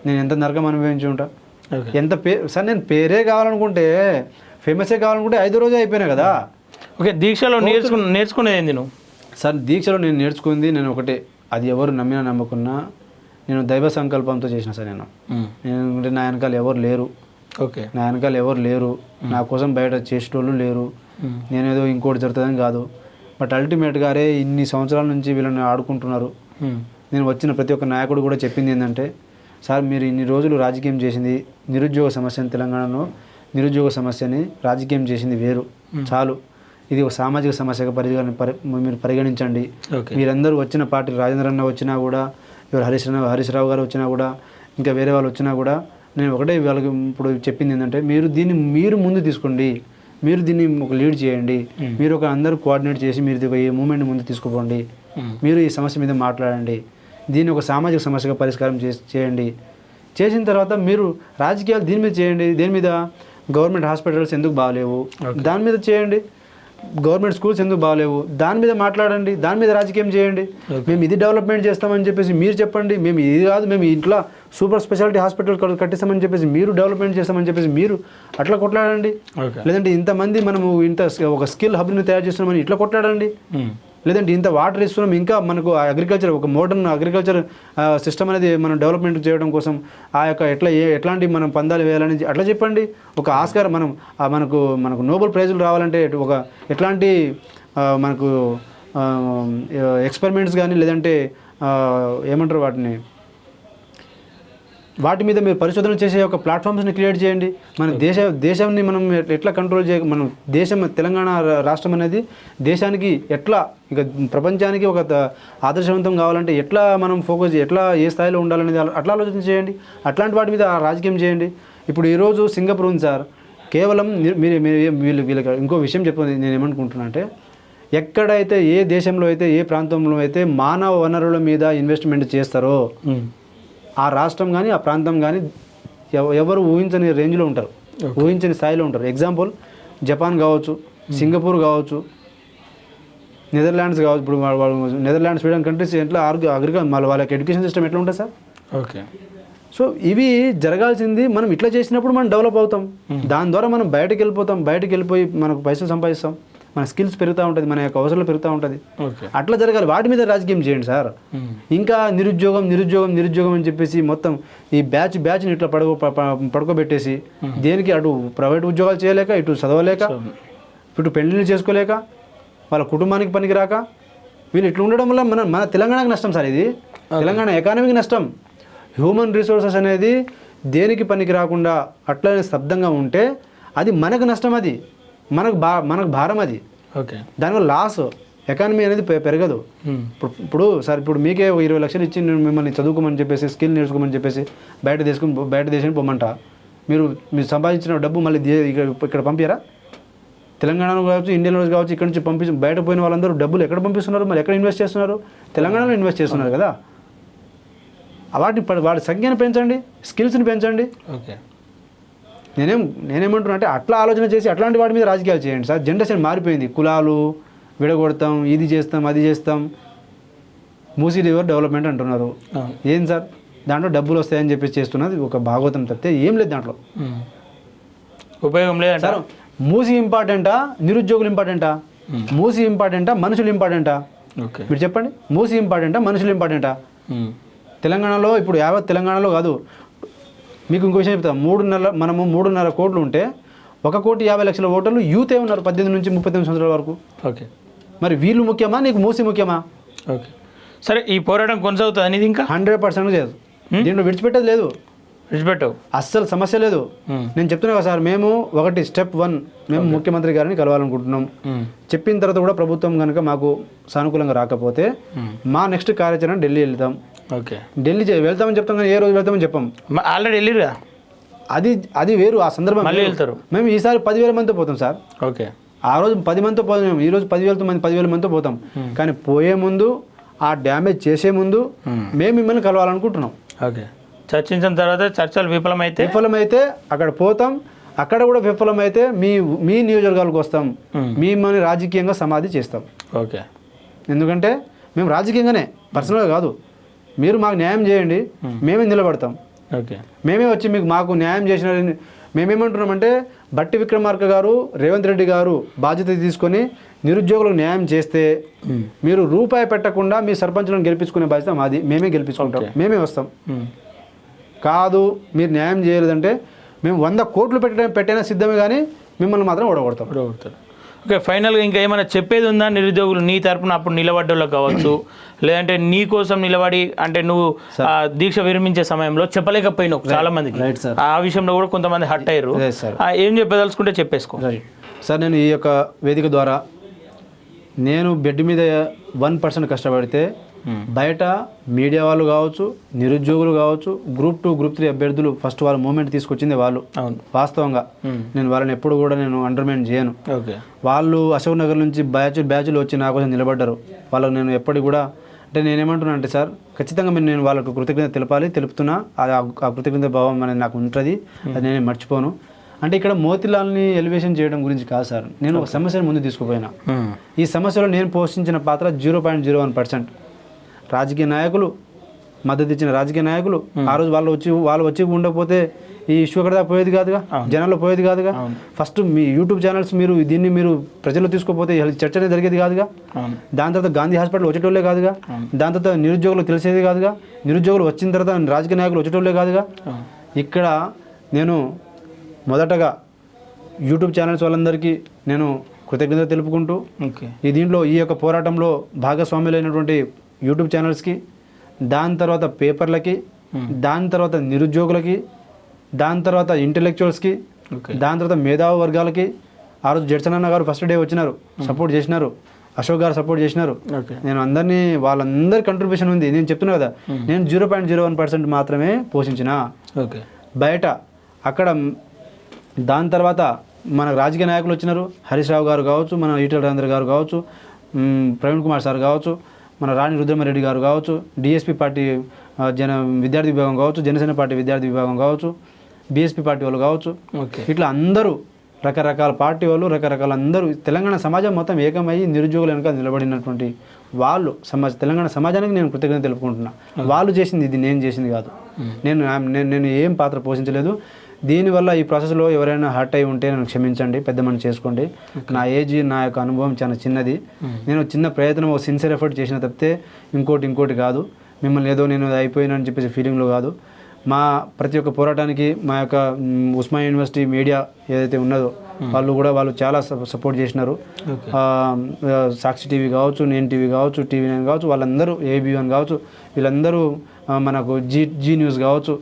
నేను ఎంత నరకం అనుభవించి ఉంటా. ఎంత సార్ నేను పేరే కావాలనుకుంటే ఫేమసే కావాలనుకుంటే 5వ రోజే అయిపోయినా కదా. ఓకే దీక్షలో నేర్చుకునేది ఏంది నువ్వు? సార్ దీక్షలో నేను నేర్చుకుంది నేను ఒకటే, అది ఎవరు నమ్మినా నమ్మకున్నా నేను దైవ సంకల్పంతో చేసిన సార్. నేను నా వెనకాల ఎవరు లేరు. ఓకే నా వెనకాల ఎవరు లేరు, నా కోసం బయట చేసేటోళ్ళు లేరు, నేనేదో ఇంకోటి జరుగుతుందని కాదు. బట్ అల్టిమేట్గా అరే ఇన్ని సంవత్సరాల నుంచి వీళ్ళని ఆడుకుంటున్నారు. నేను వచ్చిన ప్రతి ఒక్క నాయకుడు కూడా చెప్పింది ఏంటంటే సార్ మీరు ఇన్ని రోజులు రాజకీయం చేసింది నిరుద్యోగ సమస్యని, తెలంగాణలో నిరుద్యోగ సమస్యని రాజకీయం చేసింది వేరు, చాలు. ఇది ఒక సామాజిక సమస్యగా మీరు పరిగణించండి. మీరందరూ వచ్చిన పార్టీ రాజేంద్ర అన్న వచ్చినా కూడా, ఎవరు హరీష్ రావు గారు వచ్చినా కూడా, ఇంకా వేరే వాళ్ళు వచ్చినా కూడా నేను ఒకటే వాళ్ళకి ఇప్పుడు చెప్పింది ఏంటంటే మీరు ముందు తీసుకోండి, మీరు దీన్ని ఒక లీడ్ చేయండి, మీరు ఒక అందరూ కోఆర్డినేట్ చేసి మీరు ఈ మూమెంట్ ముందు తీసుకుపోండి, మీరు ఈ సమస్య మీద మాట్లాడండి, దీన్ని ఒక సామాజిక సమస్యగా పరిష్కారం చేయండి. చేసిన తర్వాత మీరు రాజకీయాలు దీని మీద చేయండి. దేని మీద? గవర్నమెంట్ హాస్పిటల్స్ ఎందుకు బాగాలేవు దాని మీద చేయండి, గవర్నమెంట్ స్కూల్స్ ఎందుకు బాగాలేవు దాని మీద మాట్లాడండి, దాని మీద రాజకీయం చేయండి. మేము ఇది డెవలప్మెంట్ చేస్తామని చెప్పేసి మీరు చెప్పండి, మేము ఇది కాదు మేము ఇంట్లో సూపర్ స్పెషాలిటీ హాస్పిటల్ కట్టిస్తామని చెప్పేసి మీరు డెవలప్మెంట్ చేస్తామని చెప్పేసి మీరు అట్లా కొట్లాడండి. లేదంటే ఇంతమంది మనము ఒక స్కిల్ హబ్ని తయారు చేస్తున్నామని ఇట్లా కొట్లాడండి. లేదంటే ఇంత వాటర్ ఇస్తున్నాం ఇంకా మనకు అగ్రికల్చర్ ఒక మోడర్న్ అగ్రికల్చర్ సిస్టమ్ అనేది మనం డెవలప్మెంట్ చేయడం కోసం ఆ యొక్క ఎట్లాంటి మనం పందాలు వేయాలని అట్లా చెప్పండి. ఒక ఆస్కార్ మనకు నోబెల్ ప్రైజులు రావాలంటే ఎట్లాంటి మనకు ఎక్స్పెరిమెంట్స్ కానీ లేదంటే ఏమంటారు వాటి మీద మీరు పరిశోధన చేసే ఒక ప్లాట్ఫామ్స్ని క్రియేట్ చేయండి. మన దేశాన్ని మనం ఎట్లా కంట్రోల్ మనం దేశం తెలంగాణ రాష్ట్రం అనేది దేశానికి ఎట్లా ఇక ప్రపంచానికి ఒక ఆదర్శవంతం కావాలంటే ఎట్లా మనం ఫోకస్ ఎట్లా ఏ స్థాయిలో ఉండాలనేది అట్లా ఆలోచన చేయండి. అట్లాంటి వాటి మీద రాజకీయం చేయండి. ఇప్పుడు ఈరోజు సింగపూర్ ఉంది సార్, కేవలం వీళ్ళకి ఇంకో విషయం చెప్పండి. నేను ఏమనుకుంటున్నా అంటే ఎక్కడైతే ఏ దేశంలో అయితే ఏ ప్రాంతంలో అయితే మానవ వనరుల మీద ఇన్వెస్ట్మెంట్ చేస్తారో ఆ రాష్ట్రం కానీ ఆ ప్రాంతం కానీ ఎవరు ఊహించని రేంజ్లో ఉంటారు, ఊహించని స్థాయిలో ఉంటారు. ఎగ్జాంపుల్ జపాన్ కావచ్చు, సింగపూర్ కావచ్చు, నెదర్లాండ్స్ కావచ్చు. ఇప్పుడు వాళ్ళు నెదర్లాండ్స్ స్వీడన్ కంట్రీస్ ఎట్లా వాళ్ళకి ఎడ్యుకేషన్ సిస్టమ్ ఎట్లా ఉంటుంది సార్? ఓకే. సో ఇవి జరగాల్సింది మనం ఇట్లా చేసినప్పుడు మనం డెవలప్ అవుతాం. దాని ద్వారా మనం బయటకు వెళ్ళిపోయి మనకు పైసలు సంపాదిస్తాం, మన స్కిల్స్ పెరుగుతూ ఉంటుంది, మన యొక్క అవసరాలు పెరుగుతూ ఉంటుంది. అట్లా జరగాలి. వాటి మీద రాజకీయం చేయండి సార్. ఇంకా నిరుద్యోగం అని చెప్పేసి మొత్తం ఈ బ్యాచ్ని ఇట్లా పడుకోబెట్టేసి దేనికి అటు ప్రైవేట్ ఉద్యోగాలు చేయలేక, ఇటు చదవలేక, ఇటు పెళ్లిళ్ళు చేసుకోలేక, వాళ్ళ కుటుంబానికి పనికి రాక వీళ్ళు ఇట్లా ఉండడం వల్ల మన తెలంగాణకి నష్టం సార్. ఇది తెలంగాణ ఎకానమీకి నష్టం. హ్యూమన్ రిసోర్సెస్ అనేది దేనికి పనికి రాకుండా అట్లనే స్తబ్దంగా ఉంటే అది మనకు నష్టం, అది మనకు భారం. అది ఓకే. దానివల్ల లాస్. ఎకానమీ అనేది పెరగదు. ఇప్పుడు సార్ ఇప్పుడు మీకే 20 లక్షలు ఇచ్చి నేను మిమ్మల్ని చదువుకోమని చెప్పేసి స్కిల్ నేర్చుకోమని చెప్పేసి బయట దేశానికి పొమ్మంట. మీరు సంపాదించిన డబ్బు మళ్ళీ ఇక్కడ పంపారా? తెలంగాణలో కావచ్చు, ఇండియాలో కావచ్చు, ఇక్కడ నుంచి బయట పోయిన వాళ్ళందరూ డబ్బులు ఎక్కడ పంపిస్తున్నారు? మరి ఎక్కడ ఇన్వెస్ట్ చేస్తున్నారు? తెలంగాణలో ఇన్వెస్ట్ చేస్తున్నారు కదా. వాటి సంఖ్యను పెంచండి, స్కిల్స్ని పెంచండి. ఓకే. నేనేమంటున్నా అంటే అట్లా ఆలోచన చేసి అట్లాంటి వాటి మీద రాజకీయాలు చేయండి సార్. జనరేషన్ మారిపోయింది. కులాలు విడగొడతాం, ఇది చేస్తాం, అది చేస్తాం. మూసీ రివర్ డెవలప్మెంట్ అంటున్నారు. ఏం సార్ దాంట్లో డబ్బులు వస్తాయని చెప్పేసి చేస్తున్నది ఒక భాగవతం తప్పితే ఏం లేదు దాంట్లో. ఉపయోగం లేదు సార్. మూసీ ఇంపార్టెంటా, నిరుద్యోగులు ఇంపార్టెంటా? మూసీ ఇంపార్టెంటా, మనుషులు ఇంపార్టెంటా? మీరు చెప్పండి. మూసీ ఇంపార్టెంటా, మనుషులు ఇంపార్టెంటా? తెలంగాణలో ఇప్పుడు యావత్ తెలంగాణలో కాదు. మీకు ఇంకో విషయం చెప్తాం. మనము 3.5 కోట్లు ఉంటే 1,50,00,000 ఓటర్లు యూతే ఉన్నారు 18 నుంచి 39 సంవత్సరాల వరకు. ఓకే. మరి వీళ్ళు ముఖ్యమా, నీకు మూసి ముఖ్యమా? ఓకే. సరే, ఈ పోరాటం కొనసాగుతుంది అనేది ఇంకా 100% లేదు. దీంట్లో విడిచిపెట్టేది లేదు, విడిచిపెట్టవు, అస్సలు సమస్య లేదు. నేను చెప్తున్నా కదా సార్, మేము స్టెప్ 1 మేము ముఖ్యమంత్రి గారిని కలవాలనుకుంటున్నాం. చెప్పిన తర్వాత కూడా ప్రభుత్వం కనుక మాకు సానుకూలంగా రాకపోతే మా నెక్స్ట్ కార్యాచరణ ఢిల్లీ వెళ్తాం. ఓకే. ఢిల్లీ వెళ్తామని చెప్తాం కానీ ఏ రోజు వెళ్తామని చెప్పాం. ఆల్రెడీ వెళ్ళిరా, అది వేరు. ఆ సందర్భం మళ్ళీ వెళ్తారు. మేము ఈసారి 10,000 మందితో పోతాం సార్. ఓకే. ఆ రోజు 10 మందితో పోతాం, ఈ రోజు 10,000 మందితో పోతాం. కానీ పోయే ముందు, ఆ డ్యామేజ్ చేసే ముందు మేము మిమ్మల్ని కలవాలనుకుంటున్నాం. ఓకే. చర్చించిన తర్వాత చర్చలు విఫలమైతే అక్కడ పోతాం. అక్కడ కూడా విఫలమైతే మీ నియోజకవర్గాలకు వస్తాం, మిమ్మల్ని రాజకీయంగా సమాధి చేస్తాం. ఓకే. ఎందుకంటే మేము రాజకీయంగానే, పర్సనల్గా కాదు. మీరు మాకు న్యాయం చేయండి, మేమే నిలబడతాం. ఓకే. మేమే వచ్చి మాకు న్యాయం చేసిన మేమేమంటున్నామంటే బట్టి విక్రమార్క గారు, రేవంత్ రెడ్డి గారు బాధ్యత తీసుకొని నిరుద్యోగులకు న్యాయం చేస్తే మీరు రూపాయి పెట్టకుండా మీ సర్పంచులను గెలిపించుకునే బాధ్యత మాది. మేమే గెలిపించుకుంటాం, మేమే వస్తాం. కాదు మీరు న్యాయం చేయలేదంటే మేము 100 కోట్లు పెట్టైనా సిద్ధమే, కానీ మిమ్మల్ని మాత్రం ఓడగొడతాం. ఓకే. ఫైనల్గా ఇంకా ఏమైనా చెప్పేది ఉందా నిరుద్యోగులు నీ తరపున అప్పుడు నిలబడ్డోళ్ళకి కావచ్చు, లేదంటే నీ కోసం నిలబడి అంటే నువ్వు దీక్ష విరమించే సమయంలో చెప్పలేకపోయినావు చాలా మందికి, ఆ విషయంలో కూడా కొంతమంది హట్ అయ్యారు. ఏం చెప్పదలుచుకుంటే చెప్పేసుకో సార్. నేను ఈ యొక్క వేదిక ద్వారా నేను బెడ్ మీద 1% కష్టపడితే బయట మీడియా వాళ్ళు కావచ్చు, నిరుద్యోగులు కావచ్చు, గ్రూప్ 2, గ్రూప్ 3 అభ్యర్థులు ఫస్ట్ వాళ్ళ మూమెంట్ తీసుకొచ్చింది వాళ్ళు. వాస్తవంగా నేను వాళ్ళని ఎప్పుడు కూడా నేను అండర్మైన్ చేయను. వాళ్ళు అశోక్ నగర్ నుంచి బ్యాచ్లు వచ్చి నా కోసం నిలబడ్డారు. వాళ్ళకి నేను ఎప్పటికి కూడా అంటే నేనేమంటున్నా అంటే సార్, ఖచ్చితంగా నేను వాళ్ళకు కృతజ్ఞత తెలుపుతున్నా. ఆ కృతజ్ఞత భావం అనేది నాకు ఉంటుంది, అది నేను మర్చిపోను. అంటే ఇక్కడ మోతిలాల్ని ఎలివేషన్ చేయడం గురించి కాదు సార్, నేను ఒక సమస్యను ముందు తీసుకుపోయినా. ఈ సమస్యలో నేను పోషించిన పాత్ర 0.01%. రాజకీయ నాయకులు, మద్దతు ఇచ్చిన రాజకీయ నాయకులు ఆ రోజు వాళ్ళు వచ్చి ఉండకపోతే ఈ ఇష్యూ అక్కడ పోయేది కాదుగా, జనాల్లో పోయేది కాదుగా. ఫస్ట్ మీ యూట్యూబ్ ఛానల్స్ దీన్ని మీరు ప్రజల్లో తీసుకోకపోతే చర్చ అనేది జరిగేది కాదుగా. దాని తర్వాత గాంధీ హాస్పిటల్ వచ్చేటోళ్ళే కాదుగా. దాని తర్వాత నిరుద్యోగులు తెలిసేది కాదుగా. నిరుద్యోగులు వచ్చిన తర్వాత రాజకీయ నాయకులు వచ్చేటోళ్ళే కాదుగా. ఇక్కడ నేను మొదటగా యూట్యూబ్ ఛానల్స్ వాళ్ళందరికీ నేను కృతజ్ఞత తెలుపుకుంటూ ఓకే. దీంట్లో ఈ యొక్క పోరాటంలో భాగస్వాములైనటువంటి యూట్యూబ్ ఛానల్స్కి, దాని తర్వాత పేపర్లకి, దాని తర్వాత నిరుద్యోగులకి, దాని తర్వాత ఇంటెలెక్చువల్స్కి, దాని తర్వాత మేధావి వర్గాలకి, ఆ రోజు జడ్సన్ అన్న గారు ఫస్ట్ డే వచ్చినారు, సపోర్ట్ చేసినారు, అశోక్ గారు సపోర్ట్ చేసినారు. నేను అందరినీ వాళ్ళందరి కంట్రిబ్యూషన్ ఉంది. నేను చెప్తున్నా కదా, నేను 0.01% మాత్రమే పోషించిన. ఓకే. బయట అక్కడ దాని తర్వాత మన రాజకీయ నాయకులు వచ్చినారు, హరీష్ రావు గారు కావచ్చు, మన ఈటెల రాజేందర్ గారు కావచ్చు, ప్రవీణ్ కుమార్ సార్ కావచ్చు, మన రాణి రుద్రమరెడ్డి గారు కావచ్చు, డిఎస్పీ పార్టీ విద్యార్థి విభాగం కావచ్చు, జనసేన పార్టీ విద్యార్థి విభాగం కావచ్చు, బీఎస్పీ పార్టీ వాళ్ళు కావచ్చు, ఇట్లా అందరూ రకరకాల పార్టీ వాళ్ళు, రకరకాల అందరూ తెలంగాణ సమాజం మొత్తం ఏకమయ్యి నిరుద్యోగులు వెనక నిలబడినటువంటి వాళ్ళు తెలంగాణ సమాజానికి నేను కృతజ్ఞత తెలుపుకుంటున్నా. వాళ్ళు చేసింది ఇది, నేను చేసింది కాదు. నేను ఏం పాత్ర పోషించలేదు. దీనివల్ల ఈ ప్రాసెస్లో ఎవరైనా హర్ట్ అయి ఉంటే నన్ను క్షమించండి, పెద్ద మనిషి చేసుకోండి. నా ఏజ్, నా యొక్క అనుభవం చాలా చిన్నది. నేను చిన్న ప్రయత్నం, ఒక సిన్సియర్ ఎఫర్ట్ చేసిన తప్పితే ఇంకోటి కాదు. మిమ్మల్ని ఏదో నేను అయిపోయినా అని చెప్పేసి ఫీలింగ్లో కాదు. మా ప్రతి ఒక్క పోరాటానికి మా యొక్క ఉస్మానియా యూనివర్సిటీ మీడియా ఏదైతే ఉన్నదో వాళ్ళు చాలా సపోర్ట్ చేసినారు. సాక్షి టీవీ కావచ్చు, నేను టీవీ కావచ్చు, TV9 కావచ్చు, వాళ్ళందరూ AB1 కావచ్చు, వీళ్ళందరూ మనకు జీ న్యూస్ కావచ్చు,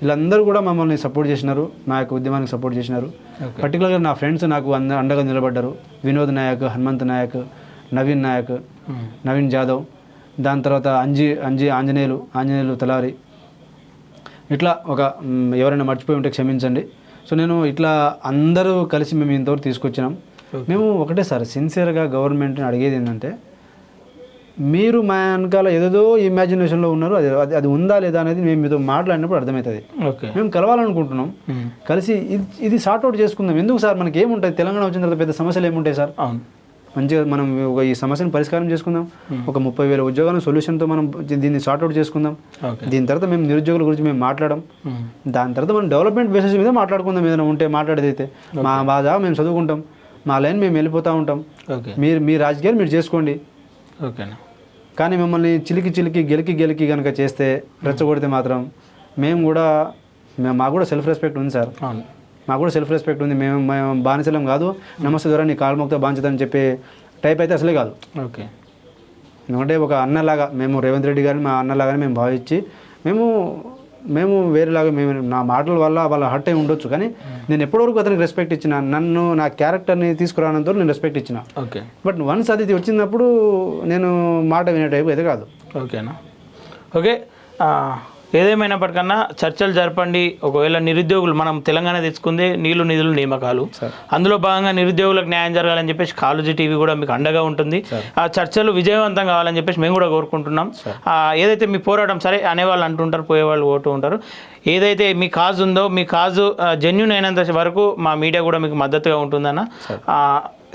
వీళ్ళందరూ కూడా మమ్మల్ని సపోర్ట్ చేసినారు, నా యొక్క ఉద్యమానికి సపోర్ట్ చేసినారు. పర్టికులర్గా నా ఫ్రెండ్స్ నాకు అండగా నిలబడ్డారు. వినోద్ నాయక్, హనుమంత్ నాయక్, నవీన్ నాయక్, నవీన్ జాదవ్, దాని తర్వాత ఆంజనేయులు తలారి, ఇట్లా ఎవరైనా మర్చిపోయి ఉంటే క్షమించండి. సో నేను ఇట్లా అందరూ కలిసి మేము ఇంతవరకు తీసుకొచ్చినాం. మేము ఒకటే సార్ సిన్సియర్గా గవర్నమెంట్ని అడిగేది ఏంటంటే, మీరు మా వెనకాల ఏదేదో ఇమాజినేషన్లో ఉన్నారు, అది ఉందా లేదా అనేది మేము మీతో మాట్లాడినప్పుడు అర్థమవుతుంది. మేము కలవాలనుకుంటున్నాం, కలిసి ఇది సార్ట్అవుట్ చేసుకుందాం. ఎందుకు సార్, మనకి ఏముంటుంది, తెలంగాణ వచ్చిన తర్వాత పెద్ద సమస్యలు ఏముంటాయి సార్? మంచిగా మనం ఈ సమస్యను పరిష్కారం చేసుకుందాం. ఒక 30,000 ఉద్యోగాల సొల్యూషన్తో మనం దీన్ని సార్ట్అవుట్ చేసుకుందాం. దీని తర్వాత మేము నిరుద్యోగుల గురించి మేము మాట్లాడడం, దాని తర్వాత మనం డెవలప్మెంట్ బేసిస్ మీద మాట్లాడుకుందాం. ఏదైనా ఉంటే మాట్లాడేదైతే మా బాధ మేము చదువుకుంటాం, మా లైన్ మేము వెళ్ళిపోతూ ఉంటాం. మీ రాజకీయాలు మీరు చేసుకోండి. ఓకేనా? కానీ మిమ్మల్ని చిలికి గెలికి కనుక చేస్తే, రెచ్చగొడితే మాత్రం మాకు కూడా సెల్ఫ్ రెస్పెక్ట్ ఉంది సార్. మాకు కూడా సెల్ఫ్ రెస్పెక్ట్ ఉంది. మేము బానిసలం కాదు, నమస్తే ద్వారా నీ కాళ్ళమొక్త బాంచుదని చెప్పే టైప్ అయితే అసలే కాదు. ఓకే. ఎందుకంటే ఒక అన్నలాగా మేము రేవంత్ రెడ్డి గారిని మా అన్నలాగానే మేము భావించి మేము వేరేలాగా నా మాటల వల్ల వాళ్ళ హర్ట్ అయి ఉండొచ్చు, కానీ నేను ఎప్పటివరకు అతనికి రెస్పెక్ట్ ఇచ్చిన, నన్ను నా క్యారెక్టర్ని తీసుకురానంత నేను రెస్పెక్ట్ ఇచ్చిన. ఓకే. బట్ వన్స్ అది వచ్చినప్పుడు నేను మాట వినే టైపు అయితే కాదు. ఓకేనా? ఓకే. ఏదేమైనప్పటికన్నా చర్చలు జరపండి. ఒకవేళ నిరుద్యోగులు, మనం తెలంగాణ తెచ్చుకుందే నీళ్లు నిధులు నియామకాలు, అందులో భాగంగా నిరుద్యోగులకు న్యాయం జరగాలని చెప్పేసి కాలేజీ టీవీ కూడా మీకు అండగా ఉంటుంది. ఆ చర్చలు విజయవంతం కావాలని చెప్పేసి మేము కూడా కోరుకుంటున్నాం. ఏదైతే మీ పోరాటం, సరే అనేవాళ్ళు అంటుంటారు, పోయేవాళ్ళు ఓటు ఉంటారు, ఏదైతే మీ కాజు ఉందో, మీ కాజు జెన్యూన్ అయినంత వరకు మా మీడియా కూడా మీకు మద్దతుగా ఉంటుందన్న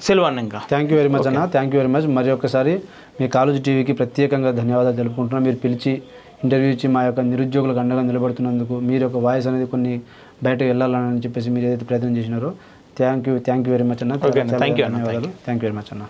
సెలవు అన్న. ఇంకా థ్యాంక్ యూ వెరీ మచ్ అన్న, థ్యాంక్ యూ వెరీ మచ్. మరి ఒక్కసారి మీ కాలేజీ టీవీకి ప్రత్యేకంగా ధన్యవాదాలు తెలుపుకుంటున్నాం. మీరు పిలిచి ఇంటర్వ్యూ ఇచ్చి మా యొక్క నిరుద్యోగులకు అండగా నిలబడుతున్నందుకు, మీరు యొక్క వాయిస్ అనేది కొన్ని బయటకు వెళ్ళాలని చెప్పేసి మీరు ఏదైతే ప్రయత్నం చేసినారో, థ్యాంక్ యూ వెరీ మచ్ అన్న. ధన్యవాదాలు. థ్యాంక్ యూ వెరీ మచ్ అన్న.